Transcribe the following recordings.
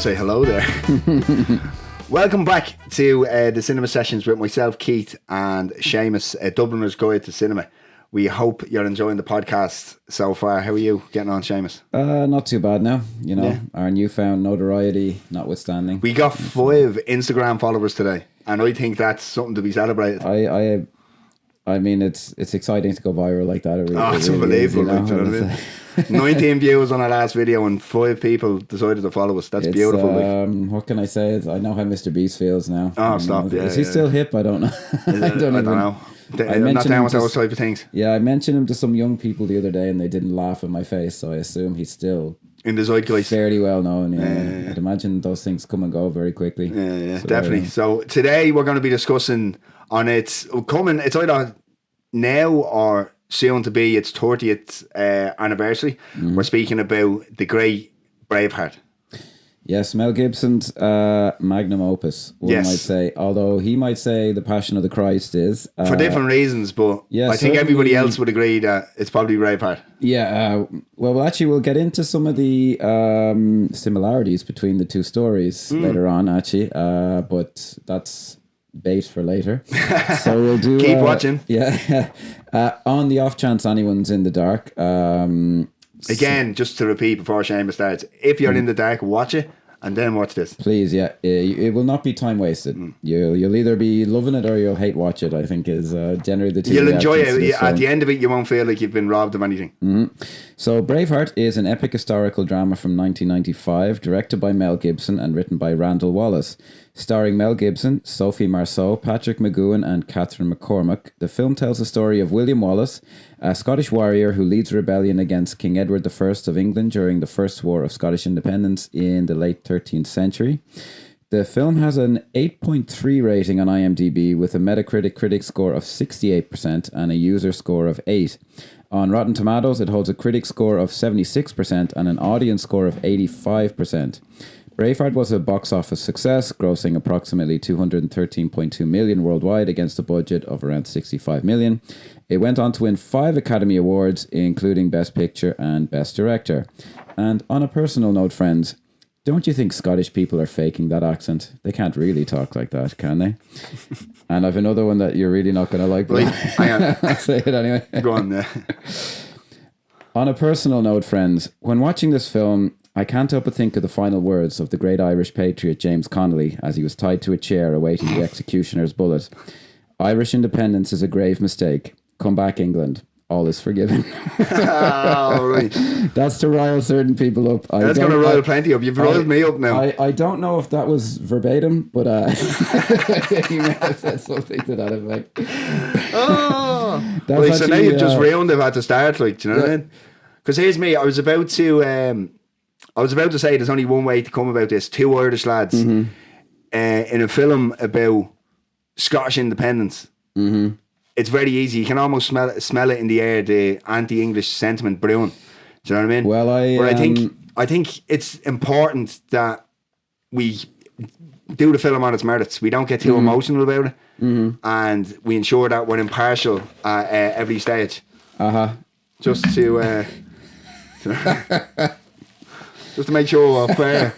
say hello there. Welcome back to the cinema sessions with myself, Keith, and Seamus, Dubliner's Guide to Cinema. We hope you're enjoying the podcast so far. How are you getting on, Seamus? Not too bad now. You know, our newfound notoriety notwithstanding. We got 5 Instagram followers today, and I think that's something to be celebrated. I mean, it's exciting to go viral like that. It's unbelievable. Is, you know? 19 views on our last video and 5 people decided to follow us. That's beautiful. What can I say? I know how Mr. Beast feels now. Oh, stop. Is he still hip? I don't know. I don't know. I'm not down with those type of things. Yeah, I mentioned him to some young people the other day and they didn't laugh in my face, so I assume he's still in the zeitgeist, fairly well known. Yeah. I'd imagine those things come and go very quickly. Yeah, so definitely. So today we're going to be discussing on it's either now or soon to be its 30th anniversary. We're speaking about the great Braveheart. Yes, Mel Gibson's magnum opus, one might say. Although he might say The Passion of the Christ is. For different reasons, but I think everybody else would agree that it's probably Braveheart. Yeah, well, actually, we'll get into some of the similarities between the two stories later on, actually. But that's bait for later. So we'll do... Keep watching. Yeah. On the off chance anyone's in the dark... Again, just to repeat before Seamus starts, if you're in the dark, watch it and then watch this. Please, yeah. It will not be time wasted. You'll either be loving it or you'll hate watch it, I think is generally the two. You'll enjoy it. At the end of it, you won't feel like you've been robbed of anything. So Braveheart is an epic historical drama from 1995, directed by Mel Gibson and written by Randall Wallace. Starring Mel Gibson, Sophie Marceau, Patrick McGoohan and Catherine McCormack, the film tells the story of William Wallace, a Scottish warrior who leads a rebellion against King Edward I of England during the First War of Scottish Independence in the late 13th century. The film has an 8.3 rating on IMDb with a Metacritic critic score of 68% and a user score of 8. On Rotten Tomatoes, it holds a critic score of 76% and an audience score of 85%. Braveheart was a box office success, grossing approximately $213.2 million worldwide against a budget of around $65 million. It went on to win 5 Academy Awards, including Best Picture and Best Director. And on a personal note, friends, don't you think Scottish people are faking that accent? They can't really talk like that, can they? And I've another one that you're really not going to like. Right, hang on. I'll say it anyway. Go on. On a personal note, friends, when watching this film, I can't help but think of the final words of the great Irish patriot James Connolly as he was tied to a chair awaiting the executioner's bullet. Irish independence is a grave mistake. Come back, England. All is forgiven. Oh, right. That's to rile certain people up. That's going to rile plenty up. You've riled me up now. I don't know if that was verbatim, but he may have said something to that effect. Oh, right, so now you've just ruined it at the start, like, do you know what I mean? Because here's me. I was about to say there's only one way to come about this. 2 Irish lads in a film about Scottish independence. It's very easy. You can almost smell it in the air, the anti-English sentiment brewing. Do you know what I mean? Well, I think it's important that we do the film on its merits. We don't get too emotional about it. And we ensure that we're impartial at every stage. Just to... just to make sure we're fair.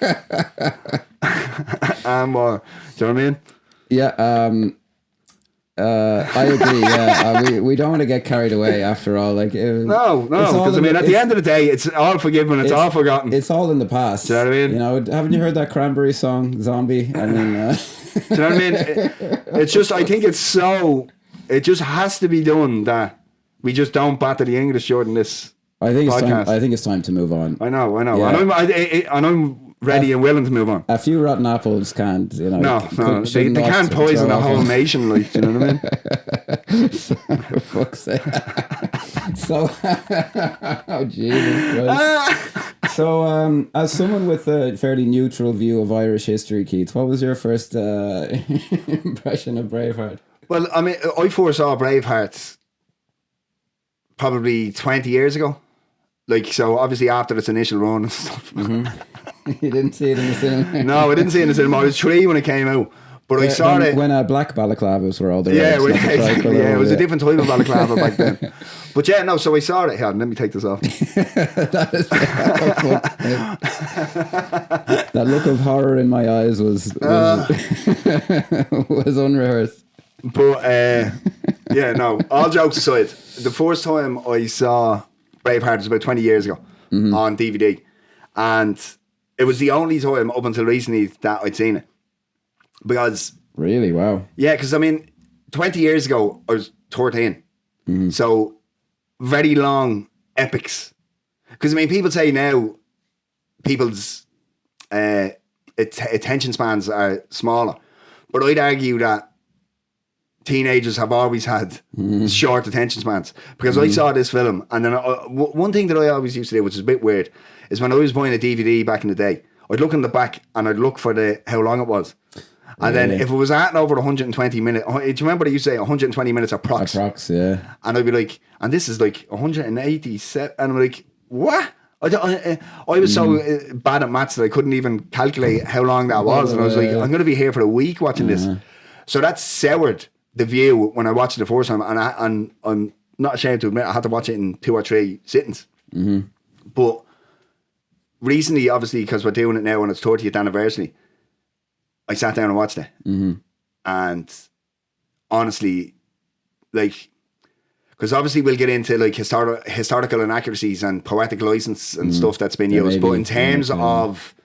And more. Do you know what I mean? Yeah, I agree. Yeah, we don't want to get carried away. After all, like no, because I mean, at the end of the day, it's all forgiven. It's all forgotten. It's all in the past. Do you know what I mean? You know, haven't you heard that Cranberry song, "Zombie"? I mean, do you know what I mean? It's just, I think it's so. It just has to be done that we just don't batter the English during this. I think it's time to move on. I know. Yeah. And I'm ready and willing to move on. A few rotten apples can't, you know. No, they can't poison a whole nation, like, you know what I mean? For fuck's sake. So, oh Jesus Christ. So, as someone with a fairly neutral view of Irish history, Keith, what was your first impression of Braveheart? Well, I mean, I first saw Braveheart probably 20 years ago. Like, so obviously after its initial run and stuff. You didn't see it in the cinema? No, I didn't see it in the cinema. I was 3 when it came out. But I saw it when black balaclavas were all the yeah, rage, exactly. Yeah, it was a different type of balaclava back then. But yeah, no. So I saw it. Here, let me take this off. That look of horror in my eyes was was unrehearsed. But yeah, no. All jokes aside, the first time I saw Braveheart was about 20 years ago on DVD, and it was the only time up until recently that I'd seen it. Because really, wow, yeah, because I mean, 20 years ago I was 13, so very long epics. Because I mean, people say now people's attention spans are smaller, but I'd argue that teenagers have always had short attention spans. Because I saw this film, and then one thing that I always used to do, which is a bit weird, is when I was buying a DVD back in the day, I'd look in the back and I'd look for how long it was. And then if it was at over 120 minutes, do you remember they used to say 120 minutes approx? Approx, yeah. And I'd be like, and this is like 187. And I'm like, what? I was so bad at maths that I couldn't even calculate how long that was. And I was like, I'm going to be here for a week watching this. So that soured the view when I watched it the first time. And I'm not ashamed to admit I had to watch it in 2 or 3 sittings. But recently, obviously, because we're doing it now on its 30th anniversary, I sat down and watched it. And honestly, like, because obviously we'll get into like historical inaccuracies and poetic license and stuff that's been used. But in terms of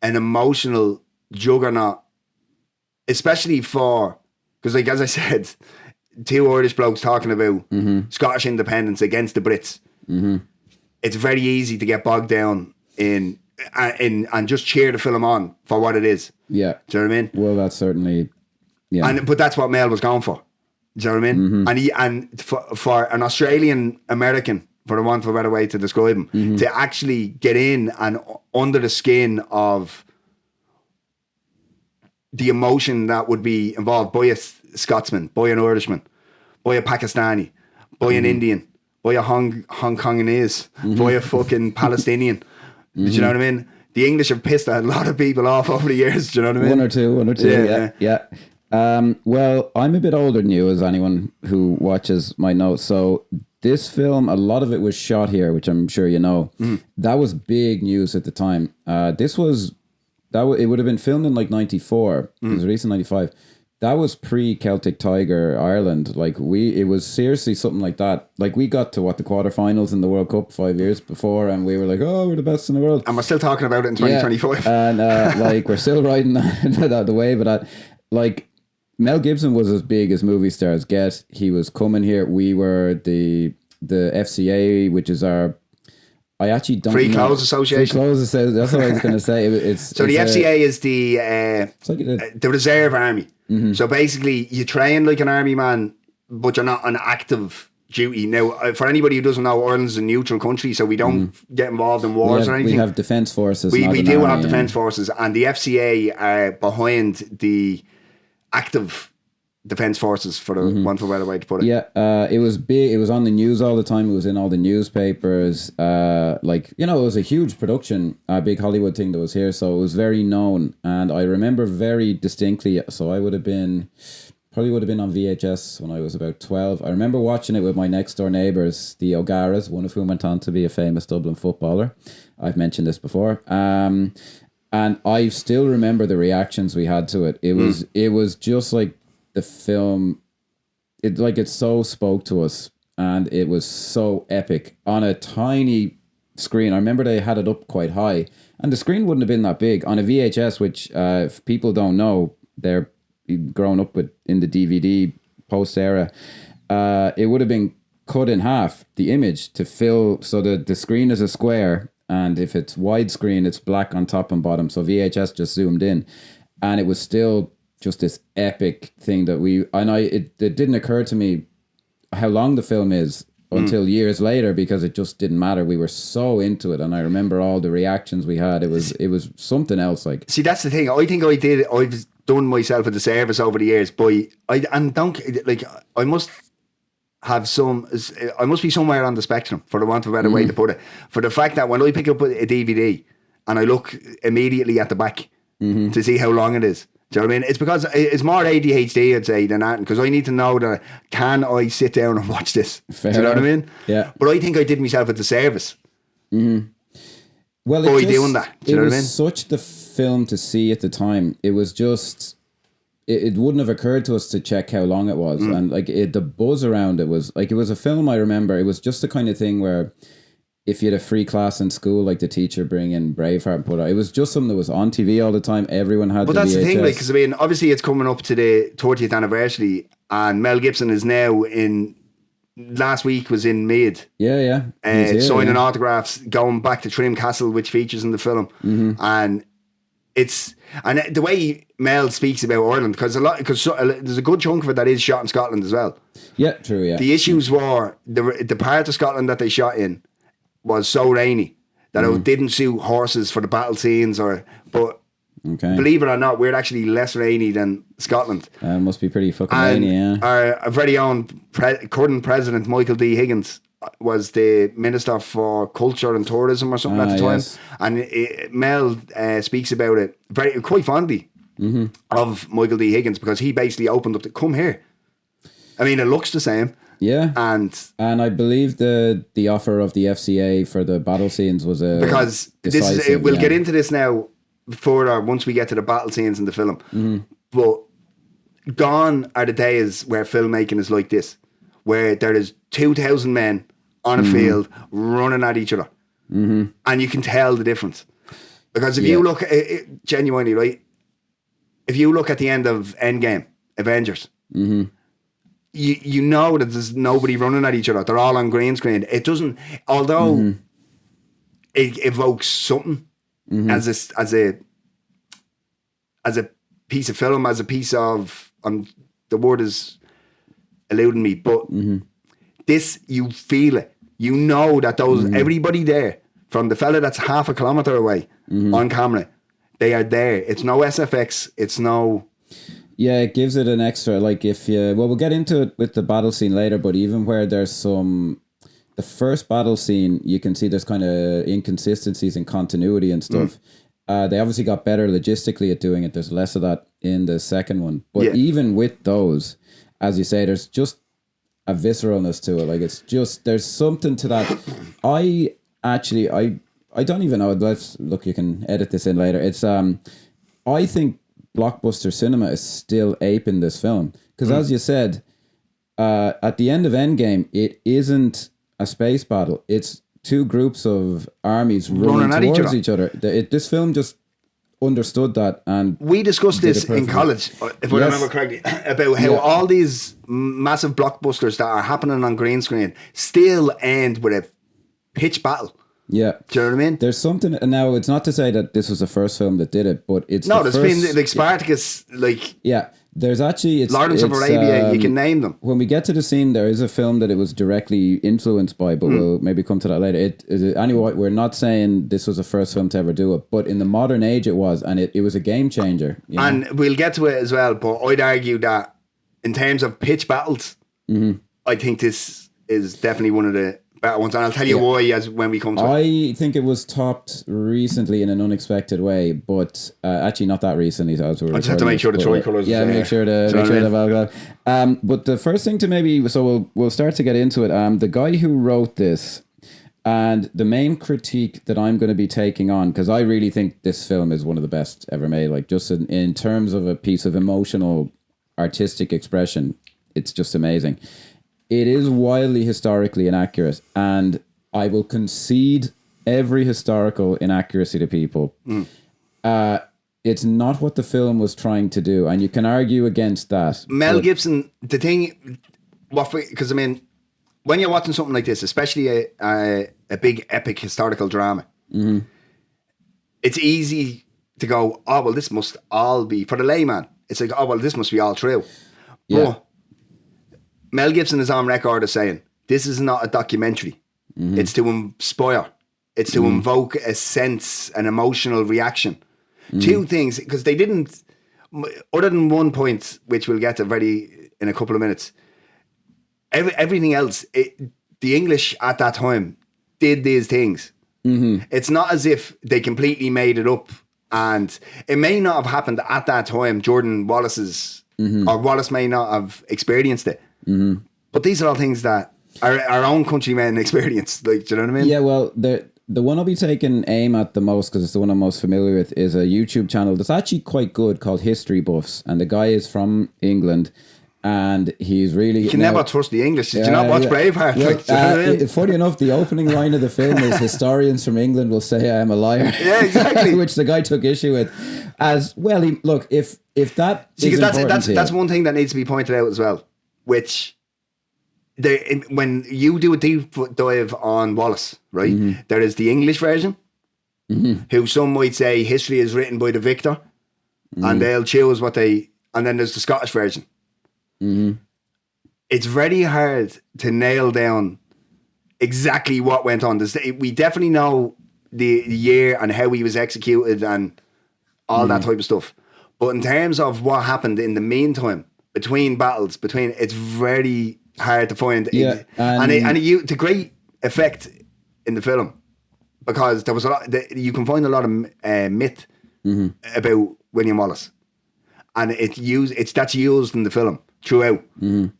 an emotional juggernaut, especially because like, as I said, 2 Irish blokes talking about Scottish independence against the Brits. It's very easy to get bogged down in and just cheer the film on for what it is. Yeah. Do you know what I mean? Well, that's certainly, yeah. But that's what Mel was going for. Do you know what I mean? And for an Australian American, for the want of a better way to describe him, to actually get in and under the skin of the emotion that would be involved by a Scotsman, by an Irishman, by a Pakistani, by an Indian, by a Hong Kongese, by a fucking Palestinian. Do you know what I mean? The English have pissed a lot of people off over the years. Do you know what I mean? One or two. Yeah. Well, I'm a bit older than you, as anyone who watches might know. So this film, a lot of it was shot here, which I'm sure you know. That was big news at the time. It would have been filmed in like 94. It was released in 95. That was pre-Celtic Tiger Ireland. Like it was seriously something like that. Like we got to the quarterfinals in the World Cup 5 years before, and we were like, oh, we're the best in the world. And we're still talking about it in 2025. Yeah. And like we're still riding the wave of that. Like Mel Gibson was as big as movie stars get. He was coming here. We were the FCA, which is our. I actually don't Free know. Clothes Association. Free Clothes Association. That's what I was going to say. So the FCA is the reserve army. So basically, you train like an army man, but you're not on active duty. Now, for anybody who doesn't know, Ireland's a neutral country, so we don't get involved in wars or anything. We have defence forces. We do have defence forces, and the FCA are behind the active defence forces, for the want of a better way to put it. Yeah, it was big. It was on the news all the time. It was in all the newspapers. It was a huge production, a big Hollywood thing that was here. So it was very known. And I remember very distinctly, so I would have been on VHS when I was about 12. I remember watching it with my next door neighbours, the O'Garas, one of whom went on to be a famous Dublin footballer. I've mentioned this before. And I still remember the reactions we had to it. It was just like, the film, it so spoke to us, and it was so epic on a tiny screen. I remember they had it up quite high, and the screen wouldn't have been that big on a VHS, which if people don't know, they're grown up in the DVD post era. It would have been cut in half, the image, to fill, so that the screen is a square, and if it's widescreen, it's black on top and bottom. So VHS just zoomed in, and it was still just this epic thing that it didn't occur to me how long the film is until years later, because it just didn't matter. We were so into it, and I remember all the reactions we had. It was something else. Like, see, that's the thing. I think I've done myself a disservice over the years, but I must be somewhere on the spectrum, for the want of a better way to put it. For the fact that when I pick up a DVD and I look immediately at the back to see how long it is. Do you know what I mean? It's because it's more ADHD, I'd say, than that. Because I need to know that, can I sit down and watch this? Fair Do you know what I mean? Yeah. But I think I did myself a disservice. Well, by doing that. Do you know what I mean? It was such the film to see at the time. It was just... It wouldn't have occurred to us to check how long it was. And like the buzz around it was... Like, it was a film, I remember. It was just the kind of thing where... If you had a free class in school, like the teacher bring in Braveheart and put out, it was just something that was on TV all the time. Everyone had. But that's the thing, like, because I mean, obviously it's coming up to the 30th anniversary, and Mel Gibson is now in. Last week was in Mead. Yeah. Signing autographs, going back to Trim Castle, which features in the film, and the way Mel speaks about Ireland, because there's a good chunk of it that is shot in Scotland as well. Yeah, true. Yeah. The issues were the part of Scotland that they shot in was so rainy that it didn't suit horses for the battle scenes, but believe it or not, we're actually less rainy than Scotland. Must be pretty fucking rainy, yeah. Our very own current president, Michael D. Higgins, was the Minister for Culture and Tourism or something at the time. Yes. And Mel speaks about it quite fondly of Michael D. Higgins, because he basically opened up come here. I mean, it looks the same. Yeah, and I believe the offer of the FCA for the battle scenes was because we'll get into this now further once we get to the battle scenes in the film. But gone are the days where filmmaking is like this, where there is 2,000 men on a field running at each other, and you can tell the difference. Because if you look genuinely, right, if you look at the end of Endgame, Avengers. You know that there's nobody running at each other. They're all on green screen. It doesn't, although it evokes something as a piece of film, as a piece of the word is eluding me, but this, you feel it. You know that everybody there, from the fella that's half a kilometre away on camera, they are there. It's no SFX. It's no. Yeah, it gives it an extra, like we'll get into it with the battle scene later, but even where there's the first battle scene, you can see there's kind of inconsistencies in continuity and stuff. They obviously got better logistically at doing it. There's less of that in the second one. But even with those, as you say, there's just a visceralness to it. Like, it's just, there's something to that. I don't even know. Let's look, you can edit this in later. It's, I think blockbuster cinema is still aping this film. Because as you said, at the end of Endgame, it isn't a space battle. It's two groups of armies running towards each other. This film just understood that, and we discussed this in college, if I remember correctly, about how all these massive blockbusters that are happening on green screen still end with a pitch battle. Yeah. Do you know what I mean? There's something, and now it's not to say that this was the first film that did it, but it's there's been like Spartacus, like there's actually Lawrence of Arabia, you can name them. When we get to the scene, there is a film that it was directly influenced by, but we'll maybe come to that later. Anyway, we're not saying this was the first film to ever do it, but in the modern age it was, and it was a game changer. And we'll get to it as well, but I'd argue that in terms of pitch battles, I think this is definitely one of the better ones, and I'll tell you why when we come to it. I think it was topped recently in an unexpected way, but actually not that recently. I just have to make sure the tricolours. Yeah, make sure the but the first thing to maybe, so we'll start to get into it. The guy who wrote this, and the main critique that I'm going to be taking on, because I really think this film is one of the best ever made. Like, just in terms of a piece of emotional, artistic expression, it's just amazing. It is wildly historically inaccurate, and I will concede every historical inaccuracy to people. It's not what the film was trying to do, and you can argue against that. Mel Gibson, the thing, because I mean, when you're watching something like this, especially a big epic historical drama, it's easy to go, oh, well, this must all be, for the layman, it's like, oh, well, this must be all true. Yeah. But Mel Gibson is on record as saying, this is not a documentary. It's to inspire. It's to invoke a sense, an emotional reaction. Two things, because they didn't, other than one point, which we'll get to in a couple of minutes, everything else, the English at that time did these things. It's not as if they completely made it up And it may not have happened at that time during Wallace's, or Wallace may not have experienced it. But these are all things that our own countrymen experience. Like, do you know what I mean? Yeah, well, the one I'll be taking aim at the most, because it's the one I'm most familiar with, is a YouTube channel that's actually quite good called History Buffs. And the guy is from England. And he's really... You can never trust the English. Did you not watch Braveheart? Well, like, do you know what I mean? Funny enough, the opening line of the film is historians from England will say I am a liar. Yeah, exactly. Which the guy took issue with. As well, look, if that is that's one thing that needs to be pointed out as well, which... when you do a deep dive on Wallace, right, there is the English version, who some might say history is written by the victor, and they'll choose what they... And then there's the Scottish version. It's very hard to nail down exactly what went on. We definitely know the year and how he was executed and all that type of stuff. But in terms of what happened in the meantime, between battles, it's very hard to find. Yeah, and it used to great effect in the film, because there was a lot. You can find a lot of myth about William Wallace, and that's used in the film throughout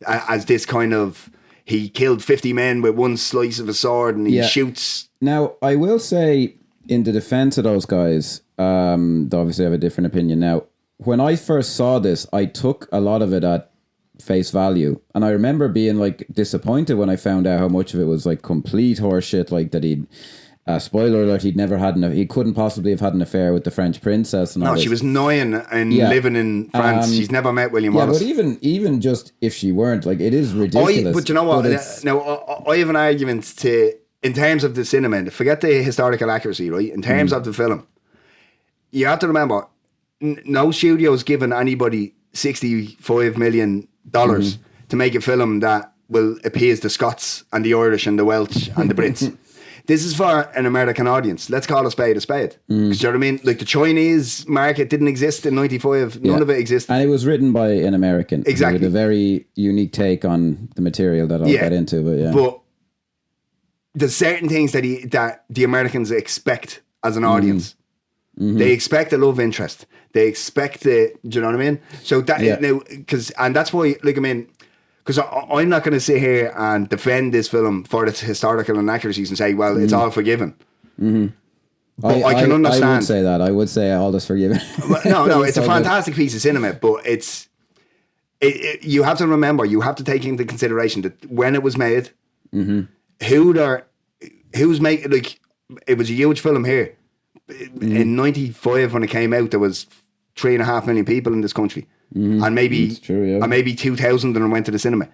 as this kind of, he killed 50 men with one slice of a sword, and he shoots. Now, I will say, in the defense of those guys, they obviously have a different opinion. Now, when I first saw this, I took a lot of it at face value, and I remember being like disappointed when I found out how much of it was like complete horseshit, like that he'd spoiler alert, he couldn't possibly have had an affair with the French princess. And no, she was 9 and living in France. She's never met William Wallace. Yeah, but even just if she weren't, like, it is ridiculous. But you know what? Now, I have an argument in terms of the cinema, forget the historical accuracy, right? In terms of the film, you have to remember, no studio's given anybody $65 million to make a film that will appease the Scots and the Irish and the Welsh and the Brits. This is for an American audience. Let's call a spade a spade. Do you know what I mean? Like, the Chinese market didn't exist in 95. None of it existed. And it was written by an American. Exactly. With a very unique take on the material that I'll get into. But there's certain things that the Americans expect as an audience. They expect a love interest. They expect do you know what I mean? So that now, and that's why, like, I mean, because I'm not going to sit here and defend this film for its historical inaccuracies and say, well, it's all forgiven. But I can understand. I would say that. I would say all is forgiven. No, it's a fantastic piece of cinema, but you have to remember, you have to take into consideration that when it was made, who's making, like, it was a huge film here. In 95, when it came out, there was 3.5 million people in this country. And maybe 2,000 of them went to the cinema.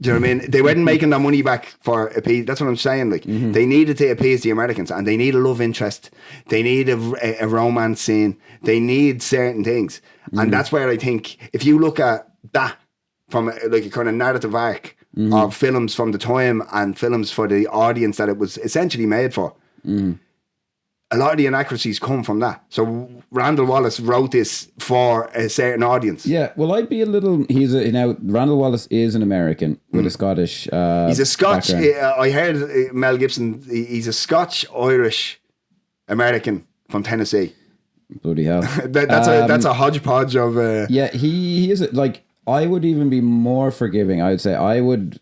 Do you know what I mean? They weren't making their money back for appease. That's what I'm saying. Like, they needed to appease the Americans, and they need a love interest. They need a romance scene. They need certain things. And that's where I think, if you look at that from a kind of narrative arc of films from the time and films for the audience that it was essentially made for, a lot of the inaccuracies come from that. So Randall Wallace wrote this for a certain audience. Yeah, well, I'd be a little... Randall Wallace is an American with a Scottish he's a Scotch... background. I heard Mel Gibson, he's a Scotch-Irish American from Tennessee. Bloody hell. that's a hodgepodge of... Yeah, he is... Like, I would even be more forgiving. I would say I would...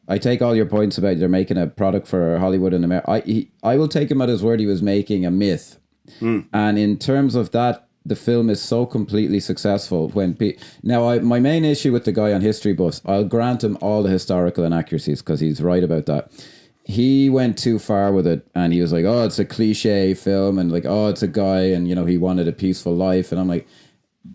I take all your points about they're making a product for Hollywood and America. I will take him at his word. He was making a myth, and in terms of that, the film is so completely successful. My main issue with the guy on History Buffs, I'll grant him all the historical inaccuracies because he's right about that. He went too far with it, and he was like, "Oh, it's a cliche film," and like, "Oh, it's a guy," and he wanted a peaceful life, and I'm like,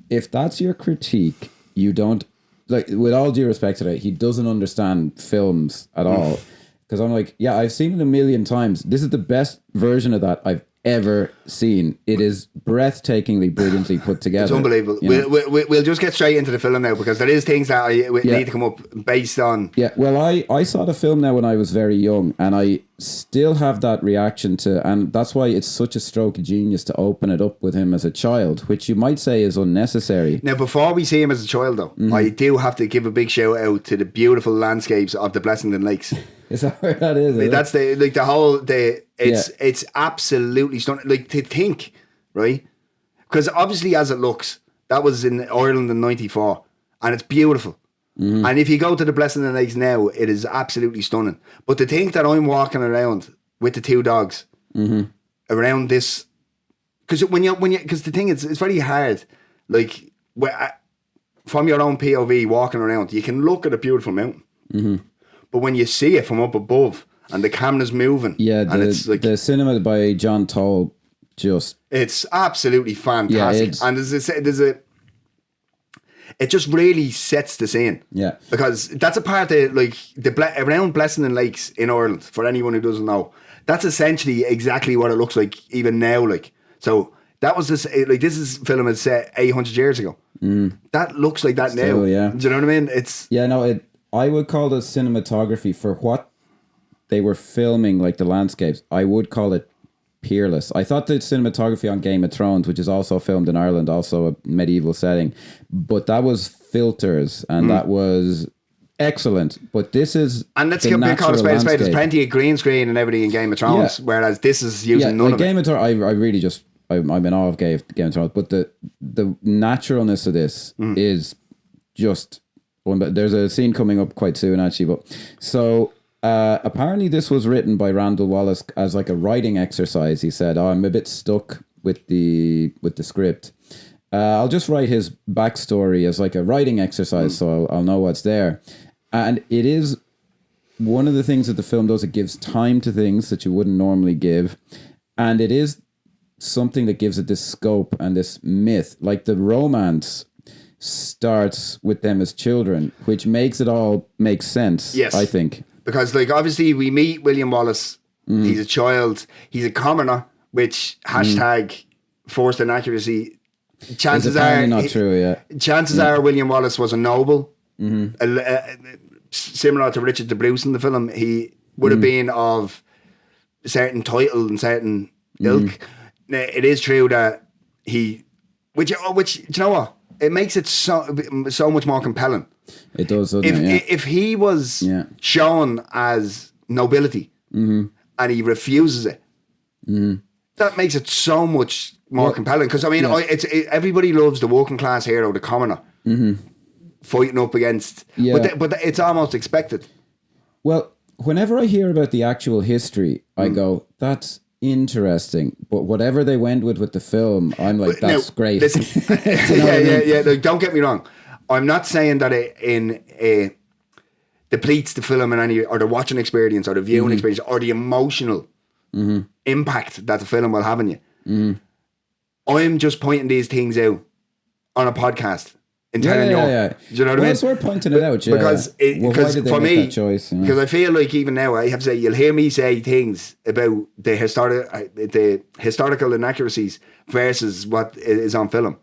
if that's your critique, you don't. Like, with all due respect to that, he doesn't understand films at all. Because I'm like, yeah, I've seen it a million times. This is the best version of that I've ever seen. It is breathtakingly, brilliantly put together. It's unbelievable. We'll just get straight into the film now, because there is things that need to come up based on... Yeah, well, I saw the film now when I was very young, and I still have that reaction to... And that's why it's such a stroke of genius to open it up with him as a child, which you might say is unnecessary. Now, before we see him as a child, though, I do have to give a big shout out to the beautiful landscapes of the Blessington Lakes. Is that where that is? That's it's absolutely stunning. Like, to think, right, Because obviously, as it looks, that was in Ireland in '94, and it's beautiful. And if you go to the Blessing and Lakes now, it is absolutely stunning. But to think that I'm walking around with the two dogs around this, because because the thing is, it's very hard. Like from your own POV walking around, you can look at a beautiful mountain, but when you see it from up above and the camera's moving, and it's like the cinema by John Toll, it's absolutely fantastic. And it just really sets the scene. Yeah. Because that's a part of, like, around Blessing and Lakes in Ireland, for anyone who doesn't know, that's essentially exactly what it looks like even now. Like, so that was this, like, this is film is set 800 years ago. That looks like that Still, now. yeah. Do you know what I mean? It's... Yeah, no, I would call the cinematography for what they were filming, like the landscapes, I would call it peerless. I thought the cinematography on Game of Thrones, which is also filmed in Ireland, also a medieval setting, but that was filters and that was excellent. But this is and let's get a bit called a spade. There's plenty of green screen and everything in Game of Thrones, whereas this is using none of it. Game of Thrones, I really just I'm in awe of Game of Thrones, but the naturalness of this is just. There's a scene coming up quite soon, actually. But so. Apparently this was written by Randall Wallace as like a writing exercise. He said, I'm a bit stuck with the script. I'll just write his backstory as like a writing exercise so I'll know what's there. And it is one of the things that the film does. It gives time to things that you wouldn't normally give. And it is something that gives it this scope and this myth. Like the romance starts with them as children, which makes it all make sense, yes. I think. Because, like, obviously we meet William Wallace. He's a child. He's a commoner, which hashtag forced inaccuracy. Chances are not true. Yeah. Chances are William Wallace was a noble, similar to Richard the Bruce in the film. He would have been of certain title and certain ilk. Now, it is true that which do you know what? It makes it so much more compelling. It does, doesn't it? If he was shown as nobility and he refuses it, that makes it so much more compelling. Because I mean, everybody loves the working class hero, the commoner, fighting up against. But it's almost expected. Well, whenever I hear about the actual history, I go, "That's interesting." But whatever they went with the film, I'm like, "That's great." Listen, yeah. Like, don't get me wrong. I'm not saying that it depletes the film in any, or the watching experience, or the viewing experience, or the emotional impact that the film will have on you. I'm just pointing these things out on a podcast and telling you. Do you know what I mean? It's worth pointing it out, because for me, because I feel like even now I have to say, you'll hear me say things about the historical inaccuracies versus what is on film.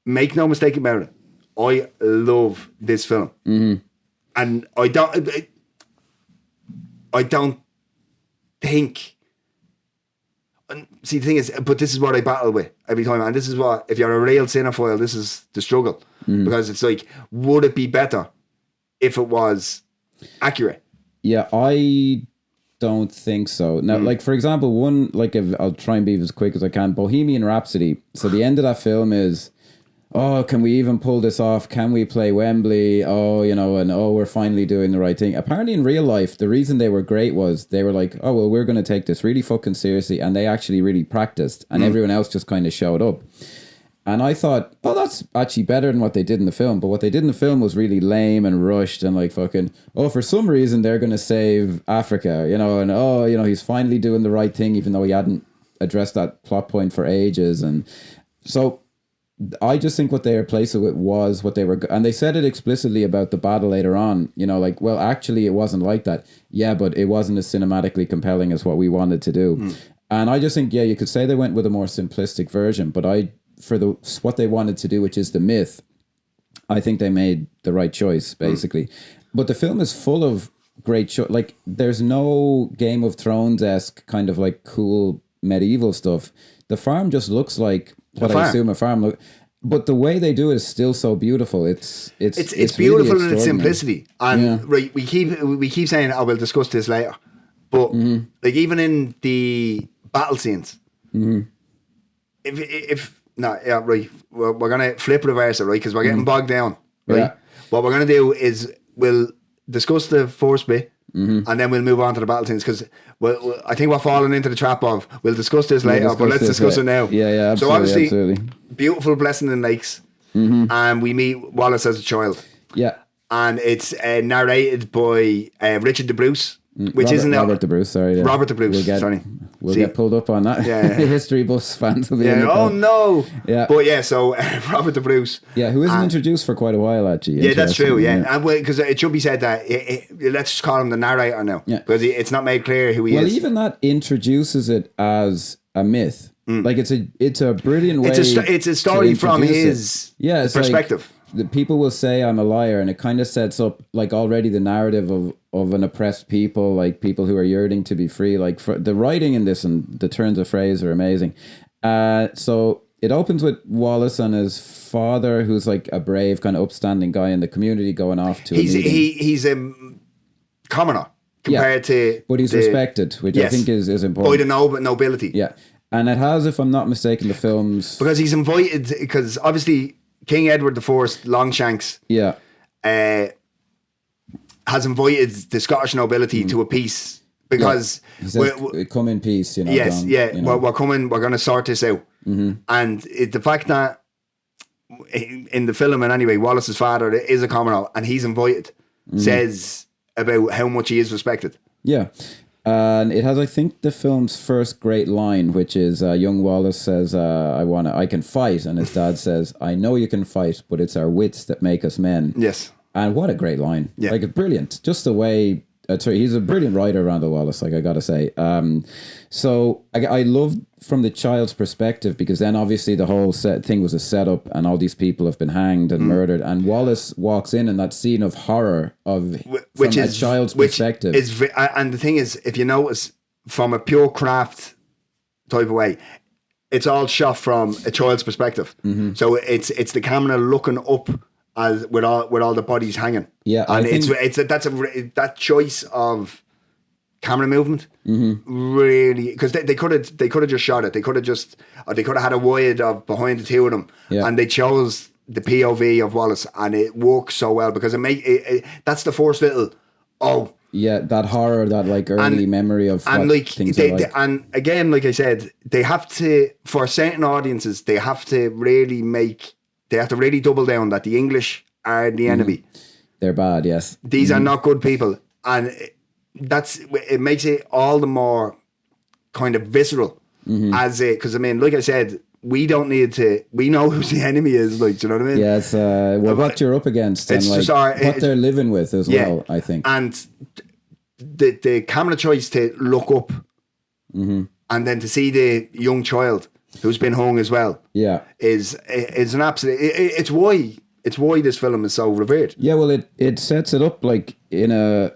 Make no mistake about it. I love this film, and I don't think. See, the thing is, but this is what I battle with every time, and this is what, if you're a real cinephile, this is the struggle, because it's like, would it be better if it was accurate? Yeah, I don't think so. Now, like, for example, I'll try and be as quick as I can. Bohemian Rhapsody. So the end of that film is, oh, can we even pull this off? Can we play Wembley? Oh, we're finally doing the right thing. Apparently in real life, the reason they were great was they were like, oh, well, we're going to take this really fucking seriously. And they actually really practiced, and everyone else just kind of showed up. And I thought, oh, that's actually better than what they did in the film. But what they did in the film was really lame and rushed and like fucking, oh, for some reason they're going to save Africa, and he's finally doing the right thing, even though he hadn't addressed that plot point for ages. And so I just think what they replaced it with was what they were, and they said it explicitly about the battle later on, well, actually it wasn't like that. Yeah, but it wasn't as cinematically compelling as what we wanted to do. And I just think, you could say they went with a more simplistic version, but for what they wanted to do, which is the myth, I think they made the right choice, basically. But the film is full of great like, there's no Game of Thrones-esque kind of like cool medieval stuff. The farm just looks like what I assume a farm look, but the way they do it is still so beautiful. It's beautiful really in its simplicity. And right, we keep saying, we'll discuss this later, but like, even in the battle scenes, if no, yeah, right. We're gonna flip reverse it, right? Because we're getting bogged down, right? Yeah. What we're gonna do is we'll discuss the force bit, and then we'll move on to the battle things. Because I think we're falling into the trap of we'll discuss this later, but let's discuss it now. Yeah, absolutely. So obviously, absolutely. beautiful Blessing in Lakes, and we meet Wallace as a child. Yeah. And it's narrated by Richard the Bruce, which isn't Robert the Bruce. Sorry, Robert the Bruce. We'll get pulled up on that. Yeah. History bus fans will be. Yeah. Oh no. Yeah. But yeah, so Robert the Bruce. Yeah, who isn't introduced for quite a while actually. Yeah, that's true. Yeah, and because it should be said that let's just call him the narrator now. Yeah. Because it's not made clear who he is. Well, even that introduces it as a myth. Like it's a brilliant way. It's a story from his perspective. Like, the people will say I'm a liar, and it kind of sets up like already the narrative of an oppressed people, like people who are yearning to be free. Like for the writing in this and the turns of phrase are amazing. So it opens with Wallace and his father, who's like a brave kind of upstanding guy in the community, going off to he's a commoner compared to, but he's respected, which I think is important. By the nobility. Yeah, and it has, if I'm not mistaken, the films because he's invited because obviously. King Edward IV, Longshanks, has invited the Scottish nobility to a peace because he says, come in peace, you know. Yes, we're coming. We're going to sort this out, and the fact that in the film, and anyway, Wallace's father is a commoner, and he's invited, says about how much he is respected. Yeah. And it has, I think, the film's first great line, which is young Wallace says, I can fight. And his dad says, I know you can fight, but it's our wits that make us men. Yes. And what a great line. Yeah. Like, brilliant. Just the way, he's a brilliant writer, Randall Wallace, like I got to say. So I love from the child's perspective, because then obviously the whole thing was a setup and all these people have been hanged and murdered. And Wallace walks in that scene of horror from a child's perspective. And the thing is, if you notice, from a pure craft type of way, it's all shot from a child's perspective. So it's the camera looking up as with all the bodies hanging. Yeah, and that choice of camera movement really, because they could have just shot it. They could have had a wide of behind the two of them, and they chose the POV of Wallace, and it works so well because that's the first little that horror, that like early memory of and what like things are like. And again, like I said, they have to, for certain audiences, they have to really double down that the English are the enemy. They're bad, yes. These are not good people, and it makes it all the more kind of visceral because I mean, like I said, we don't need to. We know who the enemy is. Like, do you know what I mean? Yeah, it's what you're up against, and like what they're living with as well. I think, and the camera choice to look up, and then to see the young child who's been hung as well. Yeah, is an absolute. It's why this film is so revered. Yeah, well, it sets it up like in a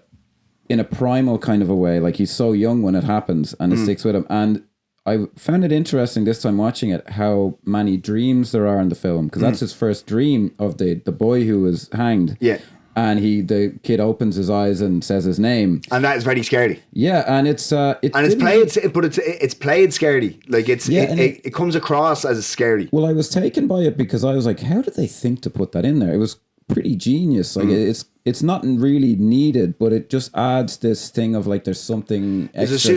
primal kind of a way. Like he's so young when it happens, and it sticks with him. And I found it interesting this time watching it how many dreams there are in the film, because that's his first dream of the boy who was hanged. Yeah. And the kid opens his eyes and says his name, and that is very scary. Yeah, and it's played scary. Like it comes across as scary. Well, I was taken by it because I was like, how did they think to put that in there? It was pretty genius. Like it's not really needed, but it just adds this thing of like there's something extra.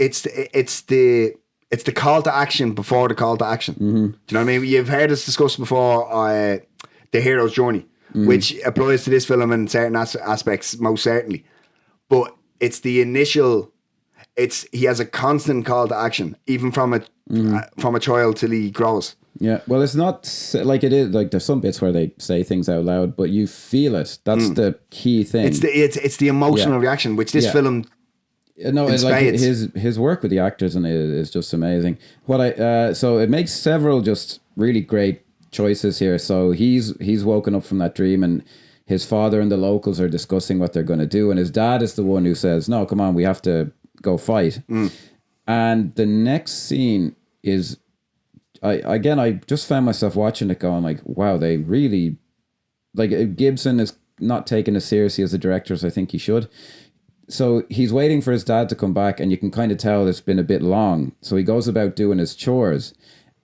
It's the call to action before the call to action. Do you know what I mean? You've heard us discuss before the hero's journey, which applies to this film in certain aspects, most certainly. But it's the initial. He has a constant call to action, even from a child till he grows. Yeah, well, it's not like it is. Like there's some bits where they say things out loud, but you feel it. That's the key thing. It's the emotional reaction, which this film. No, it's like his work with the actors and it is just amazing. So it makes several just really great choices here. So he's woken up from that dream, and his father and the locals are discussing what they're going to do, and his dad is the one who says, "No, come on, we have to go fight." And the next scene is. I just found myself watching it going like, wow, they really, like Gibson is not taken as seriously as the director as I think he should. So he's waiting for his dad to come back, and you can kind of tell it's been a bit long. So he goes about doing his chores,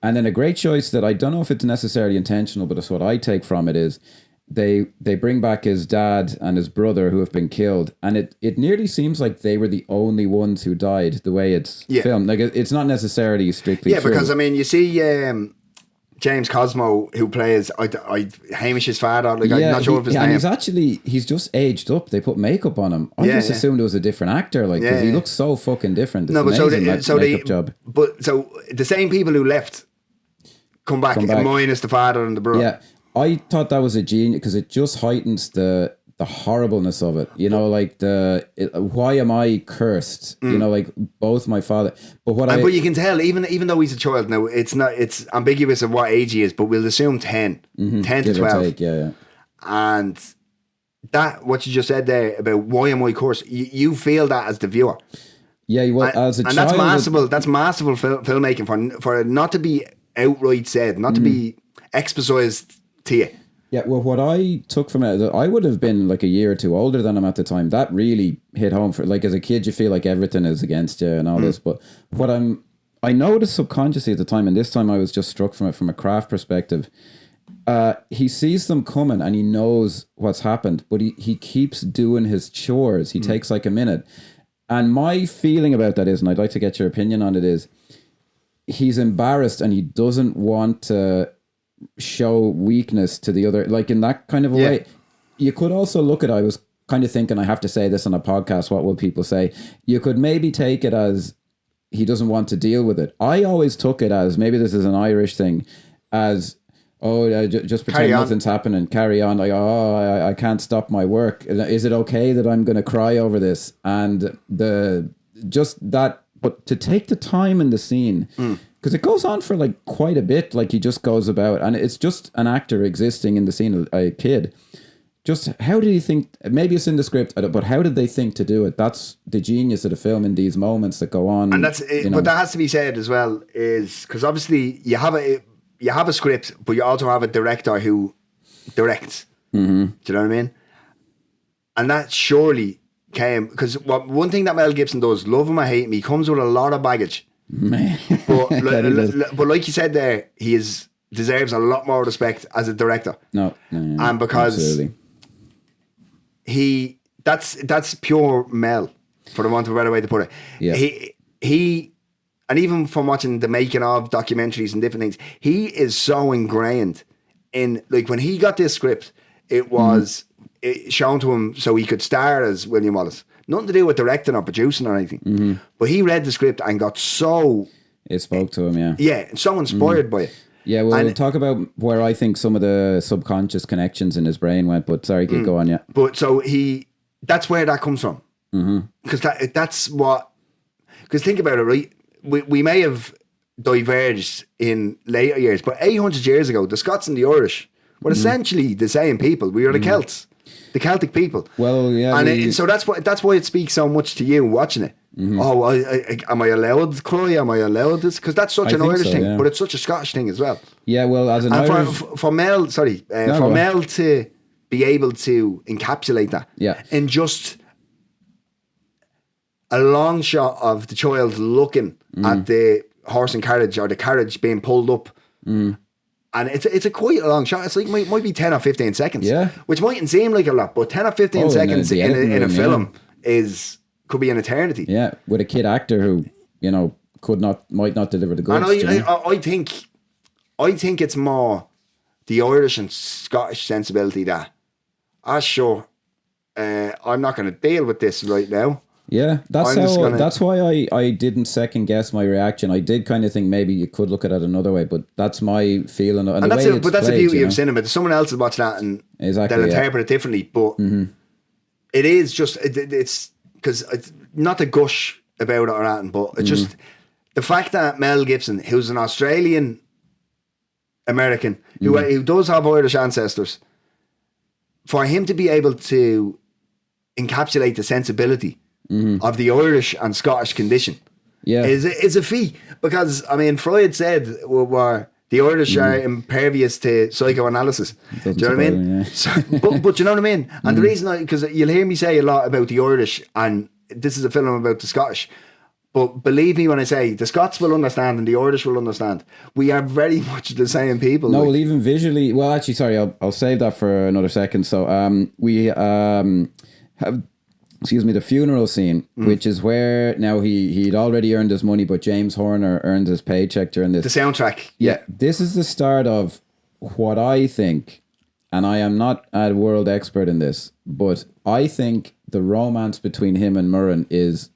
And then a great choice that I don't know if it's necessarily intentional, but it's what I take from it is they bring back his dad and his brother who have been killed, and it nearly seems like they were the only ones who died the way it's filmed. Like it's not necessarily strictly true. Because I mean you see James Cosmo, who plays Hamish's father, like I'm not sure of his name. And he's just aged up. They put makeup on him. I just assumed it was a different actor, like because he looks so fucking different. It's makeup job. But so the same people who left come back. Minus the father and the brother. Yeah, I thought that was a genius because it just heightens the horribleness of it. You know, like why am I cursed? You know, like both my father. But you can tell even though he's a child now, it's ambiguous of what age he is. But we'll assume 10, 10 to 12. Yeah. And that what you just said there about why am I cursed? You feel that as the viewer. Yeah, well, as a child, that's masterful. That's masterful filmmaking for it not to be outright said, not to be exposed to you. Yeah, well, what I took from it, I would have been like a year or two older than him at the time. That really hit home for, like, as a kid, you feel like everything is against you and all this. But I noticed subconsciously at the time, and this time I was just struck from it from a craft perspective. He sees them coming and he knows what's happened, but he keeps doing his chores. He takes like a minute. And my feeling about that is, and I'd like to get your opinion on it, is he's embarrassed and he doesn't want to show weakness to the other, like in that kind of a way. You could also look at, I was kind of thinking, I have to say this on a podcast, what will people say? You could maybe take it as he doesn't want to deal with it. I always took it as, maybe this is an Irish thing, as just pretend nothing's happening, carry on, like I can't stop my work, is it okay that I'm going to cry over this? And but to take the time in the scene, because it goes on for like quite a bit, like he just goes about, and it's just an actor existing in the scene, a kid. Just how did he think? Maybe it's in the script, but how did they think to do it? That's the genius of the film in these moments that go on. And that's it, but that has to be said as well, is because obviously you have a script, but you also have a director who directs. Mm-hmm. Do you know what I mean? And that surely came because one thing that Mel Gibson does, love him or hate him, he comes with a lot of baggage. Man. But like you said there, he deserves a lot more respect as a director. No, and because absolutely. That's pure Mel, for the want of a better way to put it. Yeah. He and even from watching the making of documentaries and different things, he is so ingrained in, like, when he got this script, it was shown to him so he could star as William Wallace. Nothing to do with directing or producing or anything. Mm-hmm. But he read the script and got so... It spoke to him, yeah. Yeah, so inspired by it. Yeah, well, we'll talk about where I think some of the subconscious connections in his brain went, but sorry, keep going, yeah. But so that's where that comes from. Because that's what... Because think about it, right? We may have diverged in later years, but 800 years ago, the Scots and the Irish were essentially the same people. We were the Celts. The Celtic people. Well, yeah. And so that's why it speaks so much to you watching it. Mm-hmm. Oh, am I allowed to cry? Am I allowed this? Because that's such an Irish thing, but it's such a Scottish thing as well. Yeah, well, as an Irish... For Mel, Mel to be able to encapsulate that in just a long shot of the child looking at the horse and carriage, or the carriage being pulled up. And it's a quite a long shot. It's like might be 10 or 15 seconds. Yeah. Which mightn't seem like a lot, but 10 or 15 seconds in a film could be an eternity. Yeah, with a kid actor who, might not deliver the goods. And I think it's more the Irish and Scottish sensibility that, sure, I'm not going to deal with this right now. Yeah, that's why I didn't second guess my reaction. I did kind of think maybe you could look at it another way, but that's my feeling. And that's the beauty of cinema. Someone else will watch that and they'll interpret it differently. But it is just it's because it's not to gush about it or anything, but it's just the fact that Mel Gibson, who's an Australian American who does have Irish ancestors, for him to be able to encapsulate the sensibility of the Irish and Scottish condition is a feat. Because, I mean, Freud said the Irish are impervious to psychoanalysis. Do you know what I mean? Yeah. So, but you know what I mean? And the reason, because you'll hear me say a lot about the Irish, and this is a film about the Scottish, But believe me when I say the Scots will understand and the Irish will understand. We are very much the same people. No, well, even visually. Well, actually, sorry, I'll save that for another second. So, we have, excuse me, the funeral scene, which is where now he'd already earned his money, but James Horner earned his paycheck during this. The soundtrack. Yeah, this is the start of what I think, and I am not a world expert in this, but I think the romance between him and Murren is,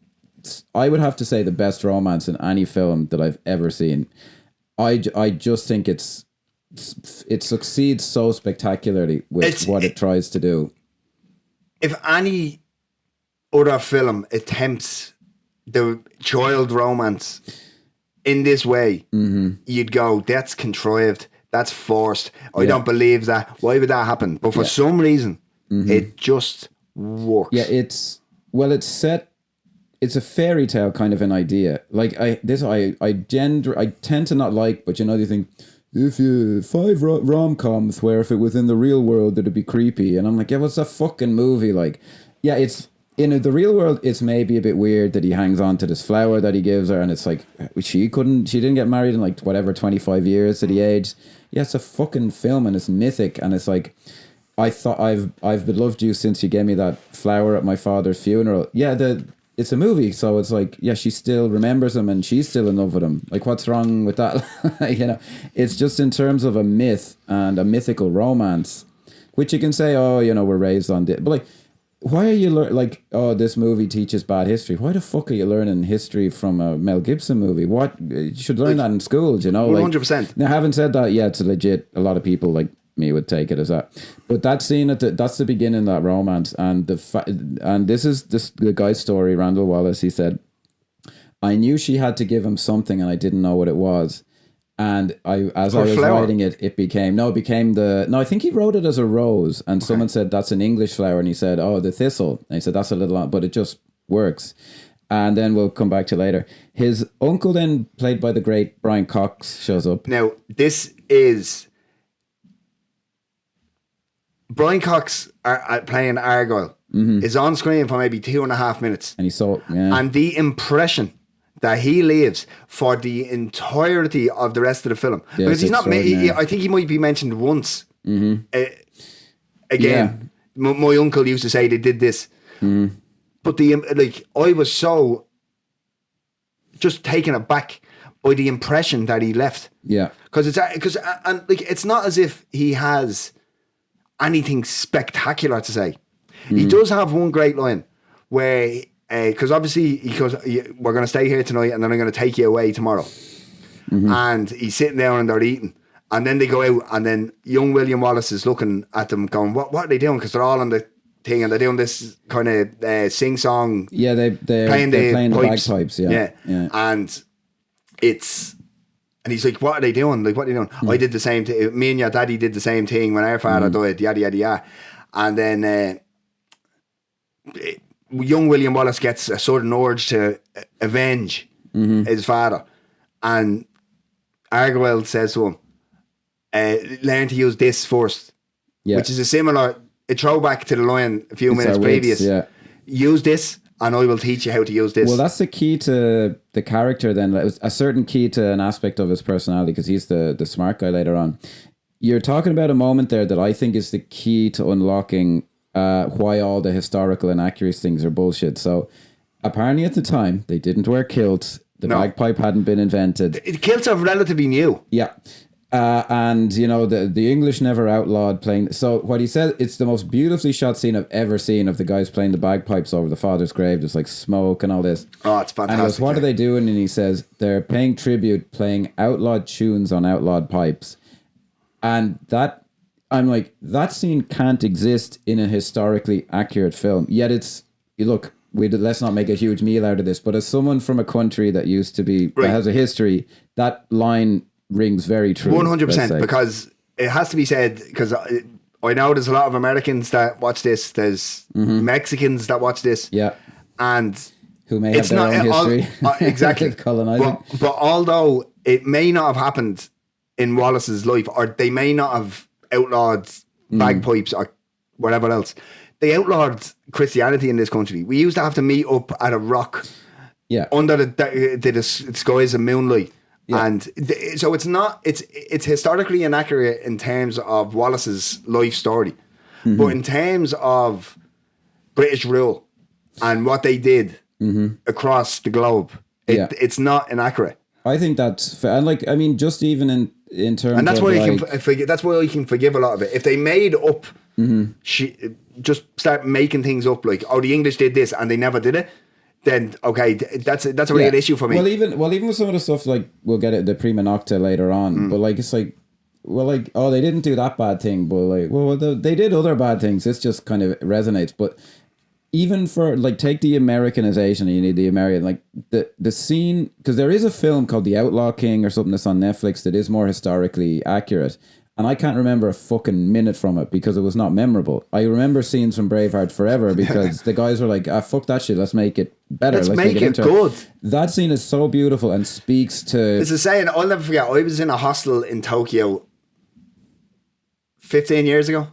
I would have to say, the best romance in any film that I've ever seen. I just think it succeeds so spectacularly with what it tries to do. If any other film attempts the child romance in this way, you'd go, that's contrived, that's forced, I don't believe that, why would that happen? But for some reason, it just works. Yeah, it's set. It's a fairy tale kind of an idea. Like I tend to not like, but you think if you 5 rom-coms where if it was in the real world it'd be creepy, and I'm like, yeah, what's a fucking movie like? Yeah, it's in the real world. It's maybe a bit weird that he hangs on to this flower that he gives her, and it's like she didn't get married in like 25 years at the age. Yeah, it's a fucking film and it's mythic, and it's like, I thought I've beloved you since you gave me that flower at my father's funeral. Yeah, it's a movie, so it's like, yeah, she still remembers him and she's still in love with him. Like, what's wrong with that? It's just in terms of a myth and a mythical romance, which you can say, oh, we're raised on this. But like, why are you this movie teaches bad history? Why the fuck are you learning history from a Mel Gibson movie? What, you should learn that in schools, 100%. Now, having said that, yeah, it's legit. A lot of people like me would take it as that, but that scene that's the beginning of that romance, and this is the guy's story, Randall Wallace. He said, I knew she had to give him something and I didn't know what it was, and I was writing it became I think he wrote it as a rose, and someone said that's an English flower, and he said, oh, the thistle, and he said that's a little, but it just works. And then we'll come back to later. His uncle, then played by the great Brian Cox, shows up. Now this is Brian Cox playing Argyle is on screen for maybe 2.5 minutes. And and the impression that he leaves for the entirety of the rest of the film. Yeah, because he's not, I think he might be mentioned once. Again, my uncle used to say they did this. But I was so just taken aback by the impression that he left. Yeah. Because it's not as if he has anything spectacular to say. He does have one great line where, because obviously he goes, we're going to stay here tonight and then I'm going to take you away tomorrow. And he's sitting there and they're eating, and then they go out, and then young William Wallace is looking at them going, what are they doing? Because they're all on the thing and they're doing this kind of sing-song. Yeah, they're playing the bagpipes. Yeah. And he's like, what are they doing? Like, what are they doing? I did the same thing. Me and your daddy did the same thing when our father died, yada, yada, yada. And then young William Wallace gets a sudden urge to avenge his father. And Argyle says to him, learn to use this first. Yeah. Which is a throwback to the line a few minutes previous. Yeah. Use this and I will teach you how to use this. Well, that's the key to the character then. A certain key to an aspect of his personality, because he's the smart guy later on. You're talking about a moment there that I think is the key to unlocking why all the historical inaccuracies things are bullshit. So apparently at the time, they didn't wear kilts. The bagpipe hadn't been invented. Kilts are relatively new. Yeah. And the English never outlawed playing. So what he said, it's the most beautifully shot scene I've ever seen of the guys playing the bagpipes over the father's grave. There's like smoke and all this. Oh, it's fantastic. And he goes, what are they doing? And he says, they're paying tribute, playing outlawed tunes on outlawed pipes. And that, I'm like, that scene can't exist in a historically accurate film. Yet let's not make a huge meal out of this, but as someone from a country that used to be, that has a history, that line rings very true. 100%, because it has to be said, because I know there's a lot of Americans that watch this, there's Mexicans that watch this, and who may have their own history. Exactly. Colonizing. But although it may not have happened in Wallace's life, or they may not have outlawed bagpipes or whatever else, they outlawed Christianity in this country. We used to have to meet up at a rock Yeah. Under the skies of moonlight. Yeah. And so it's historically inaccurate in terms of Wallace's life story. But in terms of British rule and what they did across the globe, it's not inaccurate. I think that's fair. And like, I mean, just even in terms and that's of why like, you can forgive. That's why you can forgive a lot of it. If they made up, just start making things up like, oh, the English did this and they never did it. Then okay, that's a real issue for me. Well, even with some of the stuff like we'll get it the prima nocta later on, but like it's like, well, like, oh, they didn't do that bad thing, but like, well, they did other bad things. This just kind of resonates. But even for like, take the Americanization, you need the American, like the scene, because there is a film called The Outlaw King or something that's on Netflix that is more historically accurate. And I can't remember a fucking minute from it because it was not memorable. I remember scenes from Braveheart forever because the guys were like, fuck that shit, let's make it better. Let's make it good. That scene is so beautiful and speaks to... It's a saying, I'll never forget, I was in a hostel in Tokyo 15 years ago.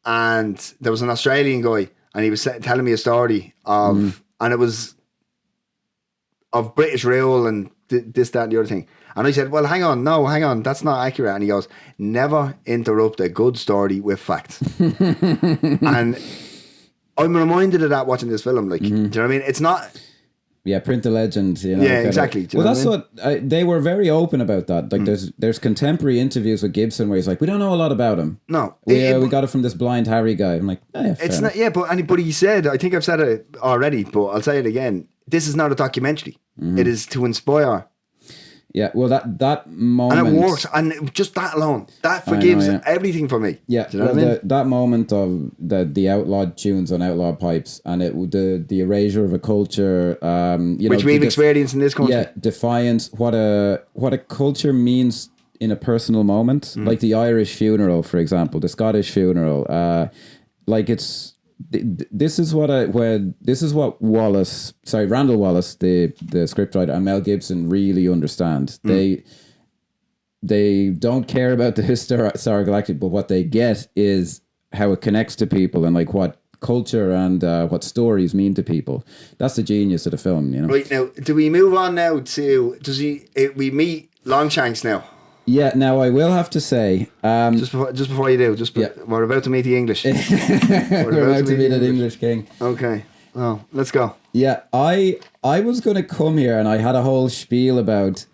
And there was an Australian guy and he was telling me a story of, and it was of British rule and this, that and the other thing. And I said, well, hang on, that's not accurate. And he goes, never interrupt a good story with facts. And I'm reminded of that watching this film. Like, do you know what I mean? It's not... Yeah, print the legend. You know, yeah, exactly. Well, that's what they were very open about that. Like, there's contemporary interviews with Gibson where he's like, we don't know a lot about him. No, we got it from this blind Harry guy. I'm like, it's not. Yeah, but anybody said, I think I've said it already, but I'll say it again. This is not a documentary. It is to inspire. Yeah, well, that moment... And it works, and just that alone, that forgives everything for me. Yeah, do you know what I mean? That moment of the outlawed tunes on outlawed pipes and the erasure of a culture... which we've experienced in this country. Yeah, defiance, what a culture means in a personal moment, like the Irish funeral, for example, the Scottish funeral. Like it's... This is what Randall Wallace, the scriptwriter, and Mel Gibson really understand. They don't care about the historical aspect, but what they get is how it connects to people and like what culture and what stories mean to people. That's the genius of the film, you know. Right, now, do we move on now to we meet Longshanks now? Yeah, now I will have to say... just before you do, we're about to meet the English. we're about to meet an English king. Okay, well, let's go. Yeah, I was going to come here and I had a whole spiel about...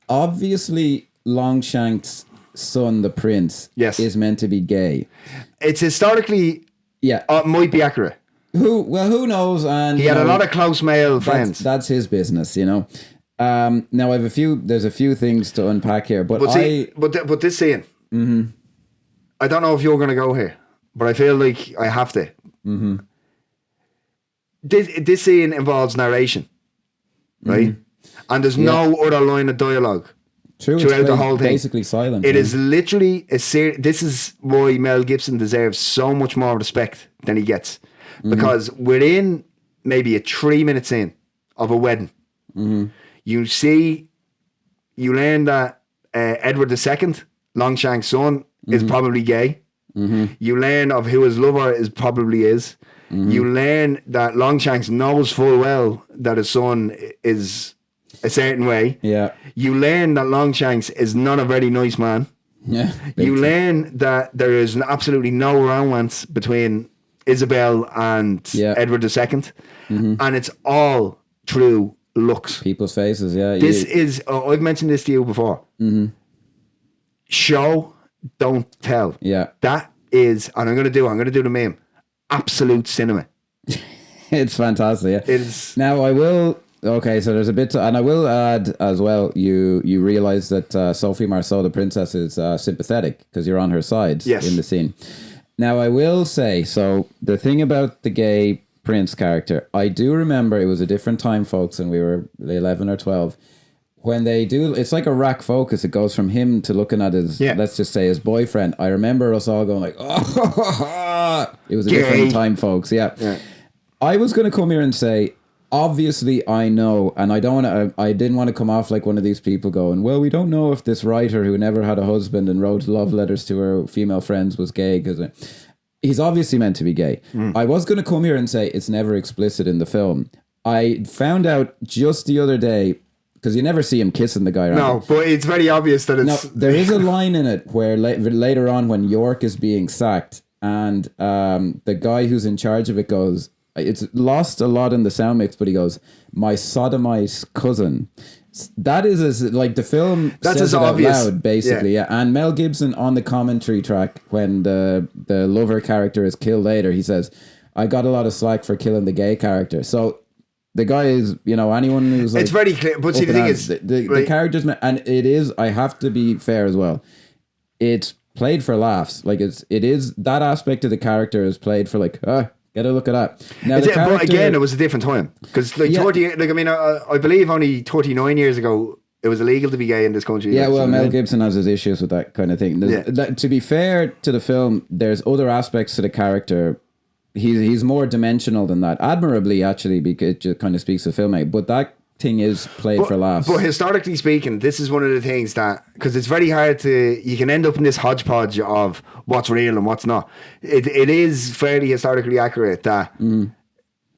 Obviously, Longshank's son, the prince, is meant to be gay. It's historically... Yeah. Might be accurate. Who knows? And he had a lot of close male friends. That's his business, you know. Now there's a few things to unpack here, but this scene, I don't know if you're going to go here, but I feel like I have to. This scene involves narration, right? And there's no other line of dialogue throughout the whole thing. Basically silent. It is literally a series. This is why Mel Gibson deserves so much more respect than he gets, because we're in maybe a 3-minute scene of a wedding. You learn that Edward II, Longshank's son, is probably gay. You learn of who his lover probably is. You learn that Longshanks knows full well that his son is a certain way. Yeah. You learn that Longshanks is not a very nice man. Yeah. You learn that there is absolutely no romance between Isabel and Edward II. And it's all through looks. People's faces, yeah. This is, I've mentioned this to you before. Show, don't tell. Yeah. That is, and I'm going to do the meme, absolute cinema. It's fantastic, yeah. It is. Now I will, okay, so there's a bit, and I will add as well, you realize that Sophie Marceau, the princess, is sympathetic because you're on her side in the scene. Now I will say, so the thing about the gay Prince character, I do remember it was a different time, folks, and we were 11 or 12 when they do, it's like a rack focus. It goes from him to looking at his, let's just say, his boyfriend. I remember us all going like, oh, it was a different time, folks. Yeah. I was going to come here and say, obviously I know, and I didn't want to come off like one of these people going, well, we don't know if this writer who never had a husband and wrote love letters to her female friends was gay, because he's obviously meant to be gay. I was going to come here and say it's never explicit in the film. I found out just the other day, because you never see him kissing the guy, right? No, but it's very obvious that it's... No, there is a line in it where later on when York is being sacked and the guy who's in charge of it goes, it's lost a lot in the sound mix, but he goes, my sodomite cousin. That is like the film That's says as it obvious. out loud, basically. Yeah. And Mel Gibson on the commentary track, when the lover character is killed later, he says, I got a lot of slack for killing the gay character. So the guy is, anyone who's like... It's very clear, but see, the thing is... The characters, and it is, I have to be fair as well, it's played for laughs. Like, it is, that aspect of the character is played for like, get a look at that. Now, but again, it was a different time. Because, like, 30, like, I mean, I believe only 39 years ago, it was illegal to be gay in this country. Yeah, well, Mel Gibson has his issues with that kind of thing. To be fair to the film, there's other aspects to the character. He's more dimensional than that. Admirably, actually, because it just kind of speaks to filmmaking. But that thing is played for laughs. But historically speaking, this is one of the things that, because it's very hard to, you can end up in this hodgepodge of what's real and what's not. It is fairly historically accurate that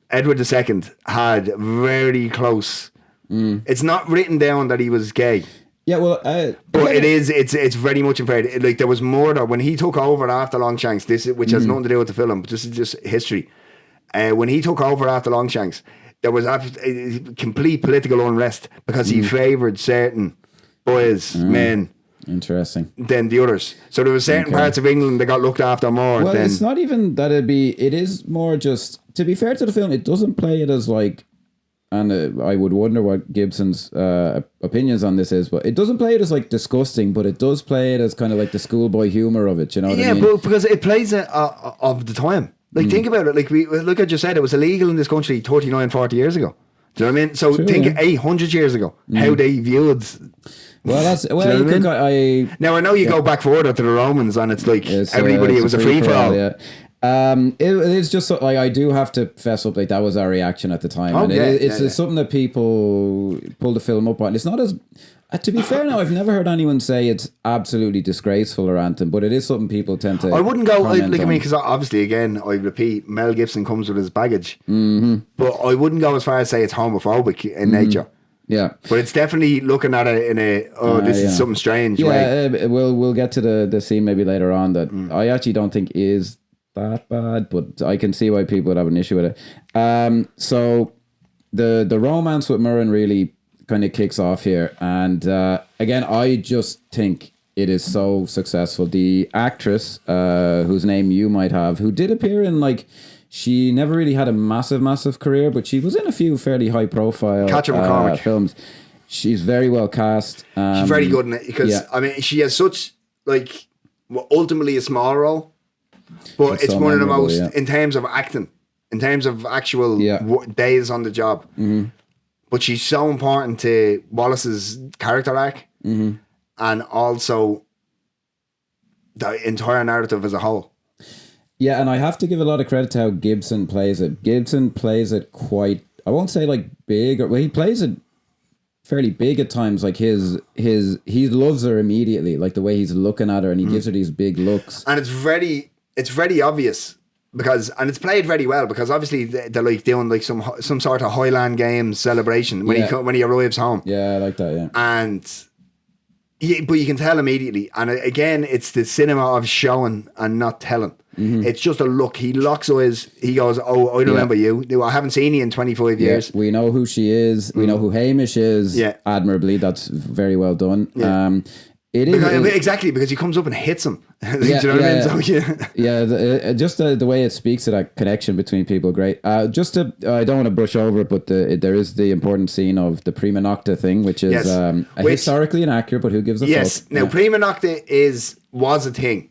Edward II had very close. It's not written down that he was gay. Yeah, well, but it's very much inferred. Like, there was more that when he took over after Longshanks, which has nothing to do with the film, but this is just history. When he took over after Longshanks, there was complete political unrest because he favoured certain boys, men. Interesting. Than the others. So there were certain parts of England that got looked after more. Well, it's not even that it is more just, to be fair to the film, it doesn't play it as like, and I would wonder what Gibson's opinions on this is, but it doesn't play it as like disgusting, but it does play it as kind of like the schoolboy humour of it, you know what I mean? But because it plays it of the time. Like, think about it. Like, look at you said, it was illegal in this country 39, 40 years ago. Do you know what I mean? So think 800 years ago, how they viewed... Well, that's... Well, you could, now, I know you go back further to the Romans and it's like everybody, it was a free-for-all. Yeah. It's just so, like, I do have to fess up, like, that was our reaction at the time. And it's something that people pull the film up on. It's not as... to be fair now, I've never heard anyone say it's absolutely disgraceful or anything, but it is something people tend to... I wouldn't go... Like, I mean, because obviously, again, I repeat, Mel Gibson comes with his baggage. But I wouldn't go as far as say it's homophobic in nature. Yeah. But it's definitely looking at it in a, this is something strange way. Yeah, we'll get to the scene maybe later on that I actually don't think is that bad, but I can see why people would have an issue with it. So the romance with Murren really kind of kicks off here, and again, I just think it is so successful. The actress, whose name you might have, who did appear in, like, she never really had a massive career, but she was in a few fairly high profile films. She's very well cast. She's very good in it because I mean, she has such, like, ultimately a small role, but it's so one of the most in terms of acting, in terms of actual days on the job. But she's so important to Wallace's character arc, and also the entire narrative as a whole. Yeah, and I have to give a lot of credit to how Gibson plays it. Gibson plays it quite, I won't say like big, well, he plays it fairly big at times. Like he loves her immediately, like the way he's looking at her, and he gives her these big looks. And it's very obvious because, and it's played very well because obviously they're like doing like some sort of Highland Games celebration when he arrives home. Yeah, I like that. Yeah, but you can tell immediately, and again, it's the cinema of showing and not telling. It's just a look. He locks eyes. He goes, "Oh, I remember you. I haven't seen you in 25 years." We know who she is. We know who Hamish is. Yeah, admirably. That's very well done. Yeah. It is exactly because he comes up and hits him. Do you know what I mean? So, just the way it speaks to that connection between people, great. I don't want to brush over it, but there is the important scene of the prima nocta thing, which is historically inaccurate, but who gives a fuck? Yes. Now, prima nocta was a thing.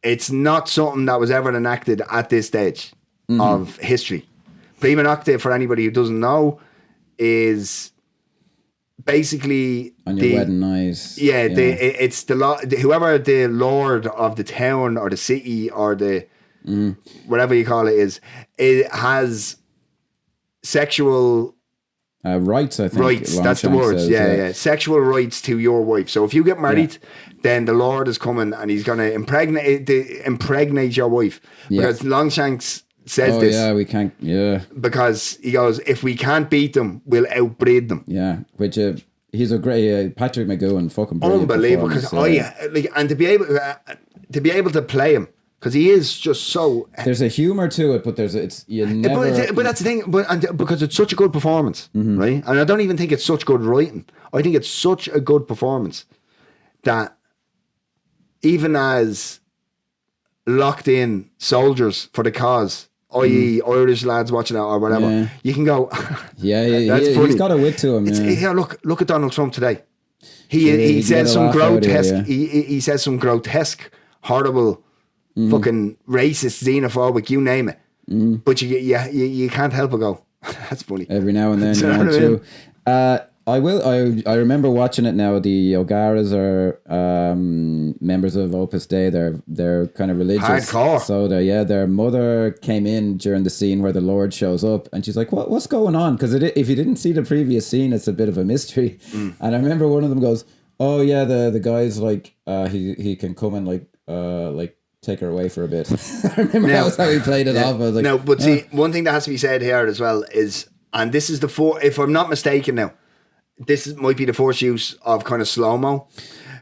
It's not something that was ever enacted at this stage of history. Prima nocta, for anybody who doesn't know, is basically on your wedding night. Yeah, it's whoever the lord of the town or the city or the whatever you call it is, it has sexual rights. I think rights. That's the word. Yeah. Sexual rights to your wife. So if you get married, then the Lord is coming and he's going to impregnate your wife because Longshanks says this. Yeah, we can't. Yeah, because he goes, if we can't beat them, we'll outbreed them. Yeah, which he's a great Patrick McGowan, fucking brilliant unbelievable. Because and to be able to play him, because he is just so. There's a humor to it, but you never. But that's the thing. Because it's such a good performance, right? And I don't even think it's such good writing. I think it's such a good performance that even as locked in soldiers for the cause, i.e. Irish lads watching it or whatever, you can go. He's got a wit to him. Look at Donald Trump today. He says some grotesque. He says some grotesque, horrible, fucking racist, xenophobic, you name it. But you can't help but go. That's funny. Every now and then, you know, I remember watching it now. The O'Garas are members of Opus Dei. They're kind of religious. Hardcore. So their mother came in during the scene where the Lord shows up, and she's like, "What's going on?" Because if you didn't see the previous scene, it's a bit of a mystery. And I remember one of them goes, "Oh yeah, the guy's like he can come and like take her away for a bit." I remember that was how he played it off. I was like, no, but see, one thing that has to be said here as well is, and this is if I'm not mistaken now, this might be the first use of kind of slow-mo,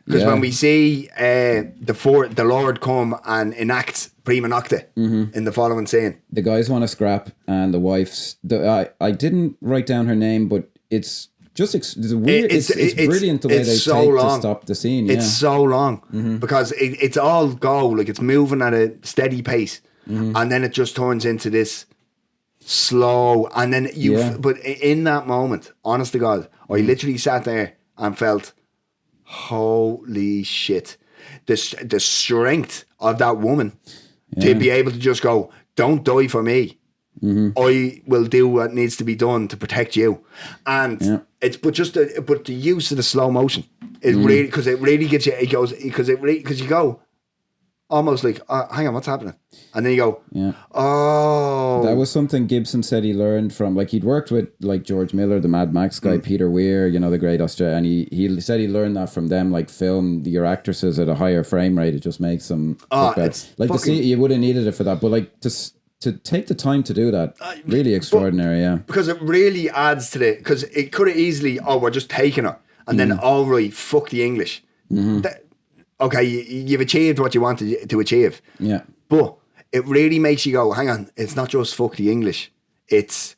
because when we see the Lord come and enact prima nocte in the following scene, the guys want to scrap, and the wife's I didn't write down her name, but it's just it's weird. It's brilliant the way they take to stop the scene. It's so long because it's all go, like it's moving at a steady pace, and then it just turns into this slow, and then but in that moment, honest to God, I literally sat there and felt, holy shit, the strength of that woman to be able to just go, don't die for me, I will do what needs to be done to protect you. And it's but the use of the slow motion is really, because it really gives you, because you go almost like, hang on, what's happening? And then you go, oh. That was something Gibson said he learned from, like, he'd worked with, like, George Miller, the Mad Max guy, Peter Weir, you know, the great Australian, and he said he learned that from them, like, film your actresses at a higher frame rate. It just makes them look better. Like, to see, you would have needed it for that, but, like, to take the time to do that, really extraordinary, Because it really adds to the, because it could have easily, we're just taking it, and then, all right, fuck the English. Okay, you've achieved what you wanted to achieve. Yeah. But it really makes you go, hang on, it's not just fuck the English. It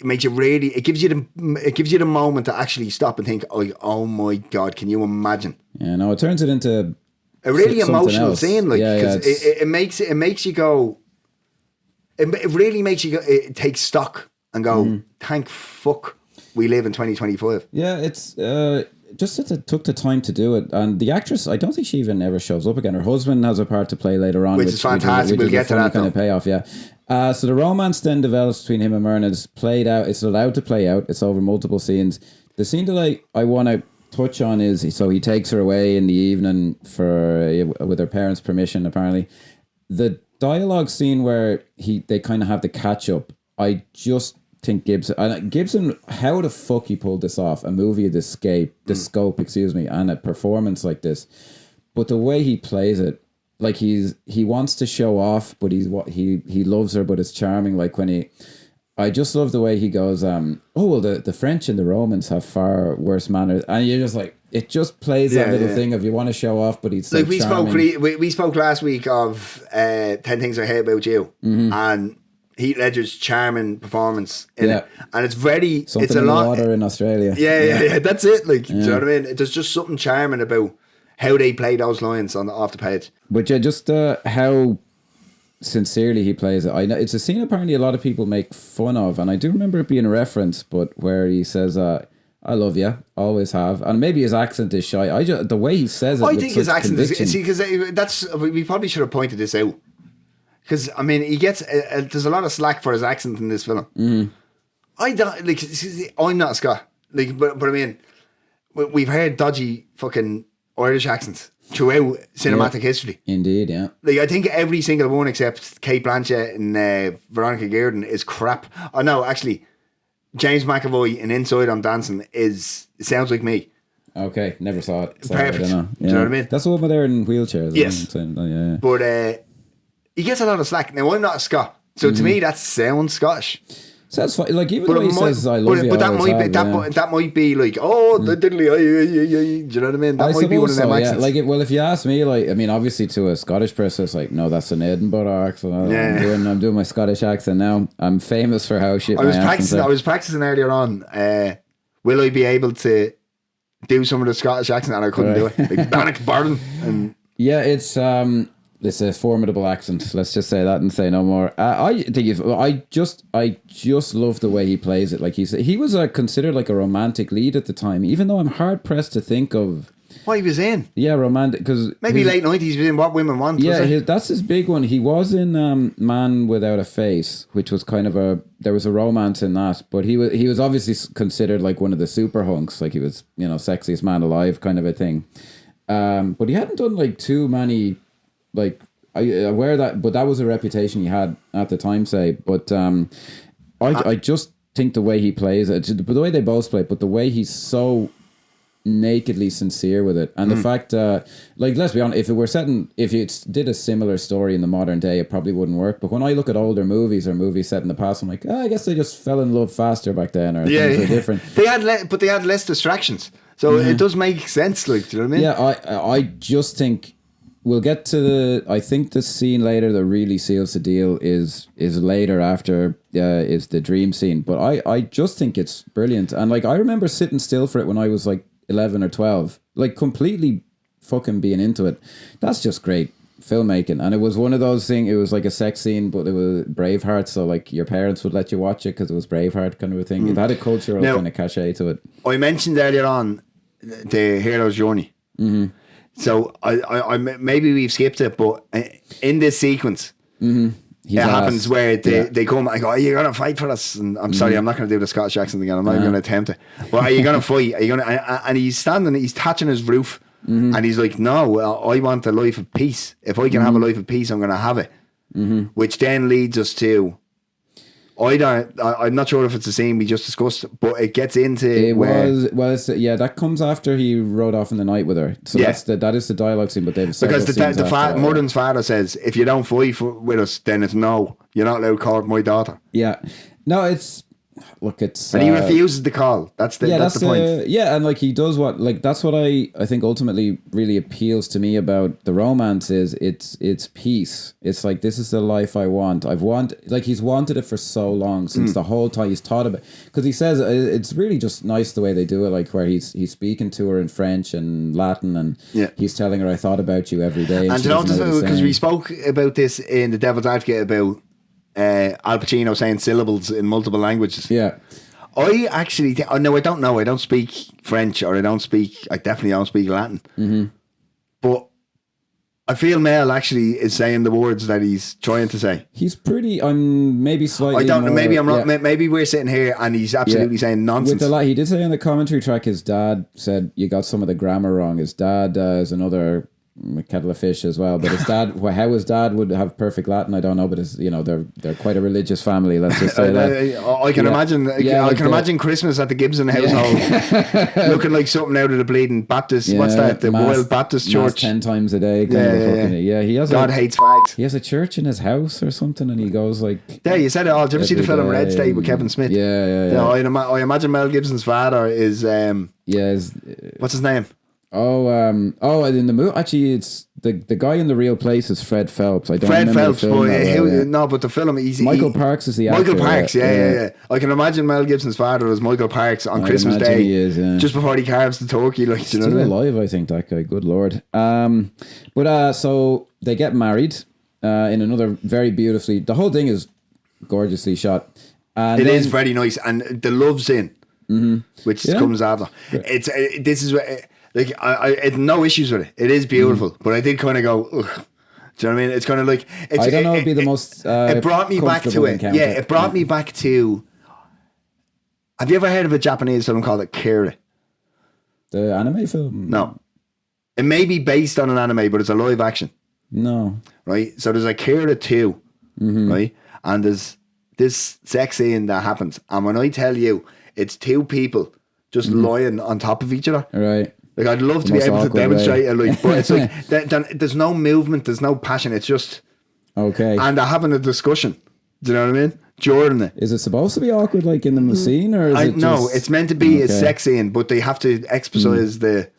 makes you really, it gives you the moment to actually stop and think, oh my God, can you imagine? Yeah, no, it turns it into a really emotional else. scene, like, because it makes you go, it really makes you go, it takes stock and go, thank fuck we live in 2025. Yeah, it's just that it took the time to do it, and the actress, I don't think she even ever shows up again. Her husband has a part to play later on, which is fantastic. We'll get to that kind of payoff. So the romance then develops between him and Myrna. It's played out. It's allowed to play out. It's over multiple scenes. The scene that I want to touch on is, so he takes her away in the evening with her parents' permission. Apparently, the dialogue scene where they kind of have the catch up. I just think Gibson, how the fuck he pulled this off, a movie of the scope, and a performance like this, but the way he plays it, like he wants to show off, but he loves her, but it's charming. Like I just love the way he goes, the French and the Romans have far worse manners, and you're just like, it just plays that little thing of you want to show off, but he's so like, charming. We spoke last week of 10 Things I Hate About You, and Heath Ledger's charming performance in it, and it's very something it's a in lot the water in Australia. Yeah, that's it. Like, do you know what I mean? There's just something charming about how they play those lines off the page. But yeah, just how sincerely he plays it. I know it's a scene apparently a lot of people make fun of, and I do remember it being a reference, but where he says, "I love you, always have," and maybe his accent is shy. The way he says it, I think his accent is, because we probably should have pointed this out. Because, I mean, he gets there's a lot of slack for his accent in this film. I don't, like, I'm not a Scot, like, but I mean, we've heard dodgy fucking Irish accents throughout cinematic history. Indeed, yeah. Like, I think every single one except Kate Blanchett and Veronica Guerin is crap. Oh no, actually, James McAvoy in Inside I'm Dancing it sounds like me. Okay, never saw it. Perfect. I don't know. Do you know what I mean? That's the one where they're in wheelchairs. Yes. Yeah. But he gets a lot of slack. Now, I'm not a Scot, so to me, that sounds Scottish. So that's fine. Like, even the way he says "I love you," but that might be like, oh, diddly, do you know what I mean? That might be one of them accents. Like, if you ask me, like, I mean, obviously to a Scottish person, it's like, no, that's an Edinburgh accent. I'm doing my Scottish accent now. I'm famous for how shit. I was practicing earlier on. Will I be able to do some of the Scottish accent? And I couldn't do it. Like Bannock Barton and it's a formidable accent. Let's just say that and say no more. I think I just love the way he plays it. Like he was considered like a romantic lead at the time, even though I'm hard pressed to think of what he was in. Yeah, romantic, because maybe late 90s. He was in What Women Want. Yeah, that's his big one. He was in Man Without a Face, which was kind of there was a romance in that, but he was obviously considered like one of the super hunks. Like he was, sexiest man alive kind of a thing. But he hadn't done like too many. Like I aware that, but that was a reputation he had at the time. But I just think the way he plays it, the way they both play, but the way he's so nakedly sincere with it, and the fact, like, let's be honest, if you did a similar story in the modern day, it probably wouldn't work. But when I look at older movies or movies set in the past, I'm like, I guess they just fell in love faster back then, or things were different. They had less distractions, so it does make sense. Like, do you know what I mean? Yeah, I just think. We'll get to I think the scene later that really seals the deal is later after is the dream scene. But I just think it's brilliant. And like I remember sitting still for it when I was like 11 or 12. Like completely fucking being into it. That's just great filmmaking. And it was one of those things, it was like a sex scene, but it was Braveheart, so like your parents would let you watch it because it was Braveheart kind of a thing. It had a cultural kind of cachet to it. I mentioned earlier on the hero's journey. Mm-hmm. So I maybe we've skipped it, but in this sequence, it happens where they come and go, "Are you gonna fight for us?" And I'm sorry, I'm not gonna do the Scottish accent again. I'm not even gonna attempt it. But are you gonna fight? Are you gonna? And he's standing, he's touching his roof, and he's like, "No, I want a life of peace. If I can have a life of peace, I'm gonna have it." Which then leads us to. I'm not sure if it's the same we just discussed, but it gets into that comes after he rode off in the night with her. So that is the dialogue scene, but they've because Murden's father says, if you don't fight with us, then it's no, you're not allowed to call my daughter. Yeah, no, and he refuses the call. That's the point. And like he does that's what I think ultimately really appeals to me about the romance is it's peace. It's like, this is the life I want. He's wanted it for so long, since the whole time he's thought about, because he says it's really just nice the way they do it, like where he's speaking to her in French and Latin, and he's telling her, I thought about you every day. And you know, because we spoke about this in The Devil's Advocate about Al Pacino saying syllables in multiple languages. Yeah, I actually think. I don't know. I don't speak French, or I definitely don't speak Latin. But I feel Mel actually is saying the words that he's trying to say. He's pretty. I'm maybe slightly. I don't know. Maybe I'm wrong. Yeah. Maybe we're sitting here and he's absolutely saying nonsense. He did say on the commentary track, his dad said you got some of the grammar wrong. His dad is another kettle of fish as well, but his dad, how his dad would have perfect Latin, I don't know, but they're quite a religious family, let's just say that. I can imagine imagine Christmas at the Gibson household looking like something out of the bleeding Baptist, what's that, the World Baptist Church, 10 times a day, he has God hates fags. He has a church in his house or something, and he goes like, you said it all. Did you ever see the film Red State with Kevin Smith? I imagine Mel Gibson's father is what's his name? In the movie, actually, it's the guy in The Real Place is Fred Phelps. I don't remember Phelps, the film but the film, Michael Parks is the actor. Michael Parks, yeah. I can imagine Mel Gibson's father as Michael Parks on Christmas Day, just before he carves the turkey. Like, still alive, I think, that guy. Good lord. So they get married in another very beautifully. The whole thing is gorgeously shot. And it is very nice, and the love scene, which comes after. This is where. Like I had no issues with it. It is beautiful, but I did kind of go, ugh. Do you know what I mean? It's kind of like I don't know. It'd be the most. It brought me back to it. Encounter. Yeah, it brought me back to. Have you ever heard of a Japanese film called Akira? The anime film? No, it may be based on an anime, but it's a live action. No, right? So there's Akira 2, right? And there's this sex scene that happens, and when I tell you, it's two people just lying on top of each other, right? Like, I'd love to be able to demonstrate it, like, but it's like there's no movement, there's no passion. It's just Okay. And they're having a discussion. Do you know what I mean? During it. Is it supposed to be awkward, like in the scene, or is it just... No, it's meant to be a sex scene, but they have to exercise the...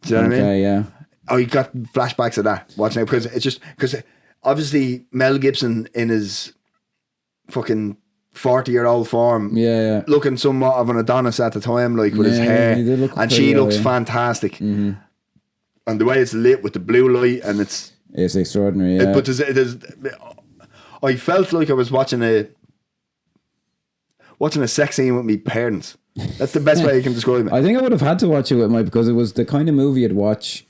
Do you know what I mean? Okay, yeah. Oh, you got flashbacks of that watching it, because it's just... Because obviously Mel Gibson in his fucking 40-year-old form, looking somewhat of an Adonis at the time, like with his hair, and she looks fantastic. And the way it's lit with the blue light, and it's extraordinary. Yeah. But I felt like I was watching a sex scene with my parents. That's the best way you can describe it. I think I would have had to watch it with because it was the kind of movie you'd watch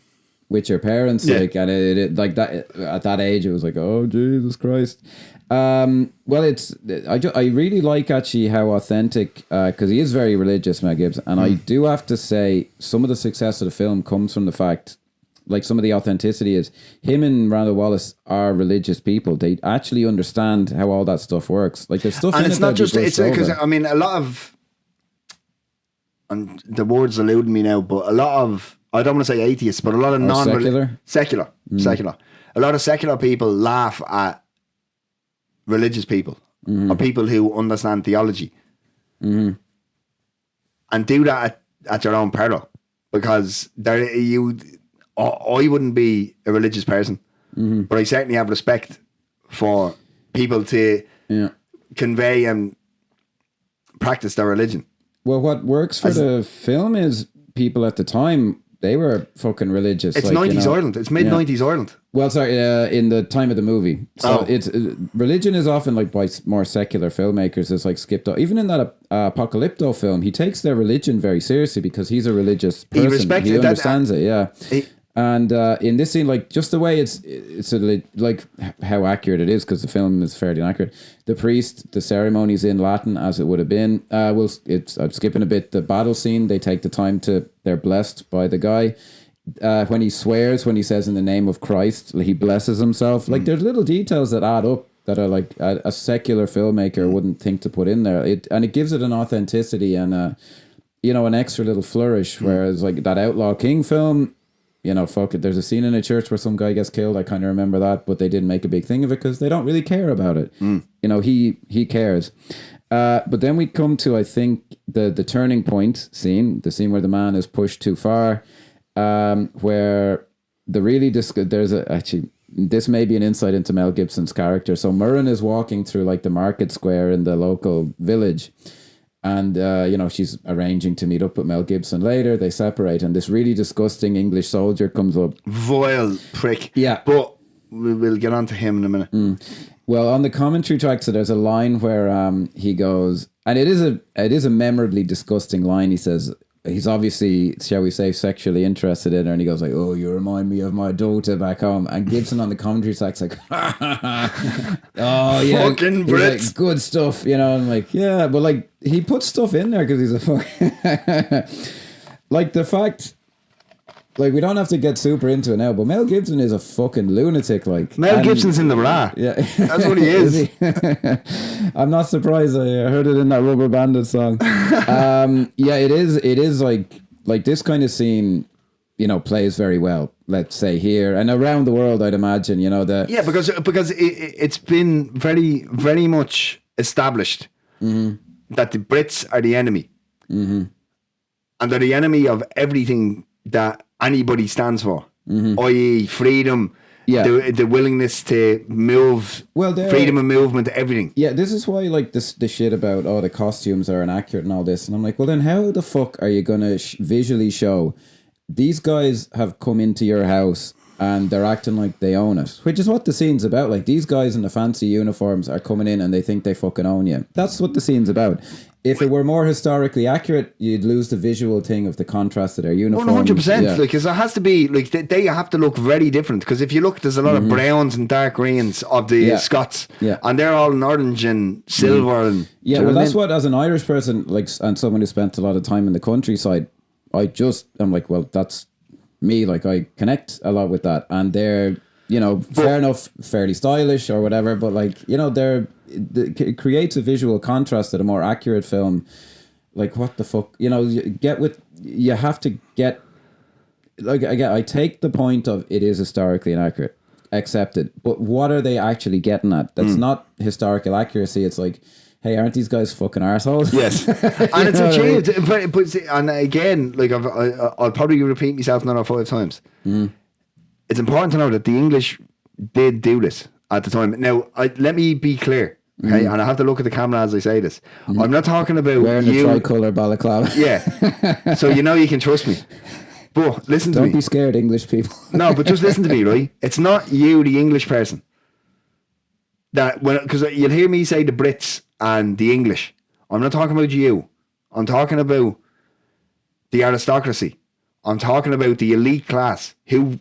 with your parents, like, and it like that at that age, it was like, oh Jesus Christ. Well, I really like actually how authentic, because he is very religious, Mel Gibson, and I do have to say some of the success of the film comes from the fact, like, some of the authenticity is him and Randall Wallace are religious people. They actually understand how all that stuff works. Like, there's stuff, and it's not just because I mean a lot of, and the word's eluding me now, but a lot of, I don't want to say atheists, but a lot of secular. A lot of secular people laugh at religious people or people who understand theology, and do that at your own peril, because I wouldn't be a religious person, but I certainly have respect for people to convey and practice their religion. Well, what works for the film is people at the time, they were fucking religious. It's 90s Ireland. It's mid-90s Ireland. Well, sorry, in the time of the movie. So it's religion is often, like, by more secular filmmakers, is like skipped out. Even in that Apocalypto film, he takes their religion very seriously because he's a religious person. He respects it. He understands it, and in this scene, like, just the way it's like how accurate it is, because the film is fairly inaccurate. The priest, the ceremony's in Latin as it would have been. I'm skipping a bit. The battle scene, they take the time they're blessed by the guy. When he swears, when he says in the name of Christ, he blesses himself. Like, there's little details that add up that are like a secular filmmaker wouldn't think to put in there. It gives it an authenticity and an extra little flourish. Whereas, like, that Outlaw King film, fuck it. There's a scene in a church where some guy gets killed. I kind of remember that, but they didn't make a big thing of it because they don't really care about it. He cares. But then we come to, I think, the turning point scene, the scene where the man is pushed too far, where this may be an insight into Mel Gibson's character. So Murren is walking through, like, the market square in the local village. And, she's arranging to meet up with Mel Gibson later. They separate, and this really disgusting English soldier comes up. Vile prick. Yeah. But we'll get on to him in a minute. Well, on the commentary track, so there's a line where he goes, and it is a memorably disgusting line. He says, he's obviously, shall we say, sexually interested in her, and he goes like, "Oh, you remind me of my daughter back home." And Gibson on the commentary track's like, "Oh yeah, fucking Brits, like, good stuff," and I'm like, yeah, but, like, he puts stuff in there because he's a fuck. Like, the fact, like, we don't have to get super into it now, but Mel Gibson is a fucking lunatic. Like, Mel Gibson's in the bra. Yeah, that's what he is. I'm not surprised. I heard it in that Rubber Bandit song. Yeah, it is like this kind of scene, plays very well. Let's say here and around the world, I'd imagine. Because it's been very, very much established that the Brits are the enemy, and they're the enemy of everything that anybody stands for, i.e. freedom, the willingness to move, freedom of movement, everything. Yeah, this is why, like, the shit about, the costumes are inaccurate and all this. And I'm like, well, then how the fuck are you going to visually show these guys have come into your house and they're acting like they own it? Which is what the scene's about. Like, these guys in the fancy uniforms are coming in and they think they fucking own you. That's what the scene's about. If it were more historically accurate, you'd lose the visual thing of the contrast of their uniforms. 100%. Because it has to be, like, they have to look very different. Because if you look, there's a lot of browns and dark greens of the Scots. Yeah. And they're all in orange and silver. And, well, that's what, as an Irish person, like, and someone who spent a lot of time in the countryside, I'm like, well, that's me. Like, I connect a lot with that. And they're, fair enough, fairly stylish or whatever, but, like, it creates a visual contrast to a more accurate film. Like, what the fuck, you have to get, like, again, I take the point of it is historically inaccurate. accepted. But what are they actually getting at? That's not historical accuracy. It's like, hey, aren't these guys fucking arseholes? Yes, and it's achieved. But see, and again, like I'll probably repeat myself another 5 times. It's important to know that the English did do this at the time. Now, let me be clear. Okay, and I have to look at the camera as I say this. I'm not talking about wearing you. the tricolour balaclava. Yeah, so you can trust me. But listen to me. Don't be scared, English people. No, but just listen to me, right? It's not you, the English person. Because you'll hear me say the Brits and the English. I'm not talking about you. I'm talking about the aristocracy. I'm talking about the elite class who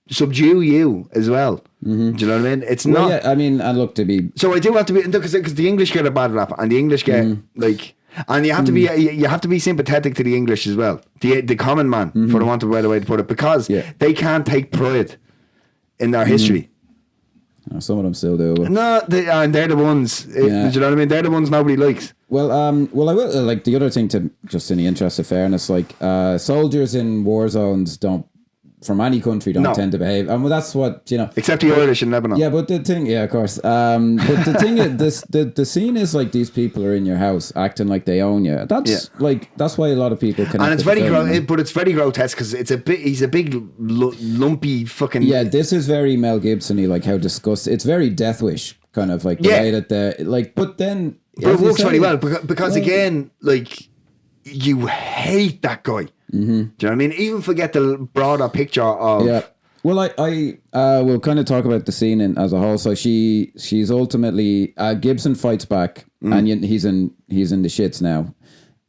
subdue you as well. Do you know what I mean? It's not. Yeah, I mean, and look, to be. So I do have to be, because the English get a bad rap, and the English get like, and you have to be, you have to be sympathetic to the English as well, the common man, for the want of a better way to put it, because they can't take pride in their history. Some of them still do. But. No, and they're the ones. Do you know what I mean? They're the ones nobody likes. Well, I will like the other thing to just in the interest of fairness, like soldiers in war zones don't. From any country don't tend to behave, and well, that's what except the Irish in Lebanon. Yeah, but the thing, of course. But the thing is, the scene is like these people are in your house acting like they own you. That's that's why a lot of people can. And it's very but it's very grotesque because he's a big lumpy fucking. Yeah, this is very Mel Gibson-y, like how disgusting. It's very Death Wish kind of like the way that but then. But it works very well because again, like you hate that guy. Do you know what I mean? Even forget the broader picture of. Yeah. Well, I will kind of talk about the scene as a whole. So she's ultimately Gibson fights back, and he's in the shits now,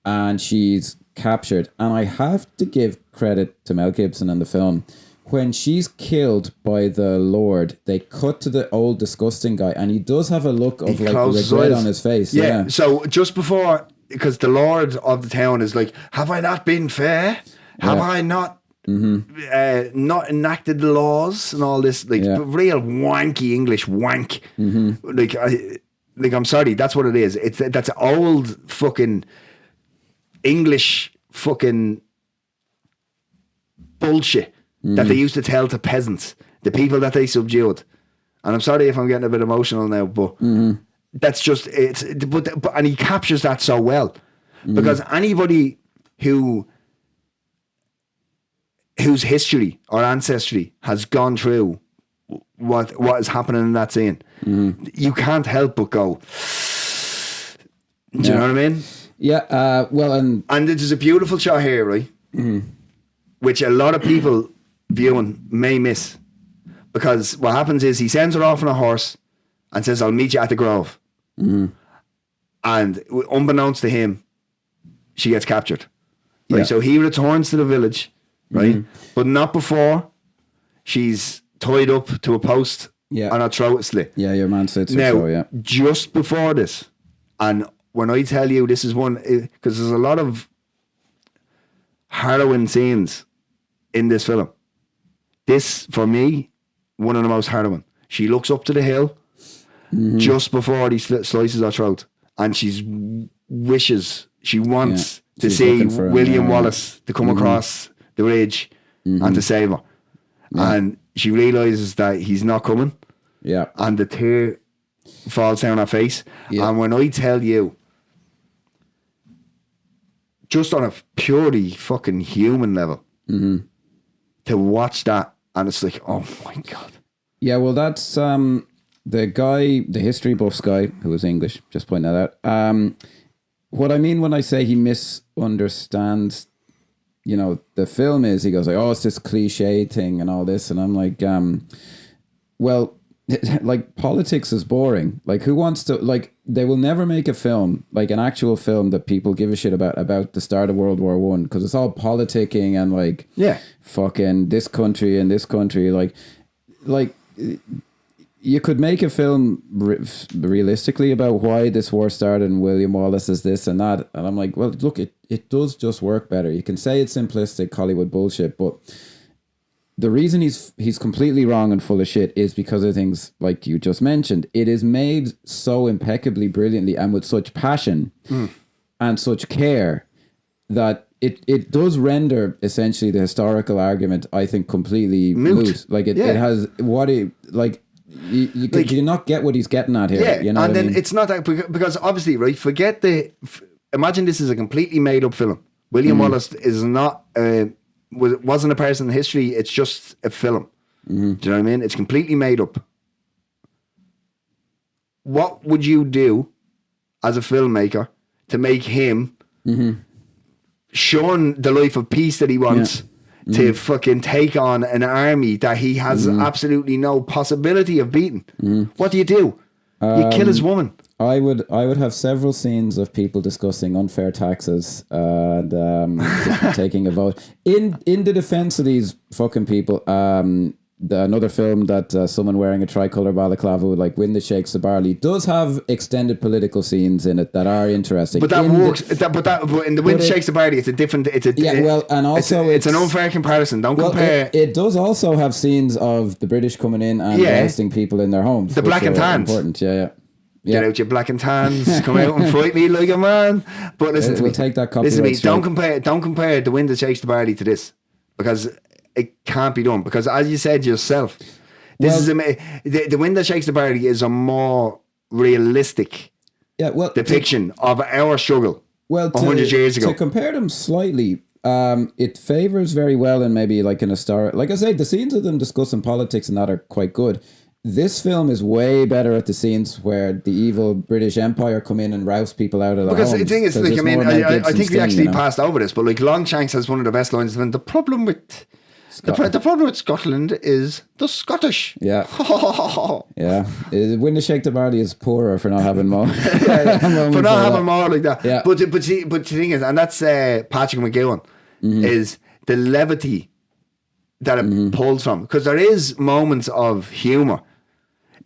and she's captured. And I have to give credit to Mel Gibson and the film. When she's killed by the Lord, they cut to the old disgusting guy, and he does have a look of like regret on his face. Yeah. So just before. Because the Lord of the town is like, have I not been fair? Have I not not enacted the laws and all this? Like real wanky English wank. Like I'm sorry, that's what it is. That's old fucking English fucking bullshit that they used to tell to peasants, the people that they subdued. And I'm sorry if I'm getting a bit emotional now, but. That's just but and he captures that so well because anybody whose history or ancestry has gone through what is happening in that scene, you can't help but go. Do you know what I mean? Yeah. Well, and there's a beautiful shot here, right? Which a lot of people viewing may miss because what happens is he sends her off on a horse and says, "I'll meet you at the grove." And unbeknownst to him, she gets captured. Right, so he returns to the village, right, but not before she's tied up to a post and her throat slit. Yeah, your man said so. Now, just before this, and when I tell you this is one, because there's a lot of harrowing scenes in this film. This, for me, one of the most harrowing. She looks up to the hill. Just before he slices her throat, and she wants to see William Wallace to come across the ridge and to save her, and she realizes that he's not coming, and the tear falls down her face, and when I tell you, just on a purely fucking human level, to watch that, and it's like, oh my God. Yeah, well, that's the guy, the history buffs guy, who was English, just point that out. What I mean when I say he misunderstands, the film is, he goes like, oh, it's this cliche thing and all this. And I'm like, well, like politics is boring. Like who wants to, like they will never make a film, like an actual film that people give a shit about the start of World War I, because it's all politicking and like, fucking this country and this country. Like, you could make a film realistically about why this war started and William Wallace is this and that. And I'm like, well, look, it does just work better. You can say it's simplistic Hollywood bullshit, but the reason he's completely wrong and full of shit is because of things like you just mentioned. It is made so impeccably brilliantly and with such passion and such care that it does render essentially the historical argument, I think, completely moot. Like it has what it like. You do you not get what he's getting at here? Yeah, you know and then I mean? it's not that because obviously, right? Imagine this is a completely made up film. William Wallace is not wasn't a person in history. It's just a film. Do you know what I mean? It's completely made up. What would you do as a filmmaker to make him shun the life of peace that he wants to fucking take on an army that he has absolutely no possibility of beating? What do? You kill his woman. I would have several scenes of people discussing unfair taxes and taking a vote in the defense of these fucking people. Another film that someone wearing a tricolour balaclava would like Wind That Shakes the Barley does have extended political scenes in it that are interesting. But that works. But in the Wind That Shakes the Barley, it's a different. It's an unfair comparison. Don't compare. It does also have scenes of the British coming in and arresting people in their homes. The black and tans. Important. Yeah. Get out your black and tans. Come out and fight me like a man. But listen to me. Take that copyright. Listen to me. Don't compare the Wind That Shakes the Barley to this, because it can't be done. Because as you said yourself, the Wind That Shakes the Barley is a more realistic depiction of our struggle. 100 years ago. To compare them slightly, it favours very well in maybe like an historic. Like I said, the scenes of them discussing politics and that are quite good. This film is way better at the scenes where the evil British Empire come in and roust people out of their homes. Because the thing is, like, I mean, I think we actually passed over this, but like Longshanks has one of the best lines. The problem with Scotland is the Scottish. Yeah. Yeah. Wind That Shakes the Barley is poorer for not having more. For not having more like that. Yeah. But the thing is, and that's Patrick McGowan, is the levity that it pulls from. Because there is moments of humour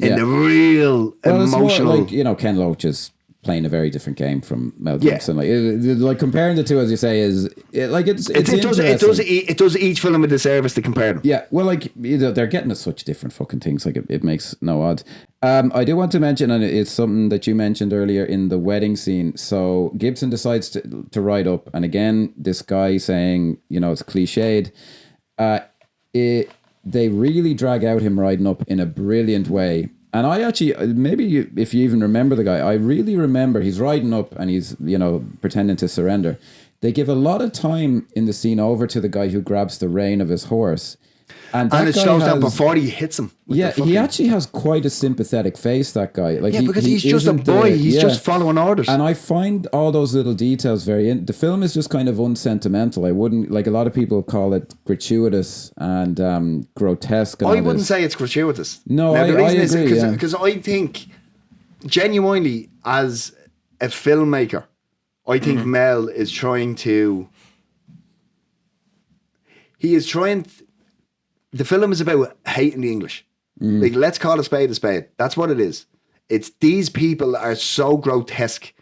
in the real emotional. It's more like, Ken Loach is playing a very different game from Mel Gibson. Like comparing the two, as you say, it does each film a disservice to compare them. Yeah, well, like they're getting at such different fucking things. Like it makes no odds. I do want to mention, and it's something that you mentioned earlier in the wedding scene. So Gibson decides to write up, and again, this guy saying, it's cliched. They really drag out him riding up in a brilliant way. And I actually, if you even remember the guy, I really remember he's riding up and he's, pretending to surrender. They give a lot of time in the scene over to the guy who grabs the rein of his horse. And it slows down before he hits him. Yeah, he actually has quite a sympathetic face, that guy. Like, because he's just a boy. He's just following orders. And I find all those little details the film is just kind of unsentimental. I wouldn't, like a lot of people call it gratuitous and grotesque. And I wouldn't say it's gratuitous. No, I agree. Because I think, genuinely, as a filmmaker, I think Mel is trying to... The film is about hating the English. Like, let's call a spade a spade. That's what it is. It's these people are so grotesque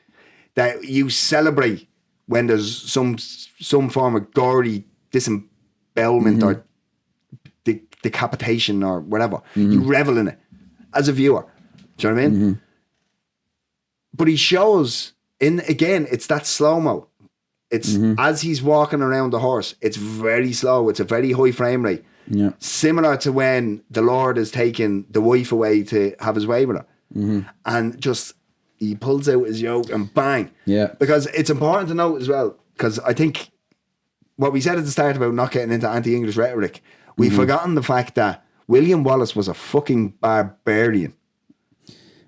that you celebrate when there's some form of gory disembowelment or decapitation or whatever. You revel in it as a viewer. Do you know what I mean? But he shows, it's that slow-mo. It's as he's walking around the horse, it's very slow. It's a very high frame rate. Yeah. Similar to when the Lord is taking the wife away to have his way with her. And just, he pulls out his yoke and bang. Yeah. Because it's important to note as well, because I think what we said at the start about not getting into anti-English rhetoric, we've forgotten the fact that William Wallace was a fucking barbarian.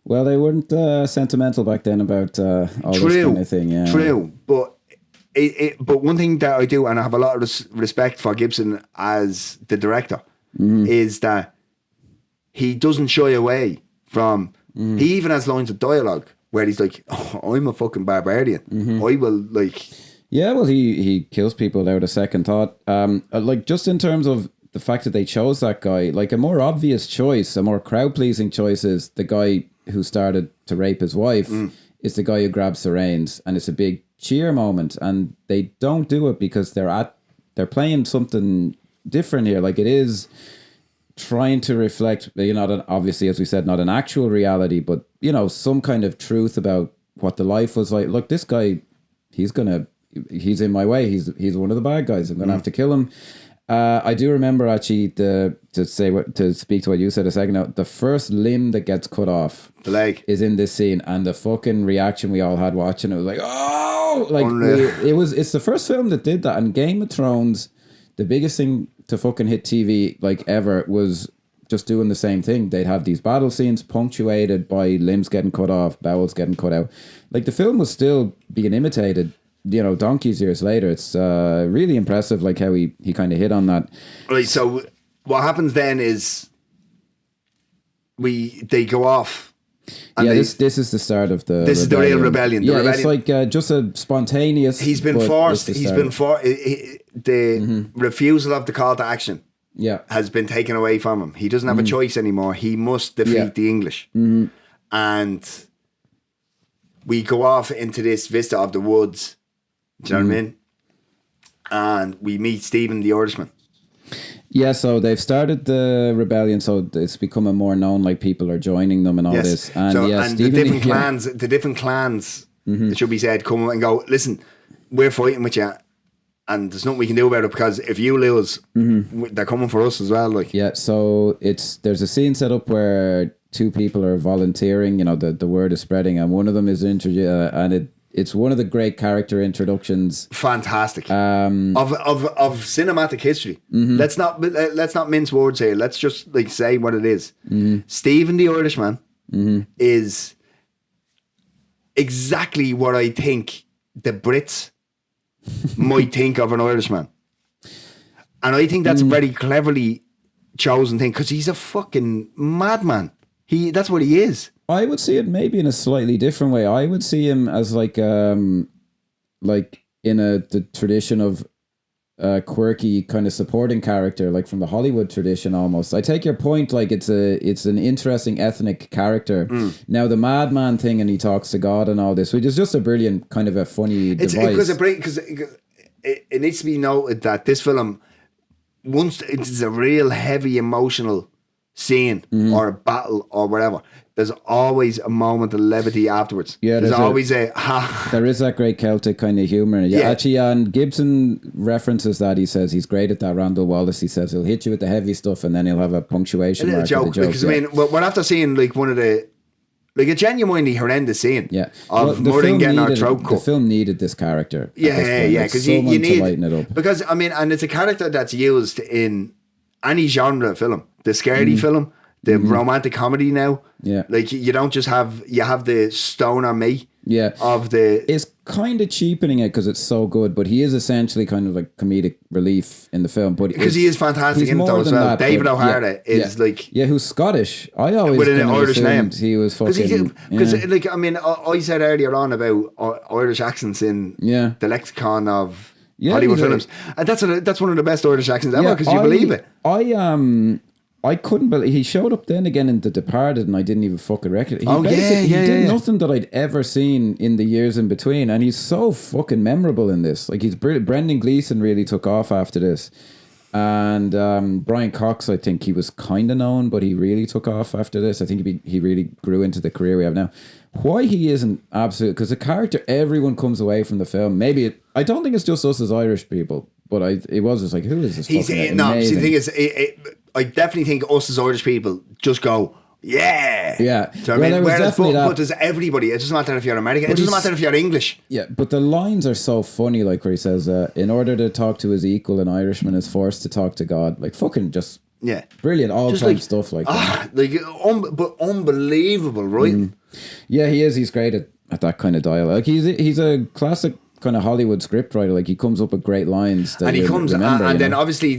Well, they weren't sentimental back then about all this kind of thing. Yeah. True, but but one thing that I do, and I have a lot of respect for Gibson as the director, is that he doesn't shy away from... He even has lines of dialogue where he's like, I'm a fucking barbarian. I will, like... Yeah, well, he kills people without a second thought. Like, just in terms of the fact that they chose that guy, like, a more obvious choice, a more crowd-pleasing choice is the guy who started to rape his wife is the guy who grabs the reins, and it's a big cheer moment, and they don't do it because they're playing something different here. Like, it is trying to reflect, obviously, as we said, not an actual reality, but some kind of truth about what the life was like. Look, this guy, he's gonna he's in my way. He's one of the bad guys. I'm going to have to kill him. I do remember actually to speak to what you said a second ago. The first limb that gets cut off, the leg, is in this scene, and the fucking reaction we all had watching it was like, oh, like it's the first film that did that. And Game of Thrones, the biggest thing to fucking hit TV like ever was just doing the same thing. They'd have these battle scenes punctuated by limbs getting cut off, bowels getting cut out. Like the film was still being imitated, donkeys years later. It's really impressive, like how he kind of hit on that. Right. So what happens then is they go off. And this is the start of the. This rebellion. Is the real rebellion. The rebellion. It's like just a spontaneous. He's been forced. The refusal of the call to action. Yeah, has been taken away from him. He doesn't have a choice anymore. He must defeat the English. Mm-hmm. And we go off into this vista of the woods. Do you know what I mean? And we meet Stephen the Irishman. Yeah, so they've started the rebellion, so it's becoming more known, like people are joining them and all this. And, Stephen, the different clans, it should be said, come and go, listen, we're fighting with you. And there's nothing we can do about it, because if you lose, they're coming for us as well. Like, yeah, so there's a scene set up where two people are volunteering. The word is spreading, and one of them is and it's one of the great character introductions. Fantastic of cinematic history. Let's not mince words here. Let's just say what it is. Stephen the Irishman is exactly what I think the Brits might think of an Irishman, and I think that's a very cleverly chosen thing, because he's a fucking madman. That's what he is. I would see it maybe in a slightly different way. I would see him as like in the tradition of quirky kind of supporting character, like from the Hollywood tradition almost. I take your point, like it's an interesting ethnic character. Now the madman thing, and he talks to God and all this, which is just a brilliant kind of a funny device. Because it needs to be noted that this film, once it's a real heavy emotional scene or a battle or whatever, there's always a moment of levity afterwards. Yeah, there's always there is that great Celtic kind of humour. Yeah, actually, and Gibson references that. He says he's great at that. Randall Wallace, he says he'll hit you with the heavy stuff and then he'll have a punctuation mark. Because I mean, we're after seeing like one of the a genuinely horrendous scene. Yeah, of Murray getting our throat cut. The film needed this character. Yeah, because you need to lighten it up. Because I mean, and it's a character that's used in any genre film, the scaredy film, the romantic comedy now. Yeah. Like you don't just have the stoner me. Yeah. It's kind of cheapening it because it's so good, but he is essentially kind of like comedic relief in the film. But because he is fantastic in it as well. David O'Hara is like... Yeah, who's Scottish. I always with an Irish name. He was fucking... Because like, I mean, I said earlier on about Irish accents in the lexicon of Hollywood films. And that's one of the best Irish accents ever, because you believe it. I couldn't believe he showed up then again in The Departed, and I didn't even fucking recognize. He did nothing that I'd ever seen in the years in between, and he's so fucking memorable in this. Like he's brilliant. Brendan Gleeson really took off after this, and Brian Cox, I think he was kind of known, but he really took off after this. I think he really grew into the career we have now. Why he isn't absolute, because the character everyone comes away from the film. I don't think it's just us as Irish people, but it was just like, who is this? The thing is. I definitely think us as Irish people just go, yeah. Yeah. Do you know what I mean? But does everybody, it doesn't matter if you're American, it doesn't matter if you're English. Yeah, but the lines are so funny, like where he says, in order to talk to his equal, an Irishman is forced to talk to God. Like fucking just brilliant all-time stuff like that. But unbelievable writing. Yeah, he is. He's great at that kind of dialogue. He's a classic kind of Hollywood scriptwriter. Like he comes up with great lines. That and then obviously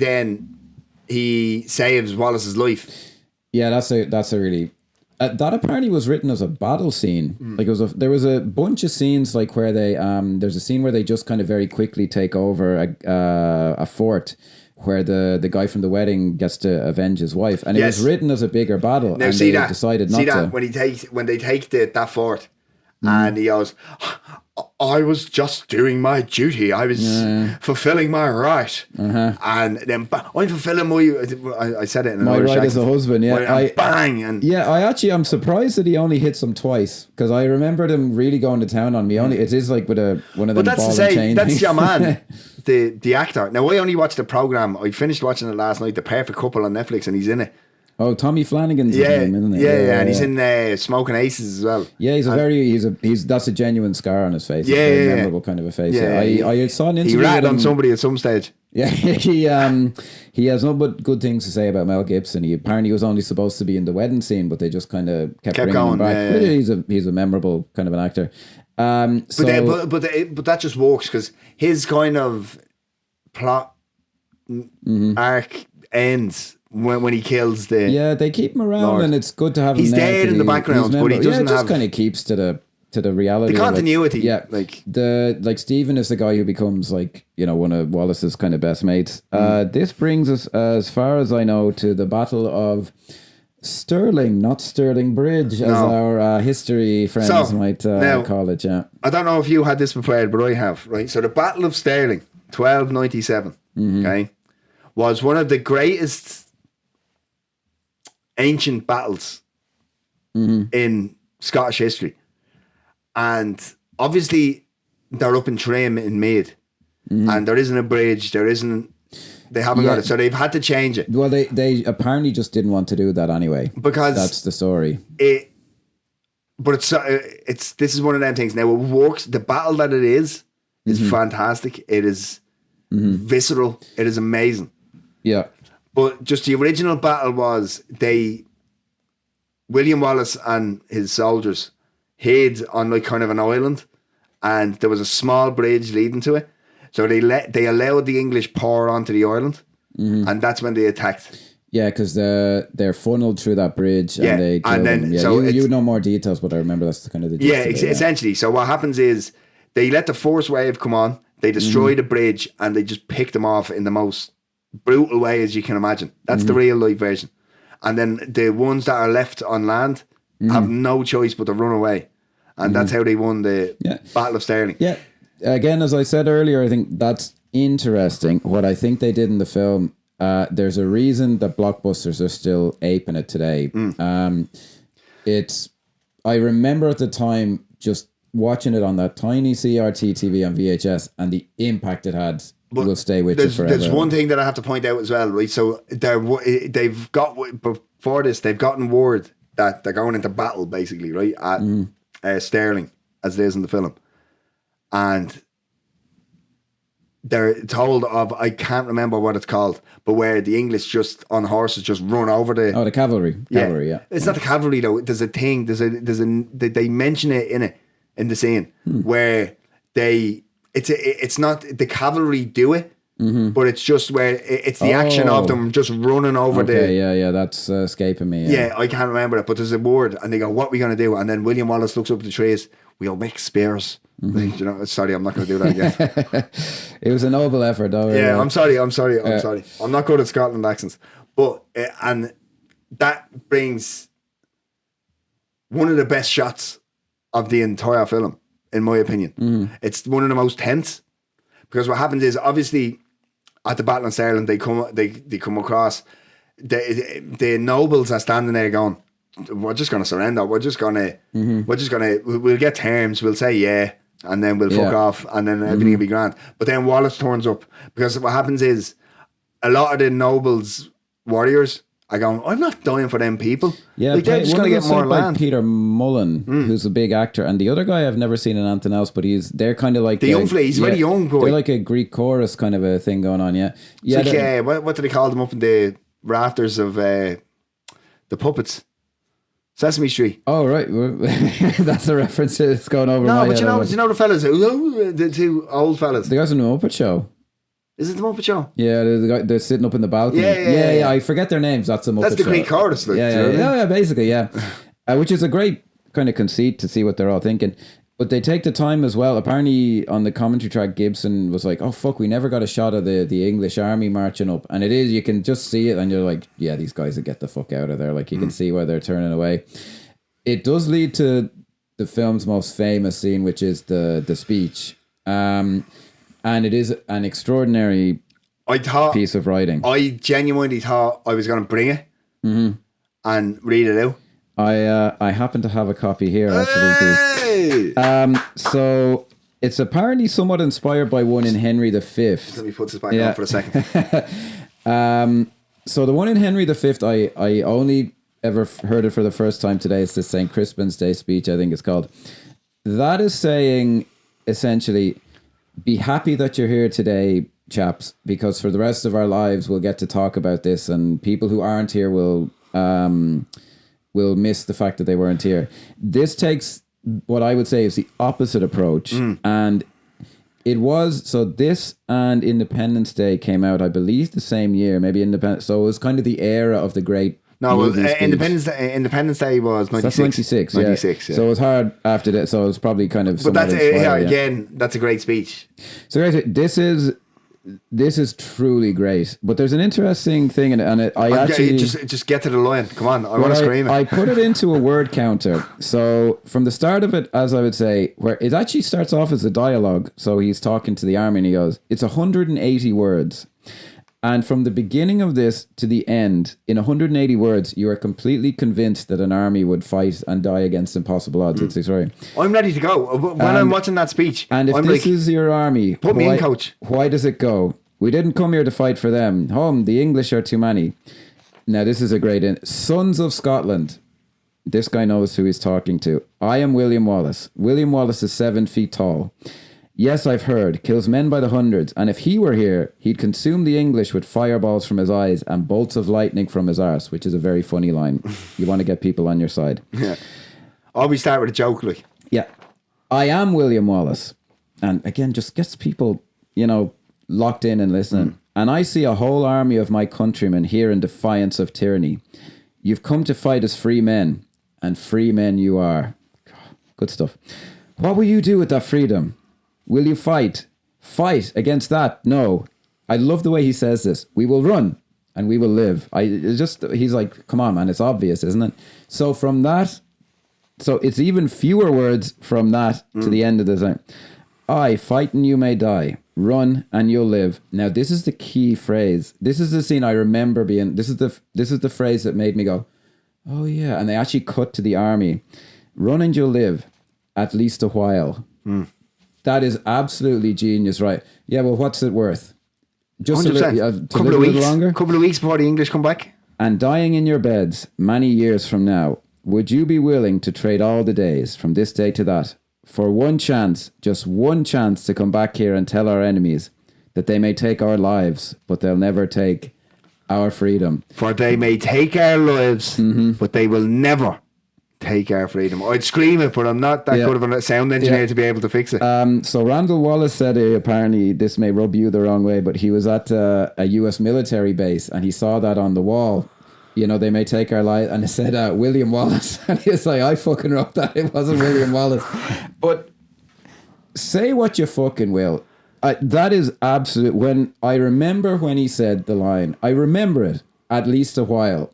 he saves Wallace's life. Yeah, that's a really... that apparently was written as a battle scene. Like there was a bunch of scenes like where they... there's a scene where they just kind of very quickly take over a fort where the guy from the wedding gets to avenge his wife. And it was written as a bigger battle. Now, and decided not to. When they take that fort and he goes... I was just doing my duty. I was fulfilling my right. And then I'm fulfilling I said it in an my Irish right as a accent. husband, yeah. Bang. And I'm surprised that he only hits him twice, because I remember them really going to town on me. It is like with one of them ball and chain that's things. your man, the actor. Now, I only watched the programme. I finished watching it last night, The Perfect Couple on Netflix, and he's in it. Oh, Tommy Flanagan's his name, isn't it? Yeah, and he's in Smoking Aces as well. Yeah, that's a genuine scar on his face. Yeah, a very memorable kind of a face. I saw an interview. He ratted on somebody at some stage. Yeah, he has no but good things to say about Mel Gibson. He apparently was only supposed to be in the wedding scene, but they just kind of kept bringing him back. Yeah. He's a memorable kind of an actor. But that just works because his kind of plot arc ends when he kills the... Yeah, they keep him around, Lord. And it's good to have him. He's there in the background, but he doesn't have... just kind of keeps to the reality. The continuity. Like Stephen is the guy who becomes one of Wallace's kind of best mates. This brings us, as far as I know, to the Battle of Stirling, not Stirling Bridge, as our history friends might call it. Yeah, I don't know if you had this prepared, but I have. Right, so the Battle of Stirling, 1297, okay, was one of the greatest ancient battles in Scottish history, and obviously they're up in Trim in Meath, and there isn't a bridge, they haven't got it, so they've had to change it. Well, they apparently just didn't want to do that anyway, because that's the story. But this is one of them things. Now it works. The battle that it is fantastic. It is visceral. It is amazing. Yeah. But just the original battle was William Wallace and his soldiers hid on kind of an island, and there was a small bridge leading to it. So they allowed the English pour onto the island, and that's when they attacked. Yeah, because they're funneled through that bridge, and they killed them. Yeah, so you know more details, but I remember that's kind of the gist essentially. So what happens is they let the force wave come on, they destroy the bridge, and they just pick them off in the most brutal way as you can imagine. That's the real life version. And then the ones that are left on land have no choice but to run away, and that's how they won the Battle of Stirling. Yeah, again, as I said earlier, I think that's interesting. What I think they did in the film, there's a reason that blockbusters are still aping it today. I remember at the time just watching it on that tiny CRT TV on VHS, and the impact it had will stay with you forever. There's one thing that I have to point out as well, right? So they've gotten word that they're going into battle, basically, right, at Stirling, as it is in the film, and they're told of, I can't remember what it's called, but where the English just on horses just run over the cavalry. Yeah. It's not the cavalry though. There's a thing. They mention it in the scene where it's not the cavalry do it, but it's just where it's the action of them just running over that's escaping me. Yeah, I can't remember it, but there's a word, and they go, "What are we going to do?" And then William Wallace looks up at the trees. We'll make spears. Sorry, I'm not going to do that again. It was a noble effort, though. Yeah, I'm sorry. I'm not good at Scotland accents, but and that brings one of the best shots of the entire film, in my opinion. It's one of the most tense, because what happens is, obviously at the Battle of Stirling, they come across the nobles are standing there going, "We're just going to surrender. We'll get terms. We'll say yeah, and then we'll fuck off, and then everything will be grand." But then Wallace turns up, because what happens is a lot of the nobles' warriors are going, "I'm not dying for them people." Yeah, they're just going to get more land. Peter Mullen, who's a big actor, and the other guy I've never seen in anything else, but they're kind of like the young fella. He's very young boy. They're like a Greek chorus kind of a thing going on. Yeah. What do they call them up in the rafters of the puppets? Sesame Street. Oh, right. That's a reference that's going over my head. No, but you know the fellas, the two old fellas. The guys on the Muppet Show. Is it the Muppet Show? Yeah, they're sitting up in the balcony. Yeah. I forget their names. That's the Muppet Show. That's the Greek chorus. Basically, yeah. Which is a great kind of conceit to see what they're all thinking. But they take the time as well. Apparently, on the commentary track, Gibson was like, "Oh fuck, we never got a shot of the English army marching up." And it is, you can just see it, and you're like, "Yeah, these guys will get the fuck out of there." Like, you can see where they're turning away. It does lead to the film's most famous scene, which is the speech. And it is an extraordinary piece of writing. I genuinely thought I was going to bring it and read it out. I happen to have a copy here, actually. Hey! So it's apparently somewhat inspired by one in Henry V. Let me put this back on for a second. So the one in Henry V, I only ever heard it for the first time today. It's the St. Crispin's Day speech, I think it's called. That is saying, essentially, be happy that you're here today, chaps, because for the rest of our lives we'll get to talk about this, and people who aren't here will miss the fact that they weren't here. This takes what I would say is the opposite approach, and it was, so this and Independence Day came out, I believe, the same year, maybe Independence. So it was kind of the era of the great. No, well, Independence Day was 96. That's 96, 96, yeah. So it was hard after that. So it was probably kind of. But that's again, that's a great speech. So guys, this is truly great. But there's an interesting thing in it, and I actually just get to the line. Come on, I want to scream it. I put it into a word counter. So from the start of it, as I would say, where it actually starts off as a dialogue. So he's talking to the army, and he goes, "It's 180 words." And from the beginning of this to the end, in 180 words, you are completely convinced that an army would fight and die against impossible odds. It's sorry. I'm ready to go. When I'm watching that speech, and if this is your army, put me in, coach. Why does it go? We didn't come here to fight for them. The English are too many. Now, this is a great Sons of Scotland. This guy knows who he's talking to. I am William Wallace. William Wallace is 7 feet tall. Yes, I've heard, kills men by the hundreds, and if he were here, he'd consume the English with fireballs from his eyes and bolts of lightning from his arse, which is a very funny line. You want to get people on your side. Yeah. Always start with a joke, like. Yeah. I am William Wallace. And again, just gets people, locked in and listening. And I see a whole army of my countrymen here in defiance of tyranny. You've come to fight as free men, and free men you are. Good stuff. What will you do with that freedom? Will you fight? Fight against that? No. I love the way he says this. We will run and we will live. He's like, come on, man, it's obvious, isn't it? So from that, so it's even fewer words from that to the end of the thing. I fight and you may die. Run and you'll live. Now, this is the key phrase. This is the scene I remember this is the phrase that made me go, oh yeah. And they actually cut to the army. Run and you'll live, at least a while. That is absolutely genius, right? Yeah, well, what's it worth? Just 100%. Couple of weeks before the English come back. And dying in your beds many years from now, would you be willing to trade all the days from this day to that for one chance, just one chance to come back here and tell our enemies that they may take our lives, but they'll never take our freedom? For they may take our lives, but they will never take our freedom. I'd scream it, but I'm not that good of a sound engineer to be able to fix it. So Randall Wallace said, apparently this may rub you the wrong way, but he was at a US military base and he saw that on the wall. They may take our life, and it said William Wallace, and he was like, I fucking wrote that. It wasn't William Wallace. But say what you fucking will. That is absolute. When I remember when he said the line, I remember it at least a while,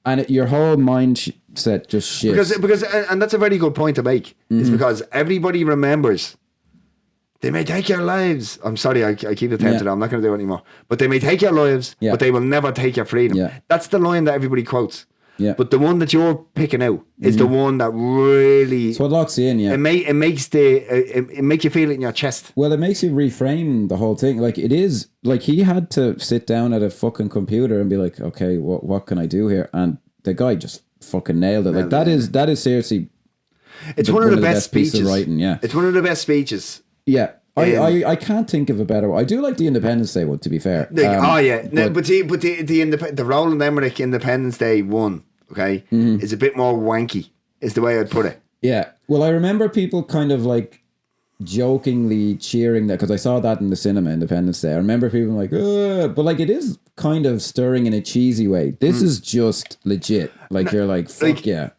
and your whole mindset just shifts. Because and that's a very good point to make. It's because everybody remembers. They may take your lives. I'm sorry, I keep attempting it. I'm not going to do it anymore. But they may take your lives, but they will never take your freedom. Yeah. That's the line that everybody quotes. Yeah. But the one that you're picking out is the one that really... So it locks you in, yeah. It makes you feel it in your chest. Well, it makes you reframe the whole thing. Like, it is... Like, he had to sit down at a fucking computer and be like, okay, what can I do here? And the guy just fucking nailed it. Like, that is seriously... It's one of the best speeches. Writing, yeah. It's one of the best speeches. Yeah, I can't think of a better one. I do like the Independence Day one, to be fair. But the Roland Emmerich Independence Day one, okay, is a bit more wanky, is the way I'd put it. Yeah, well, I remember people kind of like jokingly cheering that, because I saw that in the cinema, Independence Day. I remember people like, ugh, but like it is kind of stirring in a cheesy way. This is just legit. Like you're like, fuck like, yeah.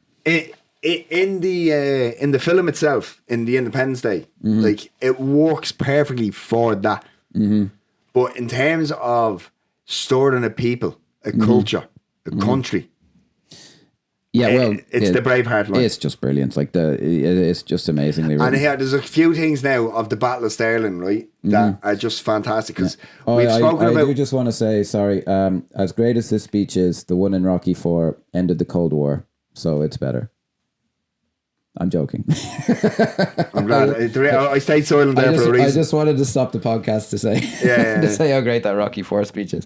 In the film itself, in the Independence Day, like it works perfectly for that. But in terms of storing a people, a culture, a country, Yeah, well, it's the Braveheart line. It's just brilliant. Like it's just amazingly written. And here, there's a few things now of the Battle of Stirling, right, that are just fantastic because we've spoken about. I do just want to say, sorry. As great as this speech is, the one in Rocky IV ended the Cold War, so it's better. I'm joking. I'm glad. I stayed silent there for a reason. I just wanted to stop the podcast to say to say how great that Rocky IV speech is.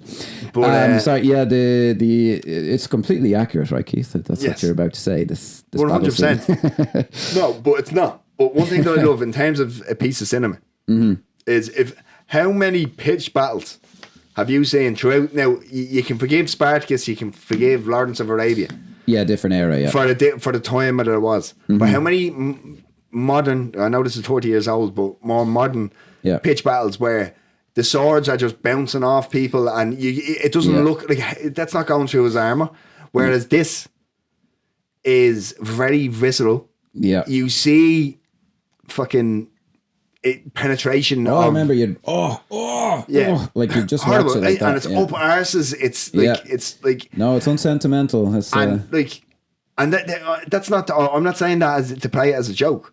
But sorry, yeah, it's completely accurate, right, Keith? That's what you're about to say. This 100%. No, but it's not. But one thing that I love in terms of a piece of cinema is how many pitched battles have you seen throughout? Now you can forgive Spartacus, you can forgive Lawrence of Arabia. Yeah, different era, yeah. For the time that it was. But how many modern, I know this is 30 years old, but more modern pitch battles where the swords are just bouncing off people and it doesn't look like, that's not going through his armour. Whereas this is very visceral. Yeah. You see fucking penetration. I remember you'd, like you just watch it like that. And it's up arses. It's like, no, it's unsentimental. It's, that's not. I'm not saying that as to play it as a joke.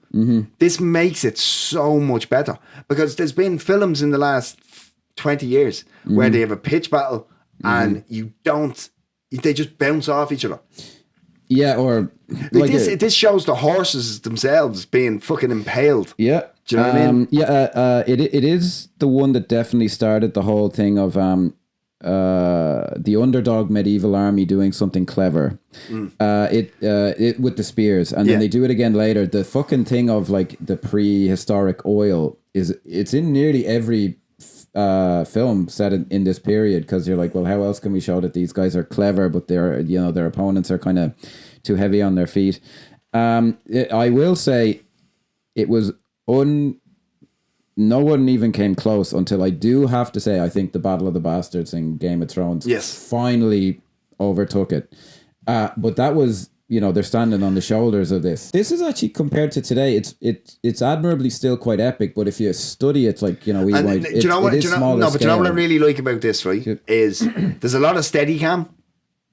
This makes it so much better because there's been films in the last 20 years where they have a pitch battle and they just bounce off each other. Yeah, or like this shows the horses themselves being fucking impaled. Yeah. Do you know what I mean? It is the one that definitely started the whole thing of the underdog medieval army doing something clever. It with the spears, and then they do it again later. The fucking thing of like the prehistoric oil it's in nearly every film set in this period, because you're like, well, how else can we show that these guys are clever, but their opponents are kind of too heavy on their feet. I will say it was no one even came close until I do have to say I think the Battle of the Bastards in Game of Thrones finally overtook it. But that was, they're standing on the shoulders of this. This is actually, compared to today, it's admirably still quite epic, but if you study it, like, but you know what I really like about this, right, is there's a lot of Steadicam,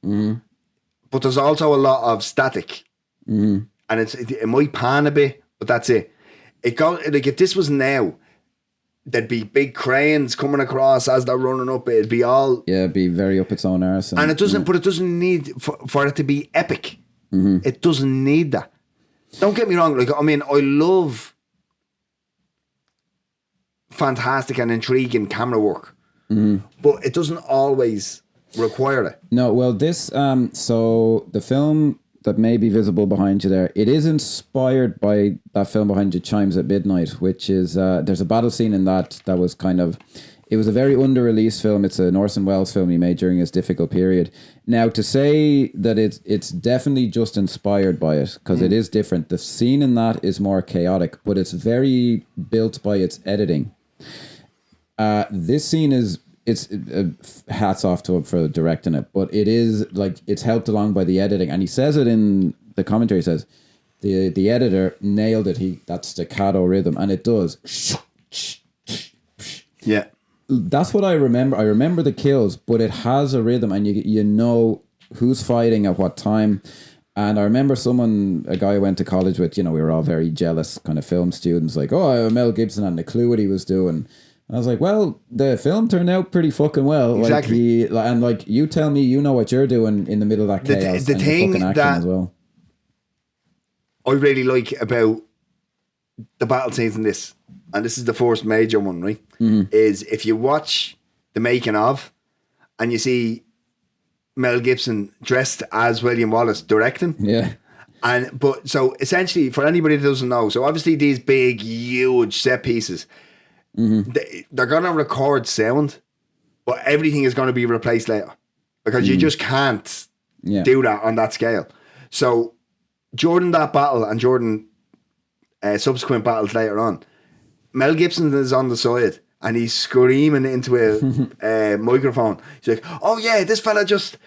but there's also a lot of static. And it might pan a bit, but that's it. It goes, like, if this was now, there'd be big cranes coming across as they're running up. It'd be all... Yeah, it'd be very up its own arse. And it doesn't, but it doesn't need, for it to be epic. It doesn't need that. Don't get me wrong, like, I mean, I love fantastic and intriguing camera work. But it doesn't always require it. No, well, this, so the film that may be visible behind you there, it is inspired by that film behind you, Chimes at Midnight, which is, there's a battle scene in that was kind of, it was a very under-released film. It's an Orson Welles film he made during his difficult period. Now, to say that it's definitely just inspired by it, because it is different. The scene in that is more chaotic, but it's very built by its editing. This scene is, hats off to him for directing it, but it is like, it's helped along by the editing, and he says it in the commentary. He says the editor nailed it. That staccato rhythm, and it does. Yeah, that's what I remember. I remember the kills, but it has a rhythm, and you know who's fighting at what time. And I remember a guy I went to college with. We were all very jealous kind of film students, like, oh, Mel Gibson hadn't a clue what he was doing. I was like, well, the film turned out pretty fucking well. Exactly. Like, you tell me you know what you're doing in the middle of that chaos. The thing fucking acting as well, I really like about the battle scenes in this, and this is the first major one, right? Is if you watch the making of, and you see Mel Gibson dressed as William Wallace directing. Yeah. But so essentially, for anybody that doesn't know, so obviously these big, huge set pieces, they're going to record sound, but everything is going to be replaced later, because you just can't do that on that scale. So during that battle and during subsequent battles later on, Mel Gibson is on the side and he's screaming into a microphone. He's like, "Oh yeah, this fella just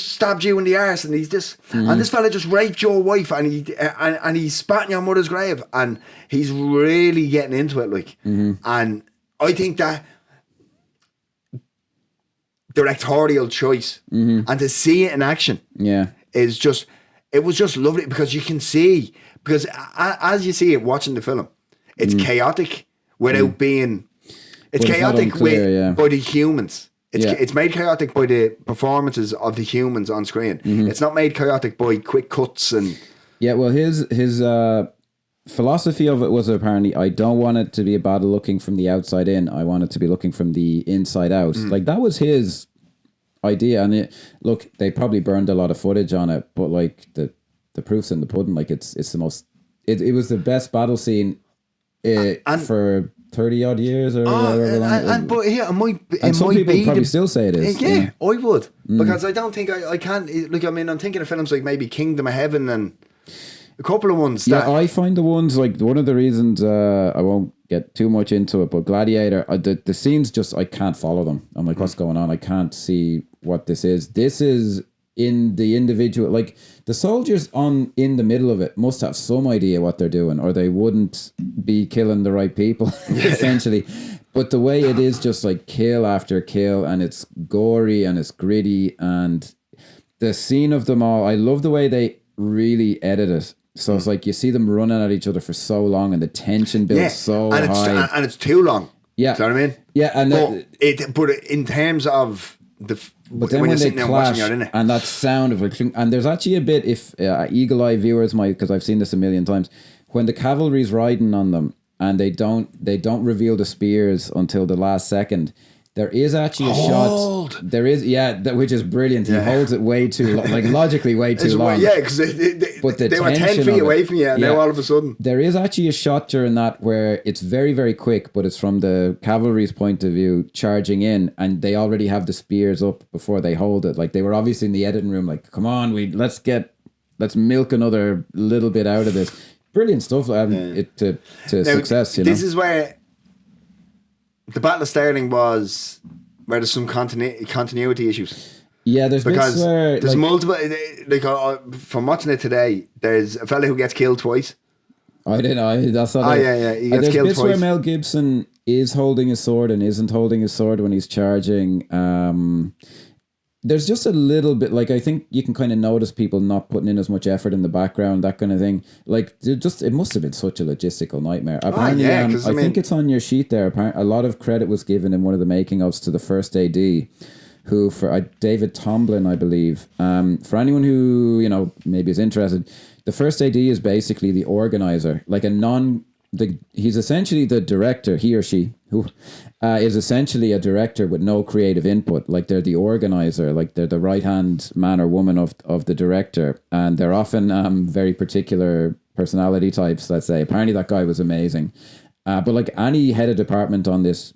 stabbed you in the arse, and he's just and this fella just raped your wife, and he spat in your mother's grave," and he's really getting into it, like. And I think that directorial choice and to see it in action, is just it was just lovely because you can see, because as you see it watching the film, it's chaotic without being, it's chaotic by the humans. It's made chaotic by the performances of the humans on screen. It's not made chaotic by quick cuts and... Yeah, well, his philosophy of it was apparently, I don't want it to be a battle looking from the outside in. I want it to be looking from the inside out. Like, that was his idea. And look, they probably burned a lot of footage on it, but like the proof's in the pudding. Like, it's the most... It was the best battle scene for 30 odd years or whatever long. And some people probably still say it is. Yeah, I would. Because I don't think I can't. Like, I mean, I'm thinking of films like maybe Kingdom of Heaven and a couple of ones. I find the ones, like, one of the reasons, I won't get too much into it, but Gladiator, the scenes just, I can't follow them. I'm like, what's going on? I can't see what this is. This is in the individual, like, the soldiers in the middle of it must have some idea what they're doing, or they wouldn't be killing the right people, essentially. But the way it is just like kill after kill, and it's gory and it's gritty, and the scene of them all, I love the way they really edit it. So it's like you see them running at each other for so long, and the tension builds so high. And it's too long. Yeah. Do you know what I mean? Yeah. And but in terms of but then when they clash, and that sound of like, and there's actually a bit, if eagle-eye viewers might, because I've seen this a million times, when the cavalry's riding on them and they don't reveal the spears until the last second, there is actually a shot. There is, which is brilliant. He holds it way too long, like logically way too long. Yeah, because they were 10 feet away from you, and now all of a sudden. There is actually a shot during that where it's very, very quick, but it's from the cavalry's point of view charging in, and they already have the spears up before they hold it. Like, they were obviously in the editing room, like, come on, let's milk another little bit out of this. Brilliant stuff. To success. You know, this is where the Battle of Stirling was, where there's some continuity issues. Yeah, there's multiple. Like, from watching it today, there's a fella who gets killed twice. I didn't know. That's not. He gets there's killed bits twice. where Mel Gibson is holding his sword and isn't holding his sword when he's charging. There's just a little bit, like, I think you can kind of notice people not putting in as much effort in the background, that kind of thing. Like, it must have been such a logistical nightmare. Apparently, I think it's on your sheet there. Apparently, a lot of credit was given in one of the making ofs to the first AD, who, for David Tomlin, I believe. For anyone who, maybe is interested, the first AD is basically the organizer, like he's essentially the director, he or she, who is essentially a director with no creative input. Like, they're the organizer, like they're the right-hand man or woman of the director. And they're often very particular personality types, let's say. Apparently that guy was amazing. But like any head of department on this,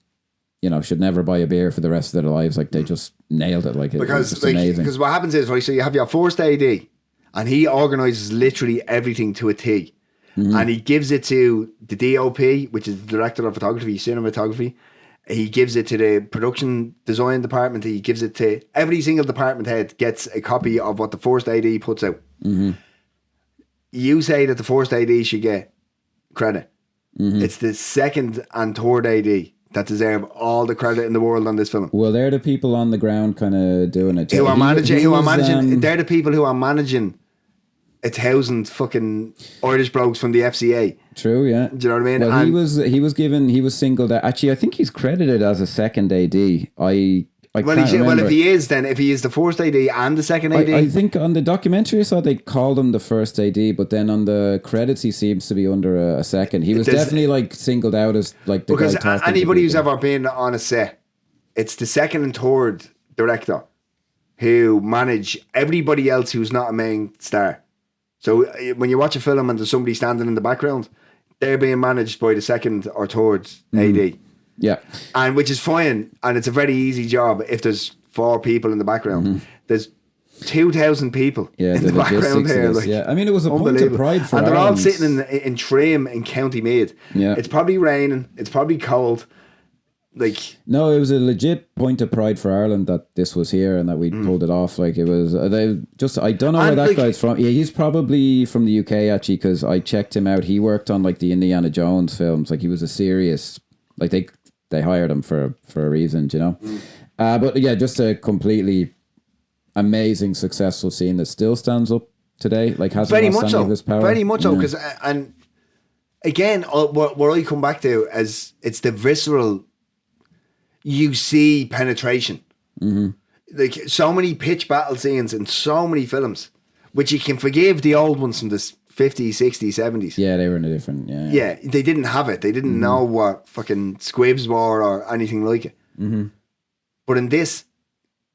should never buy a beer for the rest of their lives. Like, they just nailed it. Like, it was just amazing. Because what happens is, right, so you have your first AD, and he organises literally everything to a T. And he gives it to the DOP, which is the director of photography, cinematography. He gives it to the production design department. He gives it to every single department head, gets a copy of what the first AD puts out. You say that the first AD should get credit. It's the second and third AD that deserve all the credit in the world on this film. Well, they're the people on the ground kind of doing it. They're the people who are managing 1,000 fucking Irish blokes from the FCA. True, yeah. Do you know what I mean? Well, he was singled out. Actually, I think he's credited as a second AD. If he is the first AD and the second AD. I think on the documentary I saw they called him the first AD, but then on the credits he seems to be under a second. He was definitely like singled out as like the guy talking. Because anybody who's ever been on a set, it's the second and third director who manage everybody else who's not a main star. So when you watch a film and there's somebody standing in the background, they're being managed by the second or third AD. Yeah. And which is fine. And it's a very easy job if there's 4 people in the background. There's 2,000 people in the background here. I mean, it was a point of pride for Ireland. And they're all sitting in Trim in County Meath. Yeah. It's probably raining. It's probably cold. No, it was a legit point of pride for Ireland that this was here and that we pulled it off. Like, it was I don't know where that guy's from. Yeah, he's probably from the UK actually, because I checked him out. He worked on like the Indiana Jones films. Like, he was a serious, like they hired him for a reason, But yeah, just a completely amazing, successful scene that still stands up today? Like, has very lost much any so. of his power? Very much so. Because and again, what I come back to is it's the visceral. You see penetration. Mm-hmm. Like so many pitch battle scenes in so many films, which you can forgive the old ones from the 50s, 60s, 70s. Yeah, they were in a different. Yeah, yeah, they didn't have it. They didn't know what fucking squibs were or anything like it. Mm-hmm. But in this,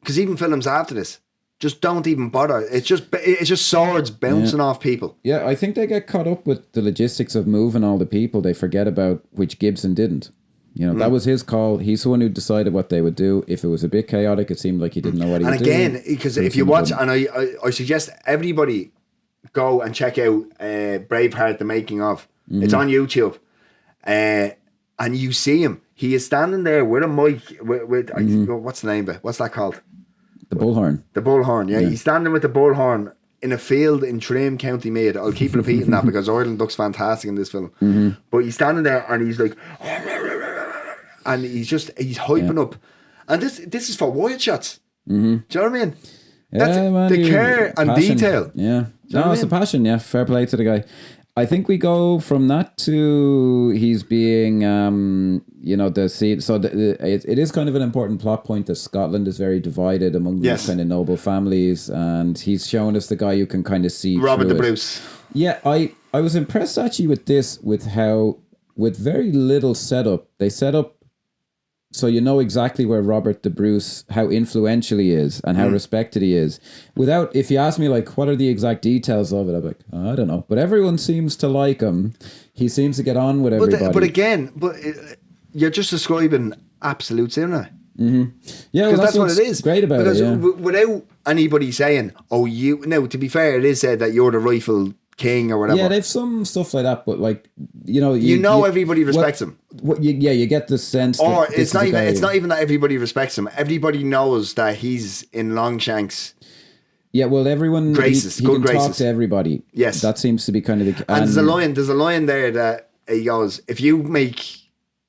because even films after this just don't even bother. It's just swords bouncing off people. Yeah, I think they get caught up with the logistics of moving all the people. They forget about which Gibson didn't. You know, that was his call. He's the one who decided what they would do. If it was a bit chaotic, it seemed like he didn't know what he would do. And again, because if you watch, and I suggest everybody go and check out Braveheart, the making of. It's on YouTube. And you see him. He is standing there with a mic, with what's the name of it? What's that called? The bullhorn. The bullhorn, yeah. He's standing with the bullhorn in a field in Trim, County Meath. I'll keep repeating that because Ireland looks fantastic in this film. But he's standing there and he's like... And he's hyping up. And this is for wide shots. Do you know what I mean? That's the care and passion. detail. Yeah. No, it's a passion, yeah. Fair play to the guy. I think we go from that to he's being, the scene. So it is kind of an important plot point that Scotland is very divided among these kind of noble families. And he's showing us the guy who can kind of see Robert the it. Bruce. Yeah, I was impressed actually with how, with very little setup, they set up so you know exactly where Robert the Bruce, how influential he is and how respected he is. Without, if you ask me like, what are the exact details of it? I'm like, I don't know. But everyone seems to like him. He seems to get on with everybody. But again, you're just describing absolute cinema. Mm-hmm. Yeah, well, that's what it is. Great about because it. Because without anybody saying, to be fair, it is said that you're the rifle king or whatever. Yeah, they've some stuff like that, but like everybody respects him. You get the sense. Or it's not even that everybody respects him. Everybody knows that he's in Longshanks. Yeah, well, everyone graces, he can talk to everybody. Yes, that seems to be kind of the. And there's a line there that he goes, if you make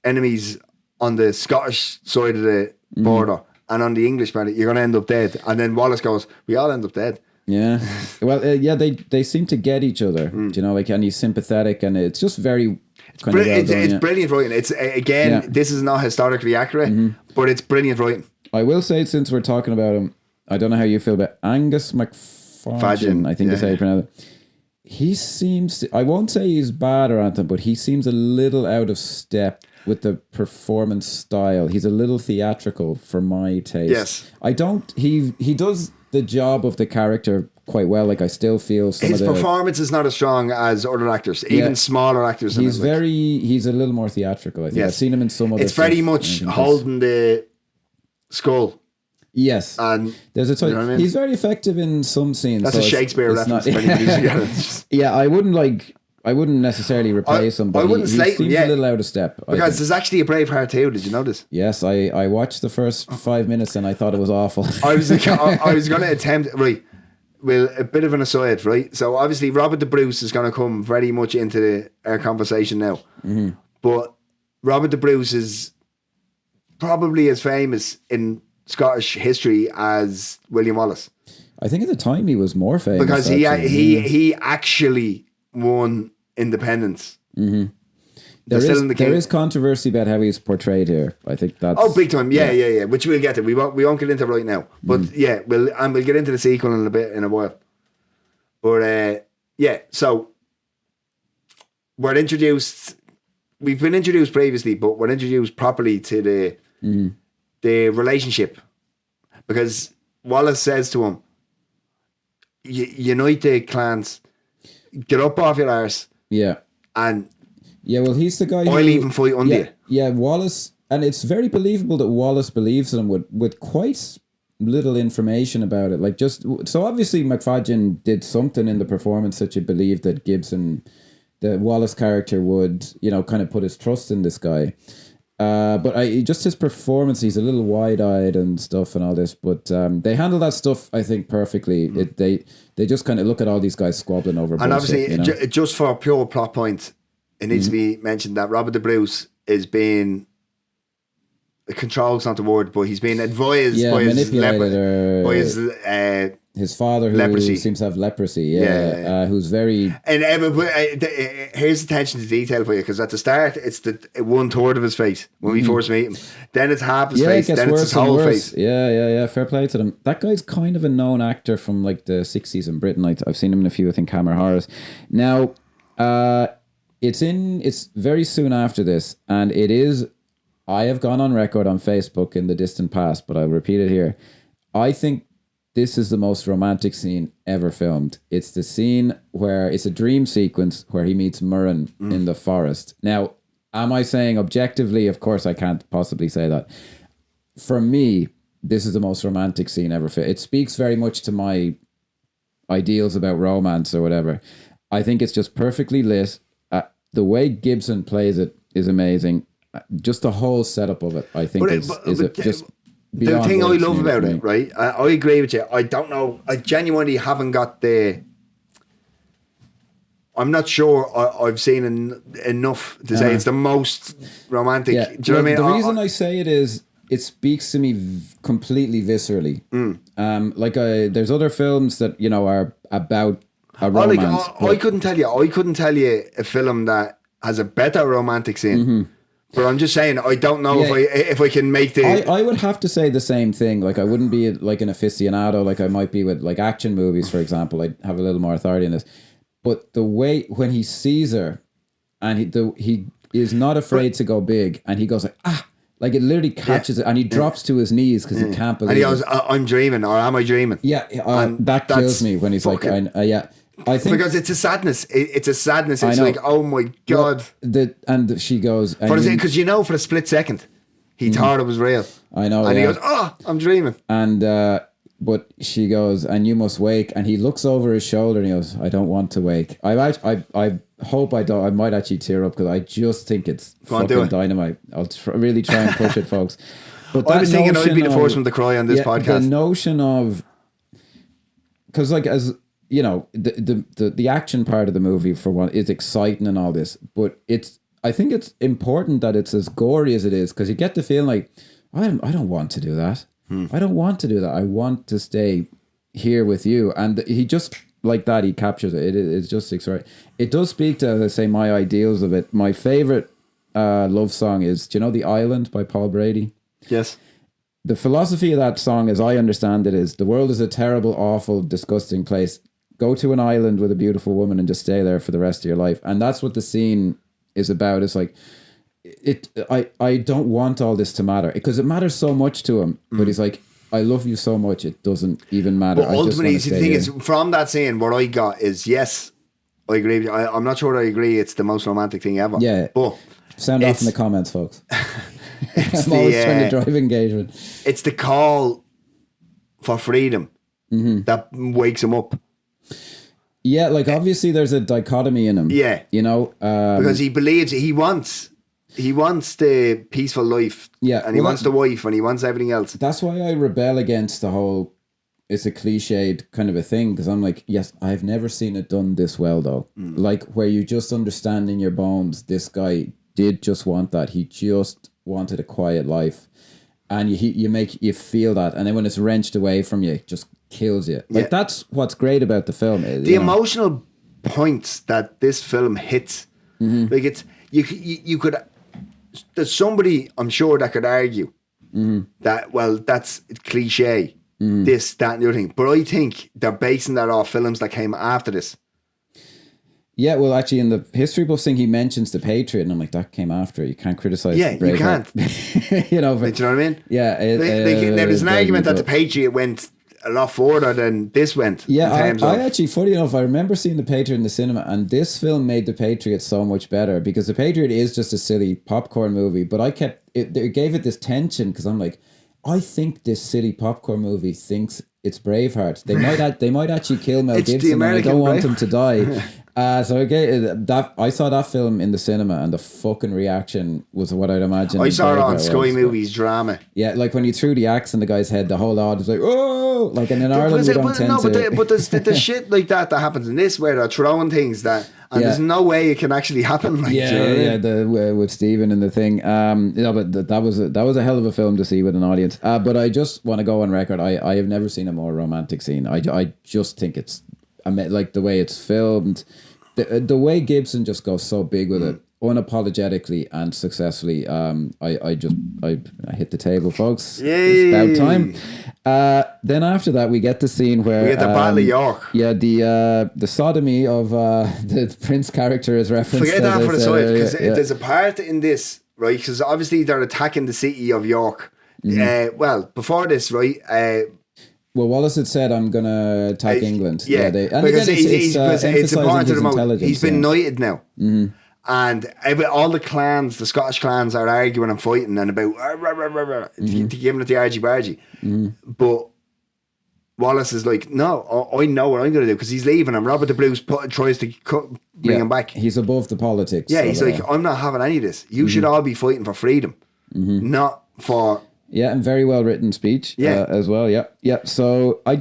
enemies on the Scottish side of the border and on the English side, you're going to end up dead. And then Wallace goes, we all end up dead. Yeah, well, they seem to get each other, you know, like, and he's sympathetic, and it's just very it's brilliant writing. It's this is not historically accurate, but it's brilliant writing. I will say, since we're talking about him, I don't know how you feel about Angus McFadden. I think that's how you pronounce it. He seems I won't say he's bad or anything, but he seems a little out of step with the performance style. He's a little theatrical for my taste. Yes, he does the job of the character quite well. Like, I still feel his performance is not as strong as other actors, even smaller actors. He's a little more theatrical, I think. Yes. I've seen him in some other It's very much holding the skull. Yes, and there's a you know what I mean? He's very effective in some scenes. That's a Shakespeare reference. Yeah, I wouldn't necessarily replace him, but he seems a little out of step. Because there's actually a Braveheart too. Did you notice? Yes, I watched the first 5 minutes and I thought it was awful. I was going to attempt, right, well, a bit of an aside, right? So obviously Robert the Bruce is going to come very much into our conversation now. Mm-hmm. But Robert the Bruce is probably as famous in Scottish history as William Wallace. I think at the time he was more famous. Because he actually won independence. Mm-hmm. There is controversy about how he's portrayed here. I think that's big time. Yeah. Which we'll get to. We won't get into right now. But we'll get into the sequel in a while. But so we're introduced. We've been introduced previously, but we're introduced properly to the relationship, because Wallace says to him, "Unite the clans, get up off your arse." Yeah, and. Yeah, well, he's the guy I'll even fight under you. Yeah, Wallace, and it's very believable that Wallace believes in him with quite little information about it. Like, just so obviously McFadden did something in the performance that you believe that the Wallace character would, kind of put his trust in this guy. But just his performance, he's a little wide-eyed and stuff and all this, but they handle that stuff, I think, perfectly. They just kind of look at all these guys squabbling over bullshit, and obviously, just for a pure plot point, it needs to be mentioned that Robert the Bruce is being controlled, not the word, but he's being advised by his his father who leprosy. seems to have leprosy. Yeah. Who's very. And here's attention to detail for you, because at the start it's the 1/3 of his face when we first meet him. Then it's half his face. Then it's his whole face. Yeah. Fair play to them. That guy's kind of a known actor from like the 60s in Britain. I've seen him in a few, I think, Hammer Horrors. Now, it's very soon after this, and it is. I have gone on record on Facebook in the distant past, but I'll repeat it here. I think this is the most romantic scene ever filmed. It's the scene where it's a dream sequence where he meets Murren in the forest. Now, am I saying objectively? Of course, I can't possibly say that. For me, this is the most romantic scene ever filmed. It speaks very much to my ideals about romance or whatever. I think it's just perfectly lit. The way Gibson plays it is amazing. Just the whole setup of it, I think, is just the thing I love about it, right? I agree with you. I don't know. I genuinely haven't got the. I'm not sure I've seen enough to say it's the most romantic. Yeah. Do you know what I mean? The reason I say it is it speaks to me completely viscerally. There's other films that are about a romance. I couldn't tell you. I couldn't tell you a film that has a better romantic scene. Mm-hmm. But I'm just saying, I don't know if I can make the. I would have to say the same thing. Like, I wouldn't be like an aficionado like I might be with like action movies, for example. I'd have a little more authority in this. But the way when he sees her, and he is not afraid to go big, and he goes like it literally catches it, and he drops to his knees because he can't believe. And he goes, "I'm dreaming, or am I dreaming?" Yeah, that kills me when he's like, I think because it's a sadness. It's a sadness. It's like, oh my God. And she goes, because for a split second, he thought it was real. I know, and he goes, "Oh, I'm dreaming." And but she goes, "And you must wake." And he looks over his shoulder and he goes, "I don't want to wake." I hope I don't. I might actually tear up because I just think it's fucking dynamite. I'll really try and push it, folks. But I was thinking I'd be the first one to cry on this podcast. The notion of, because like as. The action part of the movie, for one, is exciting and all this, but I think it's important that it's as gory as it is, because you get the feeling like, I don't want to do that. I don't want to do that. I want to stay here with you. And he just, like that, he captures it. It's just exciting. It does speak to, as I say, my ideals of it. My favorite love song is, do you know The Island by Paul Brady? Yes. The philosophy of that song, as I understand it, is the world is a terrible, awful, disgusting place. Go to an island with a beautiful woman and just stay there for the rest of your life. And that's what the scene is about. It's like, I don't want all this to matter, because it matters so much to him. But he's like, I love you so much, it doesn't even matter. But ultimately, the thing is, from that scene, what I got is, yes, I agree with you. I'm not sure I agree it's the most romantic thing ever. Yeah. But sound off in the comments, folks. I'm always trying to drive engagement. It's the call for freedom that wakes him up. Yeah, like obviously there's a dichotomy in him. Yeah. Because he believes he wants the peaceful life. Yeah. And he wants the wife and he wants everything else. That's why I rebel against the whole, it's a cliched kind of a thing, because I'm like, yes, I've never seen it done this well though. Like where you just understand in your bones, this guy did just want that. He just wanted a quiet life. And you feel that. And then when it's wrenched away from you, it just kills you. Like that's what's great about the film. The emotional points that this film hits. Like it's you could, there's somebody I'm sure that could argue that, well, that's cliche, this, that and the other thing, but I think they're basing that off films that came after this. Yeah, well, actually, in the history buffs thing, he mentions The Patriot, and I'm like, that came after. You can't criticize. Yeah, you can't. But, do you know what I mean? Yeah. There's an argument that The Patriot went a lot further than this went. Yeah, I actually, funny enough, I remember seeing The Patriot in the cinema, and this film made The Patriot so much better, because The Patriot is just a silly popcorn movie, but it gave it this tension, because I'm like, I think this silly popcorn movie thinks it's Braveheart. They might actually kill Mel Gibson, and I don't want him to die. So again, I saw that film in the cinema, and the fucking reaction was what I'd imagine. I saw it on Sky Movies Drama. Yeah, like when you threw the axe in the guy's head, the whole audience was like, "Oh!" Like, and in Ireland, we don't tend to. But there's shit like that happens in this where they're throwing things that, and there's no way it can actually happen. Like, with Stephen and the thing. But that was a hell of a film to see with an audience. But I just want to go on record. I have never seen a more romantic scene. I just think it's. Like the way it's filmed, the way Gibson just goes so big with it, unapologetically and successfully. I hit the table, folks. Yay. It's about time. Then after that, we get the scene where we get the Battle of York. Yeah, the sodomy of the Prince character is referenced. Forget that for the side, because there's a part in this, right? Because obviously they're attacking the city of York. Well, before this, right? Well, Wallace had said, "I'm going to attack England." Yeah, because it's important to the moment. He's been knighted now. Mm-hmm. And all the clans, the Scottish clans, are arguing and fighting and about giving it the argy-bargy. Mm-hmm. But Wallace is like, no, I know what I'm going to do, because he's leaving, and Robert the Bruce tries to bring him back. He's above the politics. Yeah, he's like, I'm not having any of this. You should all be fighting for freedom, not for... Yeah, and very well written speech as well. Yeah. So I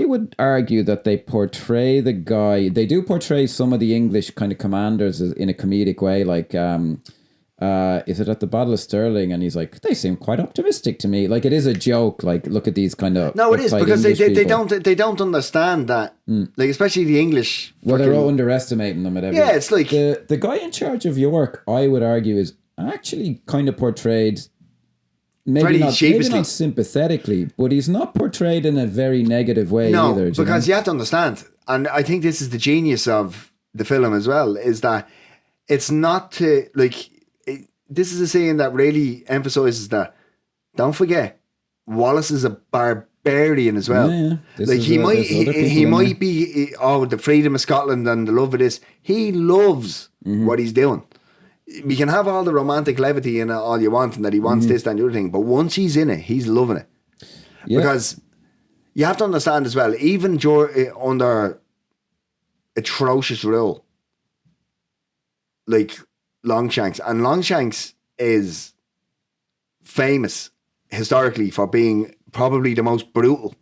would argue that they portray the guy, they do portray some of the English kind of commanders in a comedic way. Like, is it at the Battle of Stirling? And he's like, they seem quite optimistic to me. Like, it is a joke. Like, look at these kind of... No, it is, because they don't understand that. Like, especially the English. Well, they're all underestimating them at every... Yeah, it's like... The guy in charge of York, I would argue, is actually kind of portrayed... Maybe not sympathetically, but he's not portrayed in a very negative way either. No, because you have to understand, and I think this is the genius of the film as well, is that it's not to, like, this is a scene that really emphasises that, don't forget, Wallace is a barbarian as well. Yeah. Like, he might be, the freedom of Scotland and the love of this. He loves what he's doing. We can have all the romantic levity in it all you want, and that he wants this and the other thing, but once he's in it, he's loving it. Yeah. Because you have to understand as well, even under atrocious rule, like Longshanks, and Longshanks is famous historically for being probably the most brutal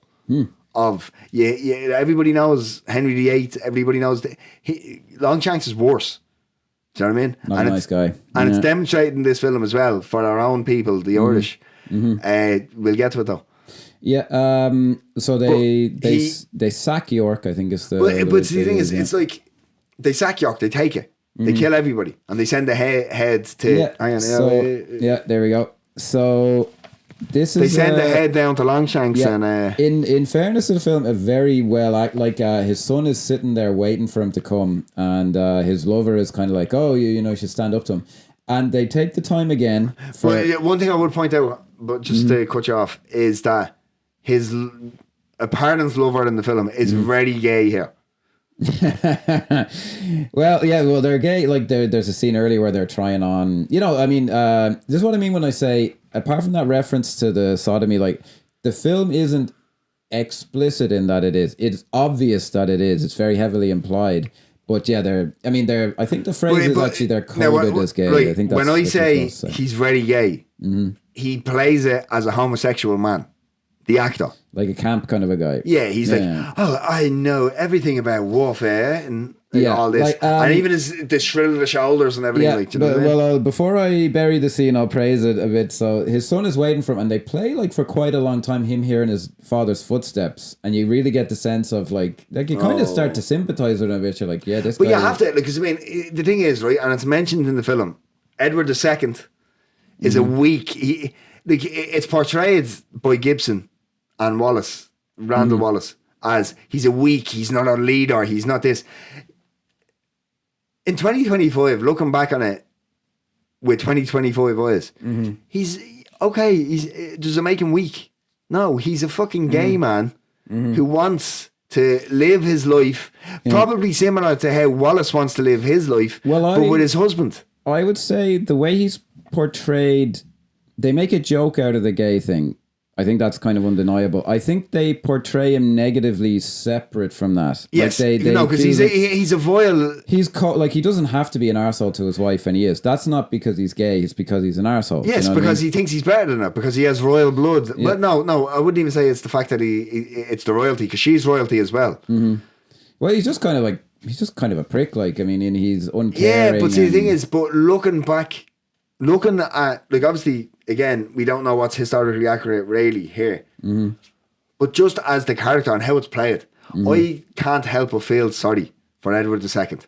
of... everybody knows Henry VIII, everybody knows... Longshanks is worse. Do you know what I mean? Not a nice guy. And it's demonstrated in this film as well for our own people, the Irish. We'll get to it though. Yeah. So they sack York, I think is the... But the thing is, it's like they sack York, they take it, they kill everybody, and they send the heads to... Yeah. There we go. So... They send the head down to Longshanks, and in fairness to the film, a very well his son is sitting there waiting for him to come, and his lover is kind of like, oh, you should stand up to him, and they take the time again. One thing I would point out, but just to cut you off, is that his apparent lover in the film is very gay here. Well, they're gay. Like there's a scene earlier where they're trying on. This is what I mean when I say, apart from that reference to the sodomy, like the film isn't explicit in that it is. It's obvious that it is. It's very heavily implied. But yeah, I think the phrase is actually they're coded as gay. Right, I think that's when I say he's very gay, he plays it as a homosexual man. The actor. Like a camp kind of a guy. Yeah, he's like, I know everything about warfare and all this. And even the shrill of the shoulders and everything. Yeah, before I bury the scene, I'll praise it a bit. So his son is waiting for him, and they play like for quite a long time him hearing his father's footsteps. And you really get the sense of like you kind of start to sympathise with him a bit. You're like, this guy... But you have to, because the thing is, right, and it's mentioned in the film, Edward II is a weak... it's portrayed by Gibson and Wallace, Randall Wallace, as he's he's not a leader, he's not this. In 2025, looking back on it with 2025 eyes, he's okay. Does it make him weak? No, he's a fucking gay man who wants to live his life, probably similar to how Wallace wants to live his life, but with his husband. I would say the way he's portrayed, they make a joke out of the gay thing. I think that's kind of undeniable. I think they portray him negatively separate from that. Yes, like because he's a vile... He's like, he doesn't have to be an arsehole to his wife, and he is. That's not because he's gay, it's because he's an arsehole. Yes, you know because he thinks he's better than her, because he has royal blood. Yeah. But no, I wouldn't even say it's the fact that it's the royalty, because she's royalty as well. Mm-hmm. Well, he's just kind of a prick, like, I mean, and he's uncaring. Yeah, but see, the thing is, but looking at, like, obviously, again, we don't know what's historically accurate really here. Mm-hmm. But just as the character and how it's played, I can't help but feel sorry for Edward II.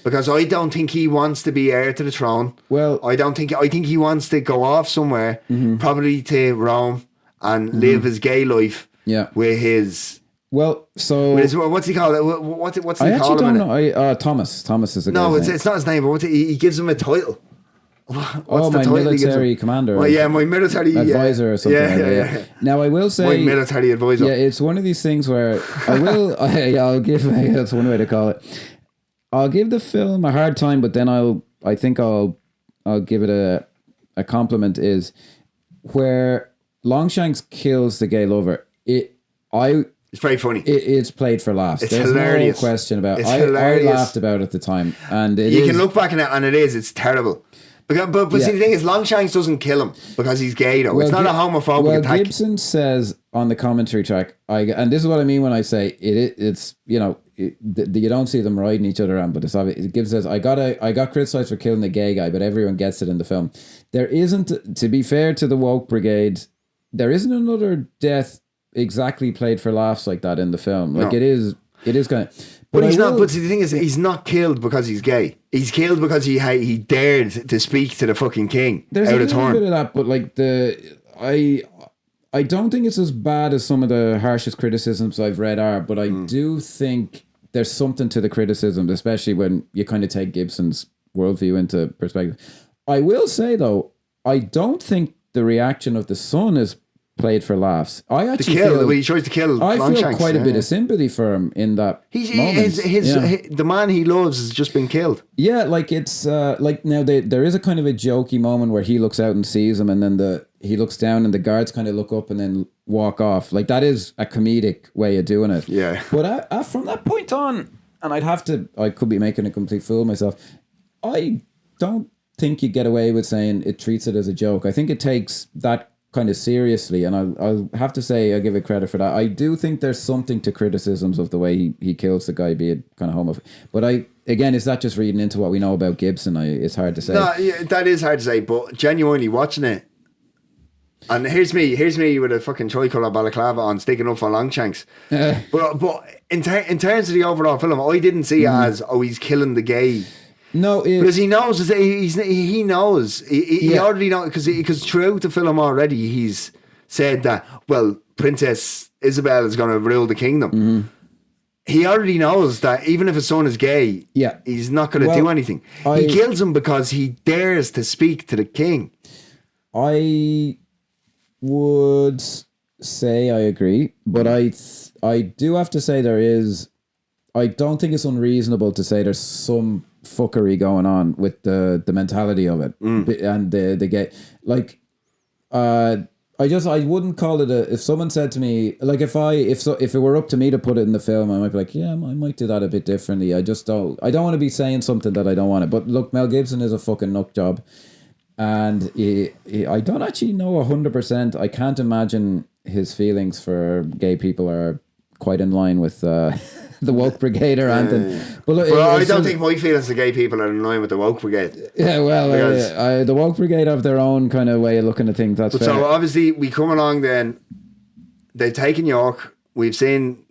Because I don't think he wants to be heir to the throne. Well, I think he wants to go off somewhere, probably to Rome, and live his gay life with his... Well, so... what's he called? What's he called? I actually don't know. Thomas. Thomas is a No, it's not his name, but he gives him a title. What's my military commander. Well, yeah, my military advisor or something. Yeah. Now I will say, my military advisor. Yeah, it's one of these things where I'll give. That's one way to call it. I'll give the film a hard time, but then I think I'll give it a compliment. Is where Longshanks kills the gay lover. It's very funny. It's played for laughs. It's There's hilarious. No question about it. I laughed about it at the time, and you can look back on it, and it's terrible. But see, the thing is, Longshanks doesn't kill him because he's gay, though. Well, it's not a homophobic attack. Gibson says on the commentary track, and this is what I mean when I say it's you don't see them riding each other around, but it's obvious. Gibson says, I got criticized for killing the gay guy, but everyone gets it in the film. There isn't, to be fair to the woke brigade, there isn't another death exactly played for laughs like that in the film. Like, it is kind of... But he's not. But the thing is, he's not killed because he's gay. He's killed because he dared to speak to the fucking king. There's a little bit of that, but like I don't think it's as bad as some of the harshest criticisms I've read are. But I do think there's something to the criticism, especially when you kind of take Gibson's worldview into perspective. I will say though, I don't think the reaction of the son is played for laughs. I actually feel he tries to kill. I feel quite a bit of sympathy for him in that. The man he loves has just been killed. Yeah, like it's like now there is a kind of a jokey moment where he looks out and sees him, and then he looks down and the guards kind of look up and then walk off. Like that is a comedic way of doing it. Yeah. But from that point on, and I could be making a complete fool of myself. I don't think you get away with saying it treats it as a joke. I think it takes that kind of seriously, and I'll have to say I give it credit for that. I do think there's something to criticisms of the way he kills the guy, be it kind of homophobic. But again, is that just reading into what we know about Gibson? It's hard to say. No, yeah, that is hard to say. But genuinely watching it, and here's me with a fucking tricolour balaclava on, sticking up for Longshanks. But in terms of the overall film, I didn't see it as he's killing the gay. No, because he knows. He knows. He already knows, because throughout the film already he's said that, well, Princess Isabel is going to rule the kingdom. Mm-hmm. He already knows that even if his son is gay, he's not going to do anything. He kills him because he dares to speak to the king. I would say I agree, but I do have to say I don't think it's unreasonable to say there's some fuckery going on with the mentality of it and the gay, like I wouldn't call it if someone said to me, like, if it were up to me to put it in the film, I might be like, I might do that a bit differently. I don't want to be saying something that I don't want it. But look, Mel Gibson is a fucking nut job, and I don't actually know 100%. I can't imagine his feelings for gay people are quite in line with the woke brigade or anything. But look, I don't think my feelings of gay people are in line with the woke brigade. Yeah, well, the woke brigade have their own kind of way of looking at things. That's fair. So obviously we come along then. They've taken York. We've seen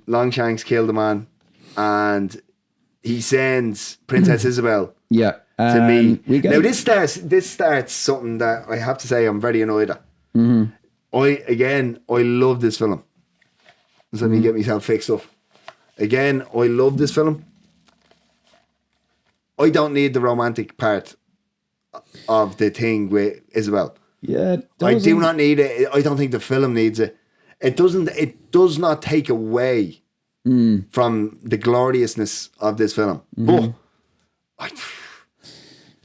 Longshanks kill the man, and he sends Princess Isabel. Yeah, to me. Now this starts something that I have to say I'm very annoyed at. I love this film. Let me get myself fixed up. Again, I love this film. I don't need the romantic part of the thing with Isabel. Yeah, I do not need it. I don't think the film needs it. It does not take away from the gloriousness of this film. But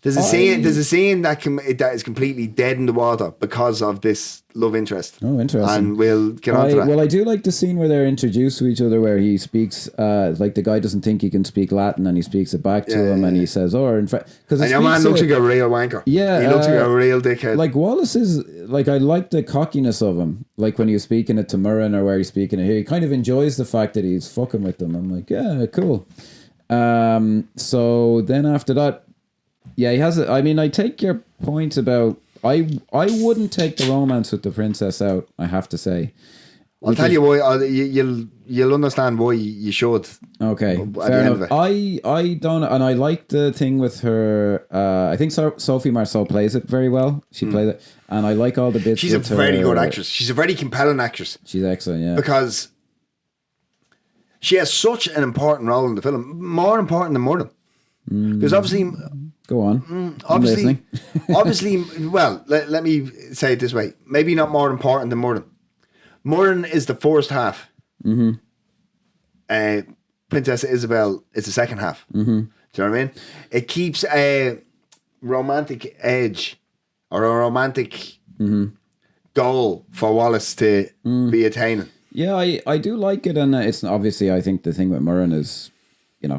There's a scene that is completely dead in the water because of this love interest. Oh, interesting. And we'll get on to that. Well, I do like the scene where they're introduced to each other, where he speaks, like the guy doesn't think he can speak Latin, and he speaks it back to him, and he says, "Oh, in fact," because your man looks like a real wanker. Yeah, he looks like a real dickhead. Like Wallace is like, I like the cockiness of him. Like when he was speaking it to Murren, or where he's speaking it here, he kind of enjoys the fact that he's fucking with them. I'm like, yeah, cool. So then after that. Yeah, he has it. I mean, I take your point about I wouldn't take the romance with the princess out, I have to say. I'll tell you why. You'll understand why you should. Okay, fair enough. I don't, and I like the thing with her. I think Sophie Marceau plays it very well. She plays it, and I like all the bits. She's a very good actress. She's a very compelling actress. She's excellent, yeah. Because she has such an important role in the film, more important than Murren. Because obviously. Go on. Obviously, well, let me say it this way. Maybe not more important than Murren. Murren is the first half. Princess Isabel is the second half. Do you know what I mean? It keeps a romantic edge or a romantic goal for Wallace to be attaining. Yeah, I do like it. And it's obviously, I think the thing with Murren is,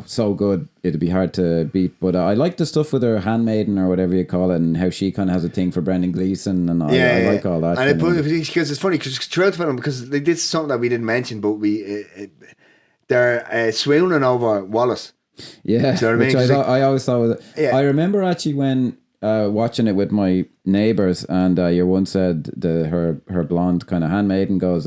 so good, it'd be hard to beat. But I like the stuff with her handmaiden or whatever you call it, and how she kind of has a thing for Brendan Gleeson, and I like all that. And because it's funny, because throughout the film, because they did something that we didn't mention, but they're swooning over Wallace. Yeah, do you know what I mean? I always thought was. Yeah. I remember actually when watching it with my neighbours, and your one said her blonde kind of handmaiden goes.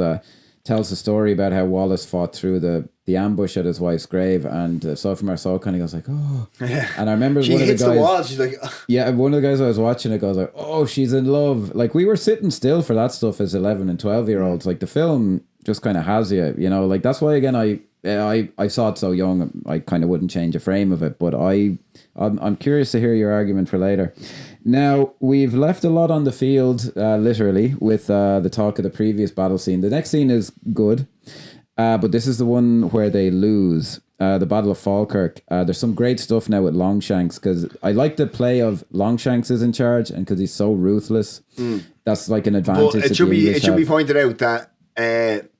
Tells a story about how Wallace fought through the ambush at his wife's grave, and Sophie Marceau kind of goes like, "Oh," and I remember she one hits of the guys. The wall. She's like, ugh. Yeah, one of the guys I was watching it goes like, "Oh, she's in love." Like we were sitting still for that stuff as 11 and 12-year-olds. Like the film just kind of has you, like that's why again I saw it so young. I kind of wouldn't change a frame of it, but I'm curious to hear your argument for later. Now, we've left a lot on the field, literally, with the talk of the previous battle scene. The next scene is good, but this is the one where they lose, the Battle of Falkirk. There's some great stuff now with Longshanks, because I like the play of Longshanks is in charge, and because he's so ruthless, that's like an advantage. But it should be pointed out that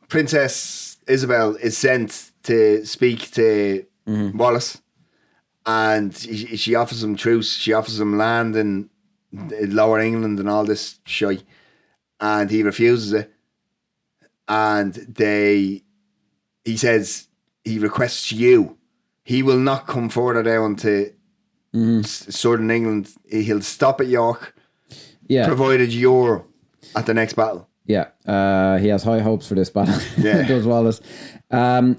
Princess Isabel is sent to speak to Wallace. And she offers him truce. She offers him land in Lower England and all this shit. And he refuses it. And he says he requests you. He will not come further down to southern England. He'll stop at York. Yeah. Provided you're at the next battle. Yeah, he has high hopes for this battle. Yeah, does Wallace.